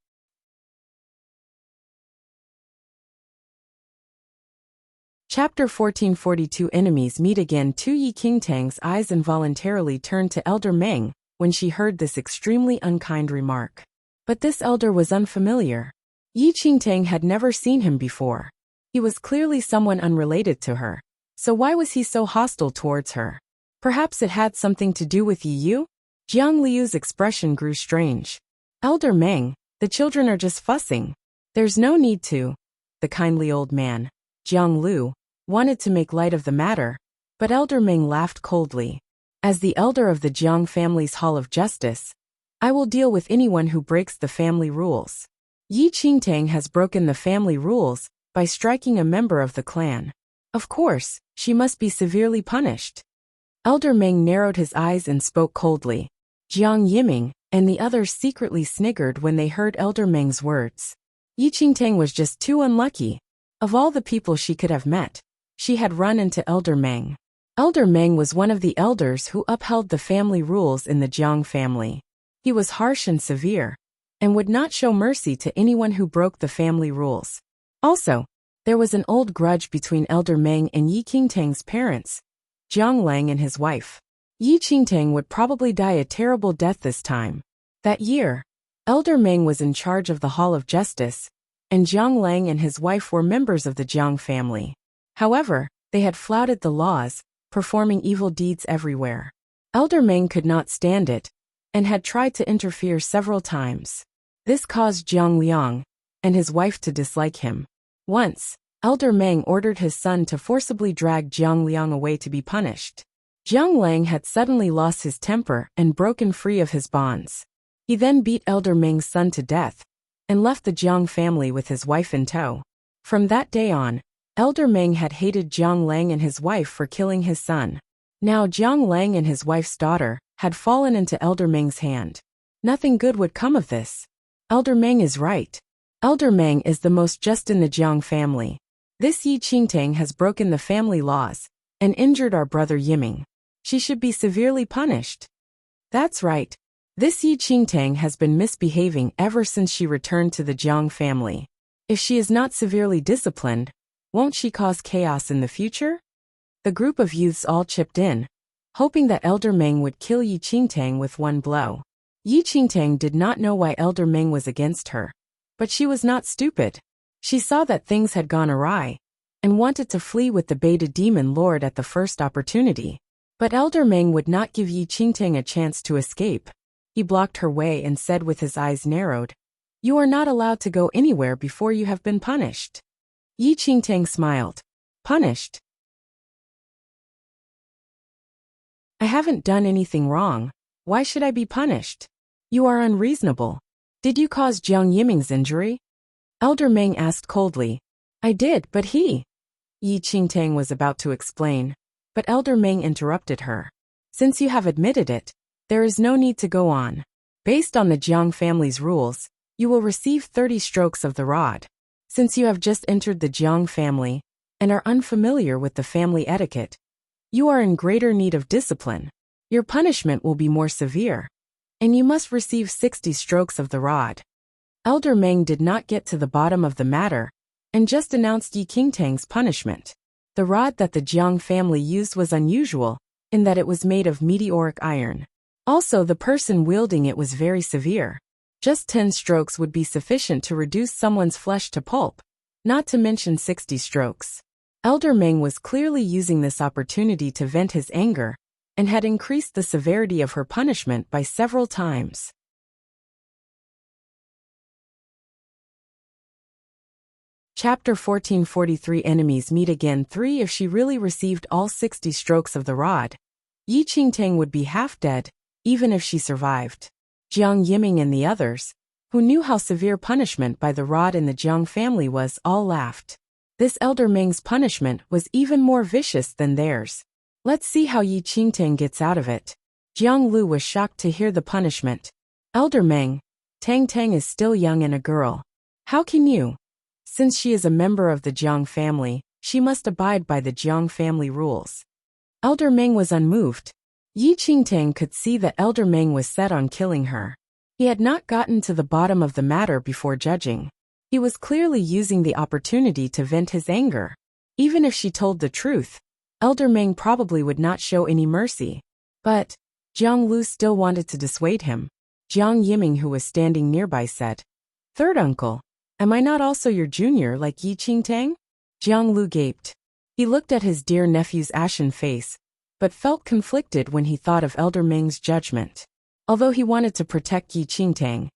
Chapter 1442 Enemies meet again. Yi Qingtang's eyes involuntarily turned to Elder Meng when she heard this extremely unkind remark. But this elder was unfamiliar. Yi Qingtang had never seen him before. He was clearly someone unrelated to her. So why was he so hostile towards her? Perhaps it had something to do with Yi Yu? Jiang Liu's expression grew strange. Elder Meng, the children are just fussing. There's no need to. The kindly old man, Jiang Liu, wanted to make light of the matter, but Elder Meng laughed coldly. As the elder of the Jiang family's Hall of Justice, I will deal with anyone who breaks the family rules. Yi Qingtang has broken the family rules by striking a member of the clan. Of course, she must be severely punished. Elder Meng narrowed his eyes and spoke coldly. Jiang Yiming and the others secretly sniggered when they heard Elder Meng's words. Yi Qingtang was just too unlucky. Of all the people she could have met, she had run into Elder Meng. Elder Meng was one of the elders who upheld the family rules in the Jiang family. He was harsh and severe, and would not show mercy to anyone who broke the family rules. Also, there was an old grudge between Elder Meng and Yi Qingtang's parents, Jiang Lang and his wife. Yi Qingtang would probably die a terrible death this time. That year, Elder Meng was in charge of the Hall of Justice, and Jiang Lang and his wife were members of the Jiang family. However, they had flouted the laws, performing evil deeds everywhere. Elder Meng could not stand it, and had tried to interfere several times. This caused Jiang Liang and his wife to dislike him. Once, Elder Meng ordered his son to forcibly drag Jiang Liang away to be punished. Jiang Lang had suddenly lost his temper and broken free of his bonds. He then beat Elder Meng's son to death, and left the Jiang family with his wife in tow. From that day on, Elder Meng had hated Jiang Lang and his wife for killing his son. Now Jiang Lang and his wife's daughter had fallen into Elder Meng's hand. Nothing good would come of this. Elder Meng is right. Elder Meng is the most just in the Jiang family. This Yi Qingtang has broken the family laws and injured our brother Yiming. She should be severely punished. That's right. This Yi Qingtang has been misbehaving ever since she returned to the Jiang family. If she is not severely disciplined, won't she cause chaos in the future? The group of youths all chipped in, hoping that Elder Meng would kill Yi Qingtang with one blow. Yi Qingtang did not know why Elder Meng was against her, but she was not stupid. She saw that things had gone awry, and wanted to flee with the Beta Demon Lord at the first opportunity. But Elder Meng would not give Yi Qingtang a chance to escape. He blocked her way and said with his eyes narrowed, "You are not allowed to go anywhere before you have been punished." Yi Qingtang smiled. "Punished? I haven't done anything wrong. Why should I be punished? You are unreasonable. Did you cause Jiang Yiming's injury?" Elder Meng asked coldly. "I did, but he..." Yi Qingtang was about to explain, but Elder Meng interrupted her. "Since you have admitted it, there is no need to go on. Based on the Jiang family's rules, you will receive 30 strokes of the rod. Since you have just entered the Jiang family and are unfamiliar with the family etiquette, you are in greater need of discipline. Your punishment will be more severe, and you must receive 60 strokes of the rod." Elder Meng did not get to the bottom of the matter and just announced Yi Qingtang's punishment. The rod that the Jiang family used was unusual in that it was made of meteoric iron. Also, the person wielding it was very severe. Just 10 strokes would be sufficient to reduce someone's flesh to pulp, not to mention 60 strokes. Elder Meng was clearly using this opportunity to vent his anger and had increased the severity of her punishment by several times. Chapter 1443 Enemies Meet Again 3 If she really received all 60 strokes of the rod, Yi Qingtang would be half dead, even if she survived. Jiang Yiming and the others, who knew how severe punishment by the rod in the Jiang family was, all laughed. This Elder Meng's punishment was even more vicious than theirs. Let's see how Yi Qingtang gets out of it. Jiang Lu was shocked to hear the punishment. "Elder Meng, Tang Tang is still young and a girl. How can you? Since she is a member of the Jiang family, she must abide by the Jiang family rules." Elder Meng was unmoved. Yi Qingtang could see that Elder Meng was set on killing her. He had not gotten to the bottom of the matter before judging. He was clearly using the opportunity to vent his anger. Even if she told the truth, Elder Meng probably would not show any mercy. But Jiang Lu still wanted to dissuade him. Jiang Yiming, who was standing nearby, said, "Third uncle, am I not also your junior like Yi Qingtang?" Jiang Lu gaped. He looked at his dear nephew's ashen face, but felt conflicted when he thought of Elder Meng's judgment. Although he wanted to protect Yi Qingtang,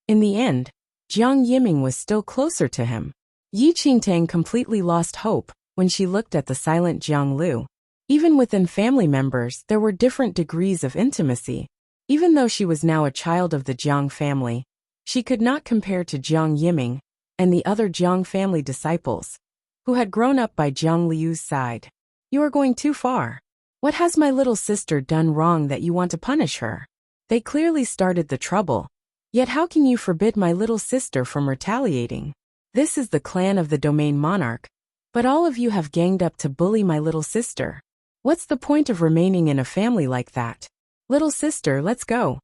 in the end, Jiang Yiming was still closer to him. Yi Qingtang completely lost hope when she looked at the silent Jiang Lu. Even within family members, there were different degrees of intimacy. Even though she was now a child of the Jiang family, she could not compare to Jiang Yiming and the other Jiang family disciples, who had grown up by Jiang Liu's side. "You are going too far. What has my little sister done wrong that you want to punish her? They clearly started the trouble. Yet how can you forbid my little sister from retaliating? This is the clan of the domain monarch, but all of you have ganged up to bully my little sister. What's the point of remaining in a family like that? Little sister, let's go."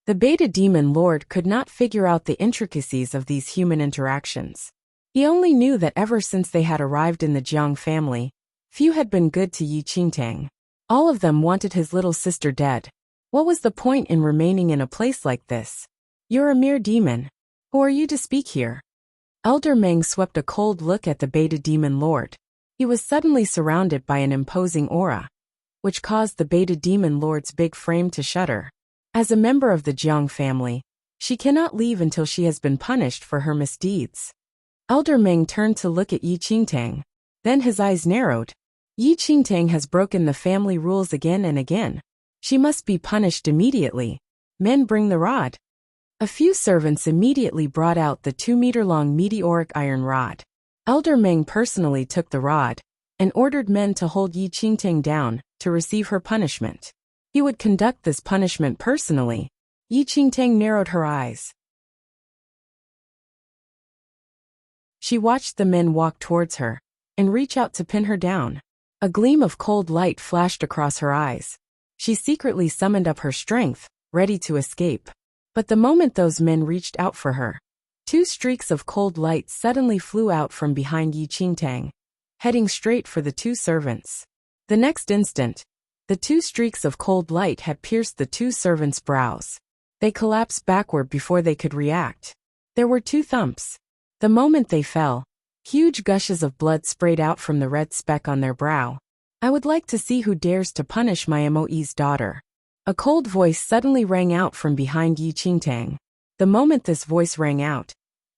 The Beta Demon Lord could not figure out the intricacies of these human interactions. He only knew that ever since they had arrived in the Jiang family, few had been good to Yi Qingtang. All of them wanted his little sister dead. What was the point in remaining in a place like this? "You're a mere demon. Who are you to speak here?" Elder Meng swept a cold look at the Beta Demon Lord. He was suddenly surrounded by an imposing aura, which caused the Beta Demon Lord's big frame to shudder. As a member of the Jiang family, she cannot leave until she has been punished for her misdeeds. Elder Meng turned to look at Yi Qingtang. Then his eyes narrowed. Yi Qingtang has broken the family rules again and again. She must be punished immediately. Men, bring the rod. A few servants immediately brought out the 2-meter-long meteoric iron rod. Elder Meng personally took the rod and ordered men to hold Yi Qingtang down to receive her punishment. He would conduct this punishment personally. Yi Qingtang narrowed her eyes. She watched the men walk towards her and reach out to pin her down. A gleam of cold light flashed across her eyes. She secretly summoned up her strength, ready to escape. But the moment those men reached out for her, two streaks of cold light suddenly flew out from behind Yi Qingtang, heading straight for the two servants. The next instant, the two streaks of cold light had pierced the two servants' brows. They collapsed backward before they could react. There were two thumps. The moment they fell, huge gushes of blood sprayed out from the red speck on their brow. I would like to see who dares to punish my Moe's daughter. A cold voice suddenly rang out from behind Yi Qingtang. The moment this voice rang out,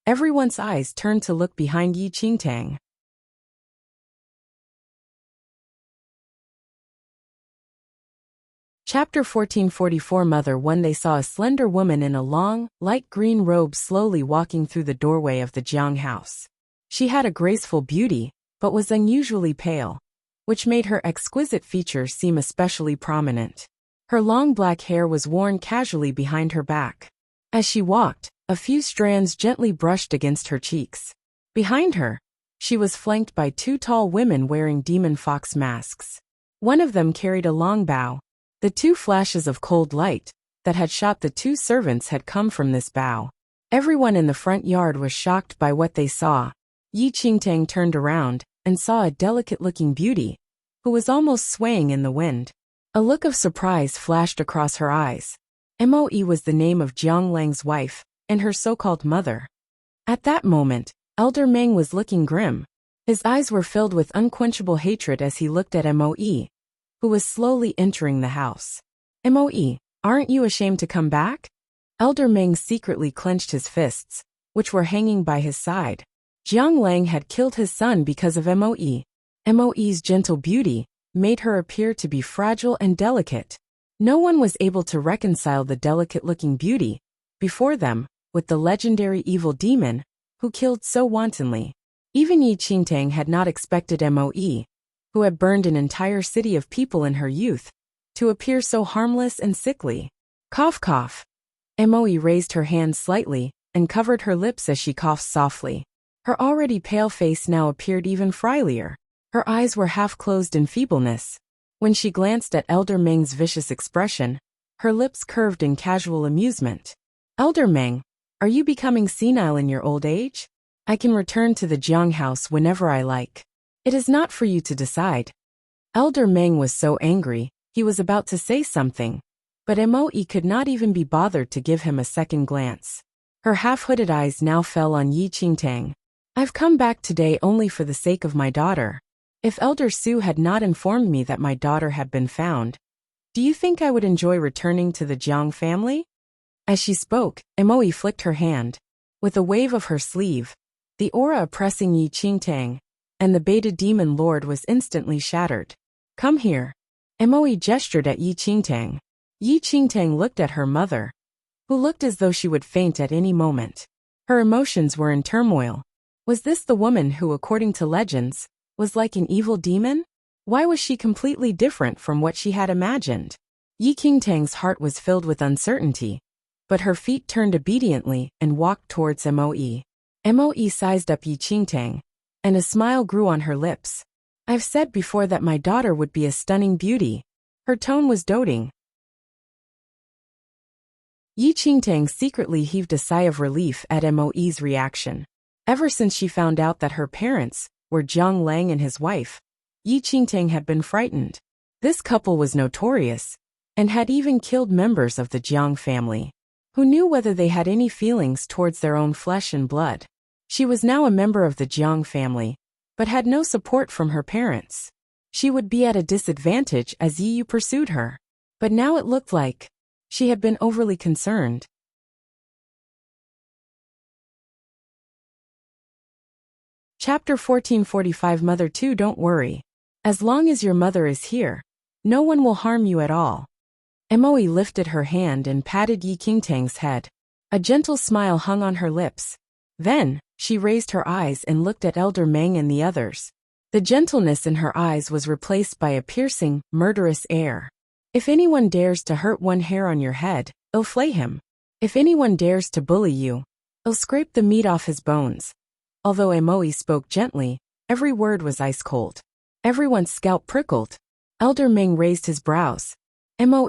everyone's eyes turned to look behind Yi Qingtang. Chapter 1444 Mother When they saw a slender woman in a long, light green robe slowly walking through the doorway of the Jiang house. She had a graceful beauty, but was unusually pale, which made her exquisite features seem especially prominent. Her long black hair was worn casually behind her back. As she walked, a few strands gently brushed against her cheeks. Behind her, she was flanked by two tall women wearing demon fox masks. One of them carried a long bow. The two flashes of cold light that had shot the two servants had come from this bow. Everyone in the front yard was shocked by what they saw. Yi Qingtang turned around and saw a delicate-looking beauty, who was almost swaying in the wind. A look of surprise flashed across her eyes. Moe was the name of Jiang Lang's wife, and her so-called mother. At that moment, Elder Meng was looking grim. His eyes were filled with unquenchable hatred as he looked at Moe, who was slowly entering the house. Moe, aren't you ashamed to come back? Elder Meng secretly clenched his fists, which were hanging by his side. Jiang Lang had killed his son because of Moe. Moe's gentle beauty made her appear to be fragile and delicate. No one was able to reconcile the delicate-looking beauty before them with the legendary evil demon who killed so wantonly. Even Yi Qingtang had not expected Moe, who had burned an entire city of people in her youth, to appear so harmless and sickly. Cough cough. Moe raised her hand slightly and covered her lips as she coughed softly. Her already pale face now appeared even frilier. Her eyes were half closed in feebleness. When she glanced at Elder Meng's vicious expression, her lips curved in casual amusement. Elder Meng, are you becoming senile in your old age? I can return to the Jiang house whenever I like. It is not for you to decide. Elder Meng was so angry, he was about to say something, but Moe could not even be bothered to give him a second glance. Her half-hooded eyes now fell on Yi Qingtang. I've come back today only for the sake of my daughter. If Elder Su had not informed me that my daughter had been found, do you think I would enjoy returning to the Jiang family? As she spoke, Moe flicked her hand. With a wave of her sleeve, the aura oppressing Yi Qingtang and the beta demon lord was instantly shattered. Come here. Moe gestured at Yi Qingtang. Yi Qingtang looked at her mother, who looked as though she would faint at any moment. Her emotions were in turmoil. Was this the woman who, according to legends, was like an evil demon? Why was she completely different from what she had imagined? Yi Qingtang's heart was filled with uncertainty, but her feet turned obediently and walked towards Moe. Moe sized up Yi Qingtang, and a smile grew on her lips. I've said before that my daughter would be a stunning beauty. Her tone was doting. Yi Qingtang secretly heaved a sigh of relief at Moe's reaction. Ever since she found out that her parents were Jiang Lang and his wife, Yi Qingtang had been frightened. This couple was notorious, and had even killed members of the Jiang family. Who knew whether they had any feelings towards their own flesh and blood? She was now a member of the Jiang family, but had no support from her parents. She would be at a disadvantage as Yi Yu pursued her. But now it looked like she had been overly concerned. Chapter 1445 Mother 2 Don't worry. As long as your mother is here, no one will harm you at all. Moe lifted her hand and patted Yi Qingtang's head. A gentle smile hung on her lips. Then, she raised her eyes and looked at Elder Meng and the others. The gentleness in her eyes was replaced by a piercing, murderous air. If anyone dares to hurt one hair on your head, I'll flay him. If anyone dares to bully you, I'll scrape the meat off his bones. Although Moe spoke gently, every word was ice cold. Everyone's scalp prickled. Elder Meng raised his brows. Moe,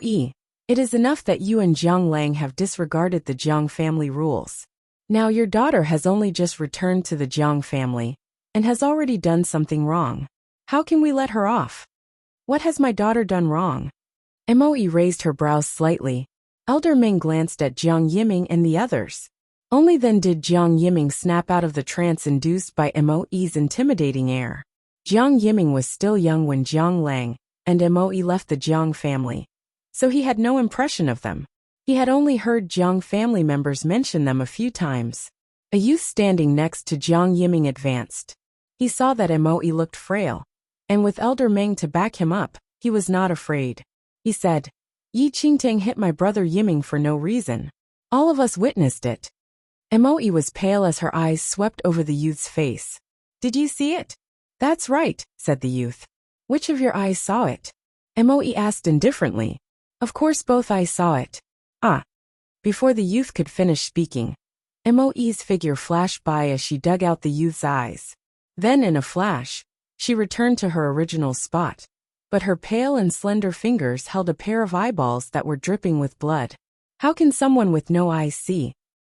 It is enough that you and Jiang Lang have disregarded the Jiang family rules. Now your daughter has only just returned to the Jiang family and has already done something wrong. How can we let her off? What has my daughter done wrong? Moe raised her brows slightly. Elder Ming glanced at Jiang Yiming and the others. Only then did Jiang Yiming snap out of the trance induced by Moe's intimidating air. Jiang Yiming was still young when Jiang Lang and Moe left the Jiang family, so he had no impression of them. He had only heard Jiang family members mention them a few times. A youth standing next to Jiang Yiming advanced. He saw that Moe looked frail, and with Elder Meng to back him up, he was not afraid. He said, "Yi Qingtang hit my brother Yiming for no reason. All of us witnessed it." Moe was pale as her eyes swept over the youth's face. "Did you see it?" "That's right," said the youth. "Which of your eyes saw it?" Moe asked indifferently. "Of course both eyes saw it." "Ah." Before the youth could finish speaking, Moe's figure flashed by as she dug out the youth's eyes. Then in a flash, she returned to her original spot. But her pale and slender fingers held a pair of eyeballs that were dripping with blood. How can someone with no eyes see?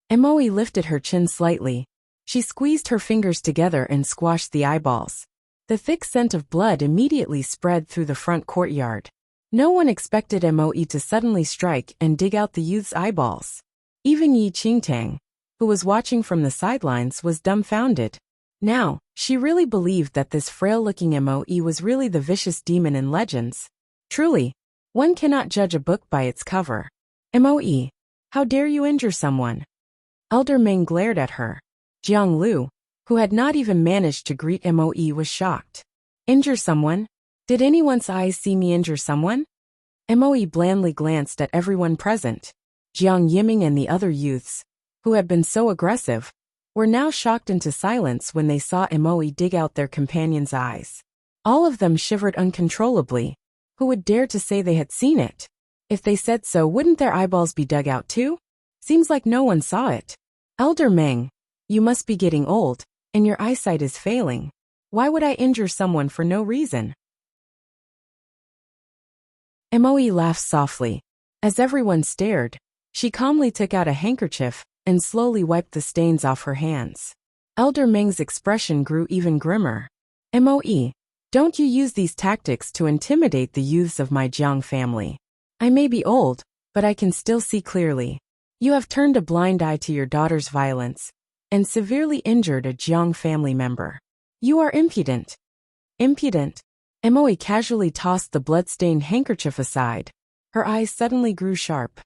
Moe lifted her chin slightly. She squeezed her fingers together and squashed the eyeballs. The thick scent of blood immediately spread through the front courtyard. No one expected Moe to suddenly strike and dig out the youth's eyeballs. Even Yi Qingtang, who was watching from the sidelines, was dumbfounded. Now, she really believed that this frail-looking Moe was really the vicious demon in legends. Truly, one cannot judge a book by its cover. "Moe, how dare you injure someone?" Elder Ming glared at her. Jiang Lu, who had not even managed to greet Moe, was shocked. "Injure someone? Did anyone's eyes see me injure someone?" Moe blandly glanced at everyone present. Jiang Yiming and the other youths, who had been so aggressive, were now shocked into silence when they saw Moe dig out their companion's eyes. All of them shivered uncontrollably. Who would dare to say they had seen it? If they said so, wouldn't their eyeballs be dug out too? Seems like no one saw it. "Elder Meng, you must be getting old, and your eyesight is failing. Why would I injure someone for no reason?" Moe laughed softly. As everyone stared, she calmly took out a handkerchief and slowly wiped the stains off her hands. Elder Meng's expression grew even grimmer. "Moe, don't you use these tactics to intimidate the youths of my Jiang family. I may be old, but I can still see clearly. You have turned a blind eye to your daughter's violence and severely injured a Jiang family member. You are impudent." "Impudent?" Moe casually tossed the blood-stained handkerchief aside. Her eyes suddenly grew sharp.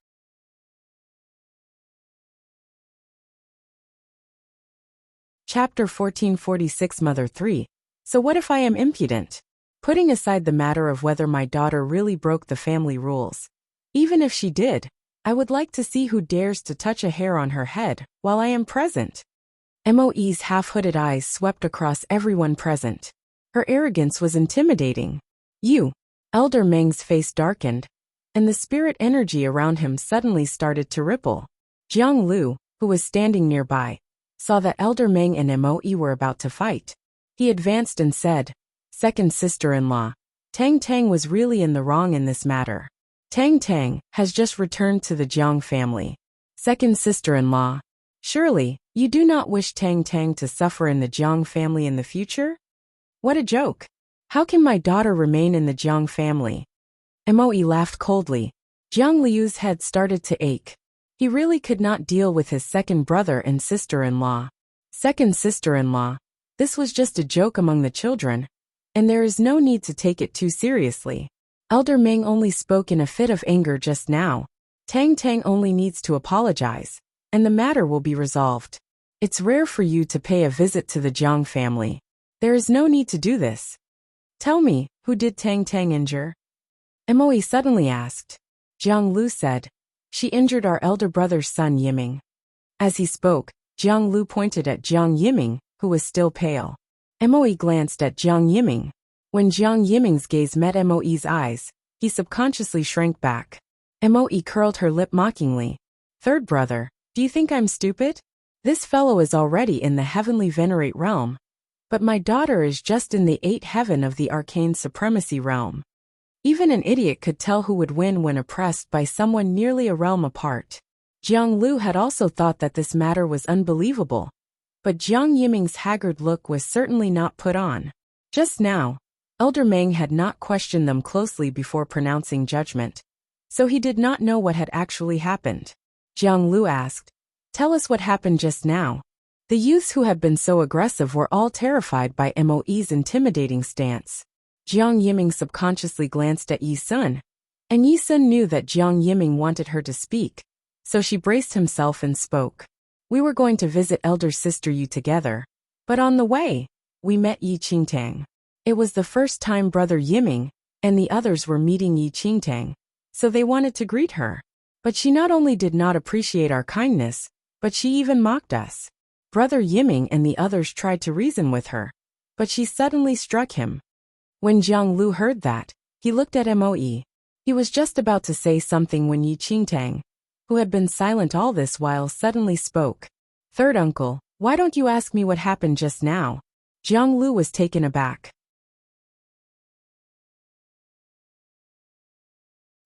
Chapter 1446 Mother 3. So what if I am impudent? Putting aside the matter of whether my daughter really broke the family rules, even if she did, I would like to see who dares to touch a hair on her head while I am present. Moe's half-hooded eyes swept across everyone present. Her arrogance was intimidating. "You." Elder Meng's face darkened, and the spirit energy around him suddenly started to ripple. Jiang Lu, who was standing nearby, saw that Elder Meng and Moe were about to fight. He advanced and said, "Second sister-in-law, Tang Tang was really in the wrong in this matter. Tang Tang has just returned to the Jiang family. Second sister-in-law, surely you do not wish Tang Tang to suffer in the Jiang family in the future? What a joke. How can my daughter remain in the Jiang family?" Moe laughed coldly. Jiang Liu's head started to ache. He really could not deal with his second brother and sister-in-law. Second sister-in-law. This was just a joke among the children, and there is no need to take it too seriously. Elder Meng only spoke in a fit of anger just now. Tang Tang only needs to apologize, and the matter will be resolved. It's rare for you to pay a visit to the Jiang family. There is no need to do this. Tell me, who did Tang Tang injure? Moe suddenly asked. Jiang Lu said, "She injured our elder brother's son Yiming." As he spoke, Jiang Lu pointed at Jiang Yiming, who was still pale. Moe glanced at Jiang Yiming. When Jiang Yiming's gaze met Moe's eyes, he subconsciously shrank back. Moe curled her lip mockingly. "Third brother, do you think I'm stupid? This fellow is already in the heavenly venerate realm, but my daughter is just in the 8th heaven of the arcane supremacy realm. Even an idiot could tell who would win when oppressed by someone nearly a realm apart. Jiang Lu had also thought that this matter was unbelievable. But Jiang Yiming's haggard look was certainly not put on. Just now, Elder Meng had not questioned them closely before pronouncing judgment, so he did not know what had actually happened. Jiang Lu asked, "Tell us what happened just now." The youths who had been so aggressive were all terrified by Moe's intimidating stance. Jiang Yiming subconsciously glanced at Yi Sun, and Yi Sun knew that Jiang Yiming wanted her to speak, so she braced himself and spoke. "We were going to visit elder sister Yu together, but on the way, we met Yi Qingtang. It was the first time brother Yiming and the others were meeting Yi Qingtang, so they wanted to greet her. But she not only did not appreciate our kindness, but she even mocked us. Brother Yiming and the others tried to reason with her, but she suddenly struck him." When Jiang Lu heard that, he looked at Moe. He was just about to say something when Yi Qingtang, who had been silent all this while, suddenly spoke. "Third uncle, why don't you ask me what happened just now?" Jiang Lu was taken aback.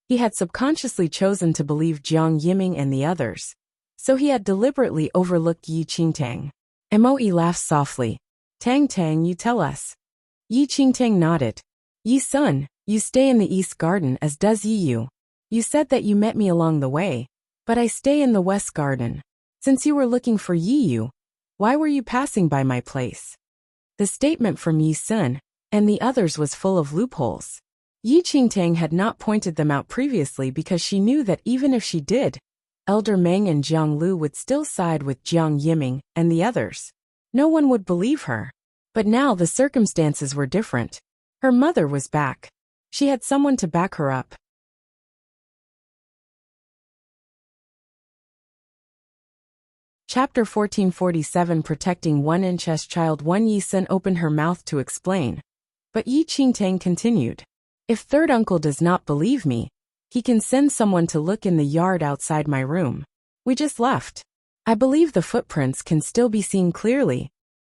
He had subconsciously chosen to believe Jiang Yiming and the others, so he had deliberately overlooked Yi Qingtang. Moe laughed softly. "Tang Tang, you tell us." Yi Qingtang nodded. "Yi Sun, you stay in the East Garden, as does Yi Yu. You said that you met me along the way, but I stay in the West Garden. Since you were looking for Yi Yu, why were you passing by my place?" The statement from Yi Sun and the others was full of loopholes. Yi Qingtang had not pointed them out previously because she knew that even if she did, Elder Meng and Jiang Lu would still side with Jiang Yiming and the others. No one would believe her. But now the circumstances were different. Her mother was back. She had someone to back her up. Chapter 1447 Protecting 1-inch Child 1. Yi Sun opened her mouth to explain, but Yi Qingtang continued. "If third uncle does not believe me, he can send someone to look in the yard outside my room. We just left. I believe the footprints can still be seen clearly."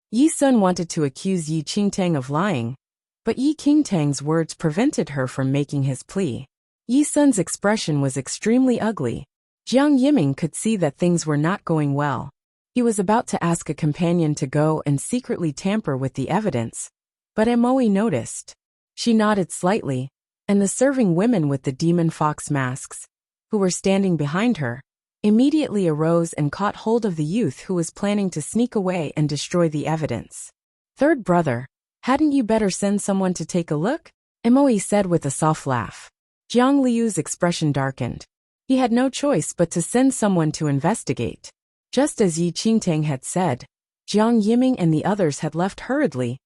Yi Sun wanted to accuse Yi Qingtang of lying, but Yi Qingtang's words prevented her from making his plea. Yi Sun's expression was extremely ugly. Jiang Yiming could see that things were not going well. He was about to ask a companion to go and secretly tamper with the evidence, but Moe noticed. She nodded slightly, and the serving women with the demon fox masks, who were standing behind her, immediately arose and caught hold of the youth who was planning to sneak away and destroy the evidence. "Third brother, hadn't you better send someone to take a look?" Moe said with a soft laugh. Jiang Liu's expression darkened. He had no choice but to send someone to investigate. Just as Yi Qingtang had said, Jiang Yiming and the others had left hurriedly,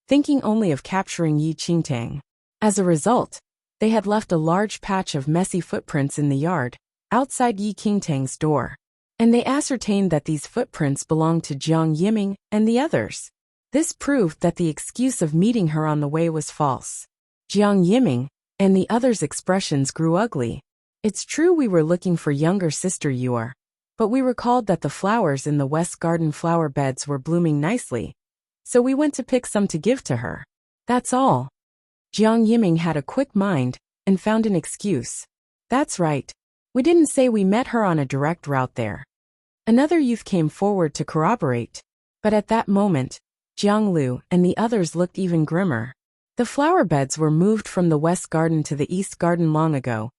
thinking only of capturing Yi Qingtang. As a result, they had left a large patch of messy footprints in the yard, outside Yi Qingtang's door. And they ascertained that these footprints belonged to Jiang Yiming and the others. This proved that the excuse of meeting her on the way was false. Jiang Yiming and the others' expressions grew ugly. "It's true we were looking for younger sister Yuer, but we recalled that the flowers in the West Garden flower beds were blooming nicely, so we went to pick some to give to her. That's all." Jiang Yiming had a quick mind and found an excuse. "That's right. We didn't say we met her on a direct route there." Another youth came forward to corroborate, but at that moment, Jiang Lu and the others looked even grimmer. "The flower beds were moved from the West Garden to the East Garden long ago,"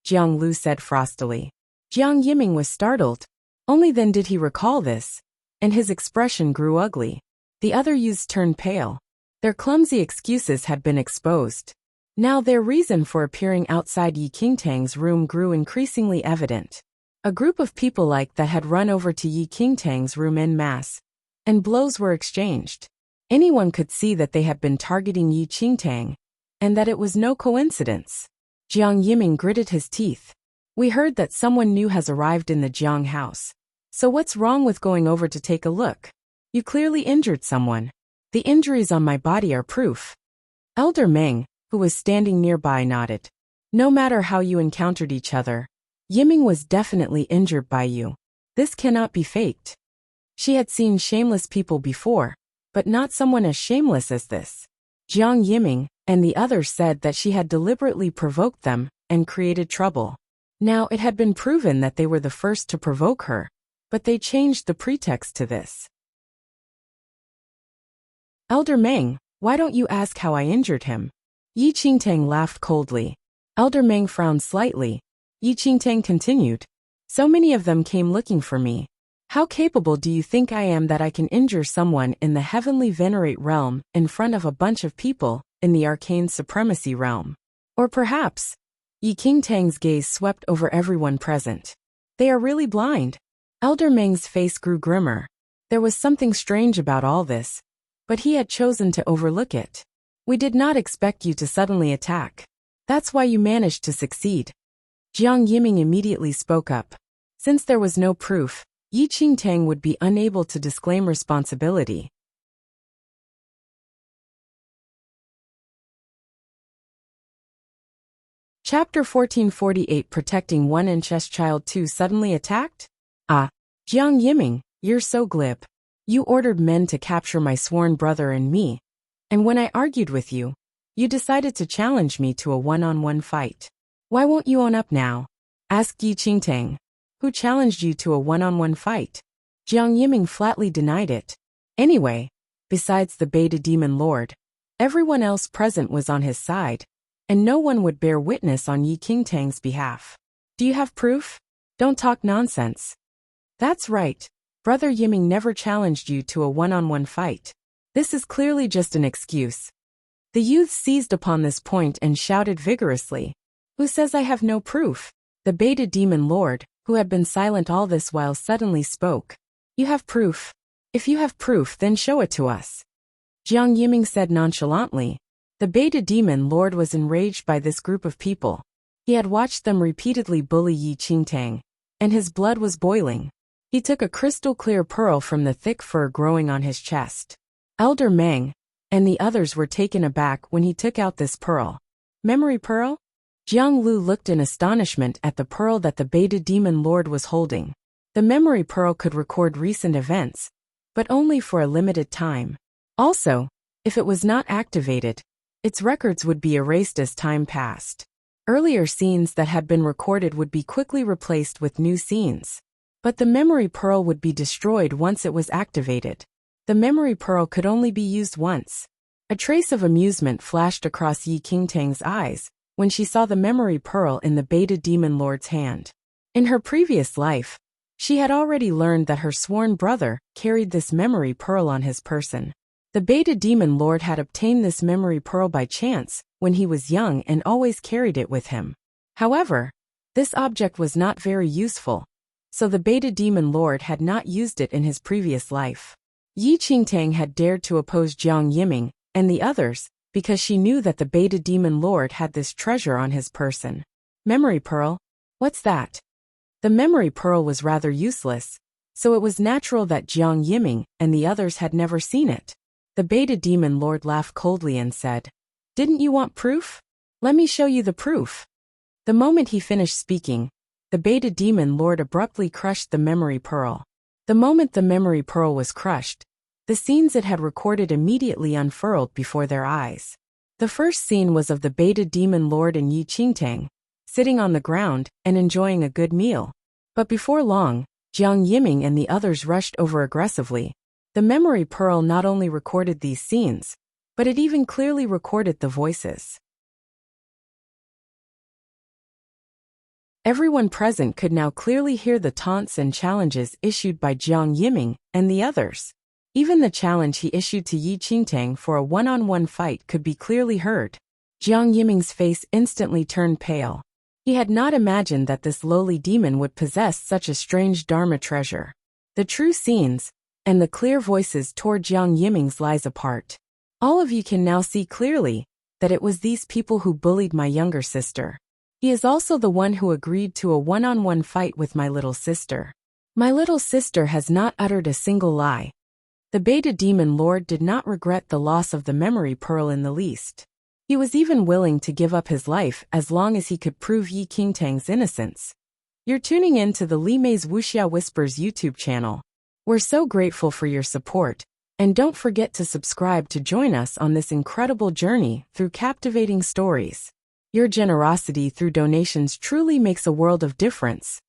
Jiang Lu said frostily. Jiang Yiming was startled. Only then did he recall this, and his expression grew ugly. The other youths turned pale. Their clumsy excuses had been exposed. Now their reason for appearing outside Yi Qingtang's room grew increasingly evident. A group of people like that had run over to Yi Qingtang's room en masse, and blows were exchanged. Anyone could see that they had been targeting Yi Qingtang, and that it was no coincidence. Jiang Yiming gritted his teeth. "We heard that someone new has arrived in the Jiang house. So what's wrong with going over to take a look? You clearly injured someone. The injuries on my body are proof." Elder Meng, who was standing nearby, nodded. "No matter how you encountered each other, Yiming was definitely injured by you. This cannot be faked." She had seen shameless people before, but not someone as shameless as this. Jiang Yiming and the others said that she had deliberately provoked them and created trouble. Now it had been proven that they were the first to provoke her, but they changed the pretext to this. Elder Meng, why don't you ask how I injured him? Yi Qingtang laughed coldly. Elder Meng frowned slightly. Yi Qingtang continued. So many of them came looking for me. How capable do you think I am that I can injure someone in the heavenly venerate realm in front of a bunch of people in the arcane supremacy realm? Or perhaps, Yi Qingtang's gaze swept over everyone present. They are really blind. Elder Meng's face grew grimmer. There was something strange about all this, but he had chosen to overlook it. We did not expect you to suddenly attack. That's why you managed to succeed. Jiang Yiming immediately spoke up. Since there was no proof, Yi Qingtang would be unable to disclaim responsibility. Chapter 1448 Protecting One Incest Child 2 Suddenly Attacked? Ah, Jiang Yiming, you're so glib. You ordered men to capture my sworn brother and me, and when I argued with you, you decided to challenge me to a one-on-one fight. Why won't you own up now? Asked Yi Qingtang. Who challenged you to a one-on-one fight? Jiang Yiming flatly denied it. Anyway, besides the Beta Demon Lord, everyone else present was on his side, and no one would bear witness on Yi Qingtang's behalf. Do you have proof? Don't talk nonsense. That's right. Brother Yiming never challenged you to a one-on-one fight. This is clearly just an excuse. The youth seized upon this point and shouted vigorously. Who says I have no proof? The Beta Demon Lord, who had been silent all this while, suddenly spoke. You have proof? If you have proof, then show it to us. Jiang Yiming said nonchalantly. The Beta Demon Lord was enraged by this group of people. He had watched them repeatedly bully Yi Qingtang, and his blood was boiling. He took a crystal-clear pearl from the thick fur growing on his chest. Elder Meng and the others were taken aback when he took out this pearl. Memory pearl? Jiang Lu looked in astonishment at the pearl that the Beta Demon Lord was holding. The memory pearl could record recent events, but only for a limited time. Also, if it was not activated, its records would be erased as time passed. Earlier scenes that had been recorded would be quickly replaced with new scenes. But the memory pearl would be destroyed once it was activated. The memory pearl could only be used once. A trace of amusement flashed across Yi Qingtang's eyes when she saw the memory pearl in the Beta Demon Lord's hand. In her previous life, she had already learned that her sworn brother carried this memory pearl on his person. The Beta Demon Lord had obtained this memory pearl by chance when he was young and always carried it with him. However, this object was not very useful, so the Beta Demon Lord had not used it in his previous life. Yi Qingtang had dared to oppose Jiang Yiming and the others because she knew that the Beta Demon Lord had this treasure on his person. Memory pearl? What's that? The memory pearl was rather useless, so it was natural that Jiang Yiming and the others had never seen it. The Beta Demon Lord laughed coldly and said, Didn't you want proof? Let me show you the proof. The moment he finished speaking, the Beta Demon Lord abruptly crushed the memory pearl. The moment the memory pearl was crushed, the scenes it had recorded immediately unfurled before their eyes. The first scene was of the Beta Demon Lord and Yi Qingtang, sitting on the ground and enjoying a good meal. But before long, Jiang Yiming and the others rushed over aggressively. The memory pearl not only recorded these scenes, but it even clearly recorded the voices. Everyone present could now clearly hear the taunts and challenges issued by Jiang Yiming and the others. Even the challenge he issued to Yi Qingtang for a one-on-one fight could be clearly heard. Jiang Yiming's face instantly turned pale. He had not imagined that this lowly demon would possess such a strange Dharma treasure. The true scenes and the clear voices tore Jiang Yiming's lies apart. All of you can now see clearly that it was these people who bullied my younger sister. He is also the one who agreed to a one-on-one fight with my little sister. My little sister has not uttered a single lie. The Beta Demon Lord did not regret the loss of the memory pearl in the least. He was even willing to give up his life as long as he could prove Yi Qingtang's innocence. You're tuning in to the Li Mei's Wuxia Whispers YouTube channel. We're so grateful for your support. And don't forget to subscribe to join us on this incredible journey through captivating stories. Your generosity through donations truly makes a world of difference,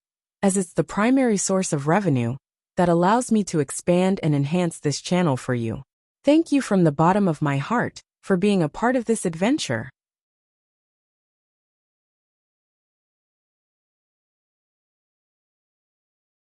as it's the primary source of revenue that allows me to expand and enhance this channel for you. Thank you from the bottom of my heart for being a part of this adventure.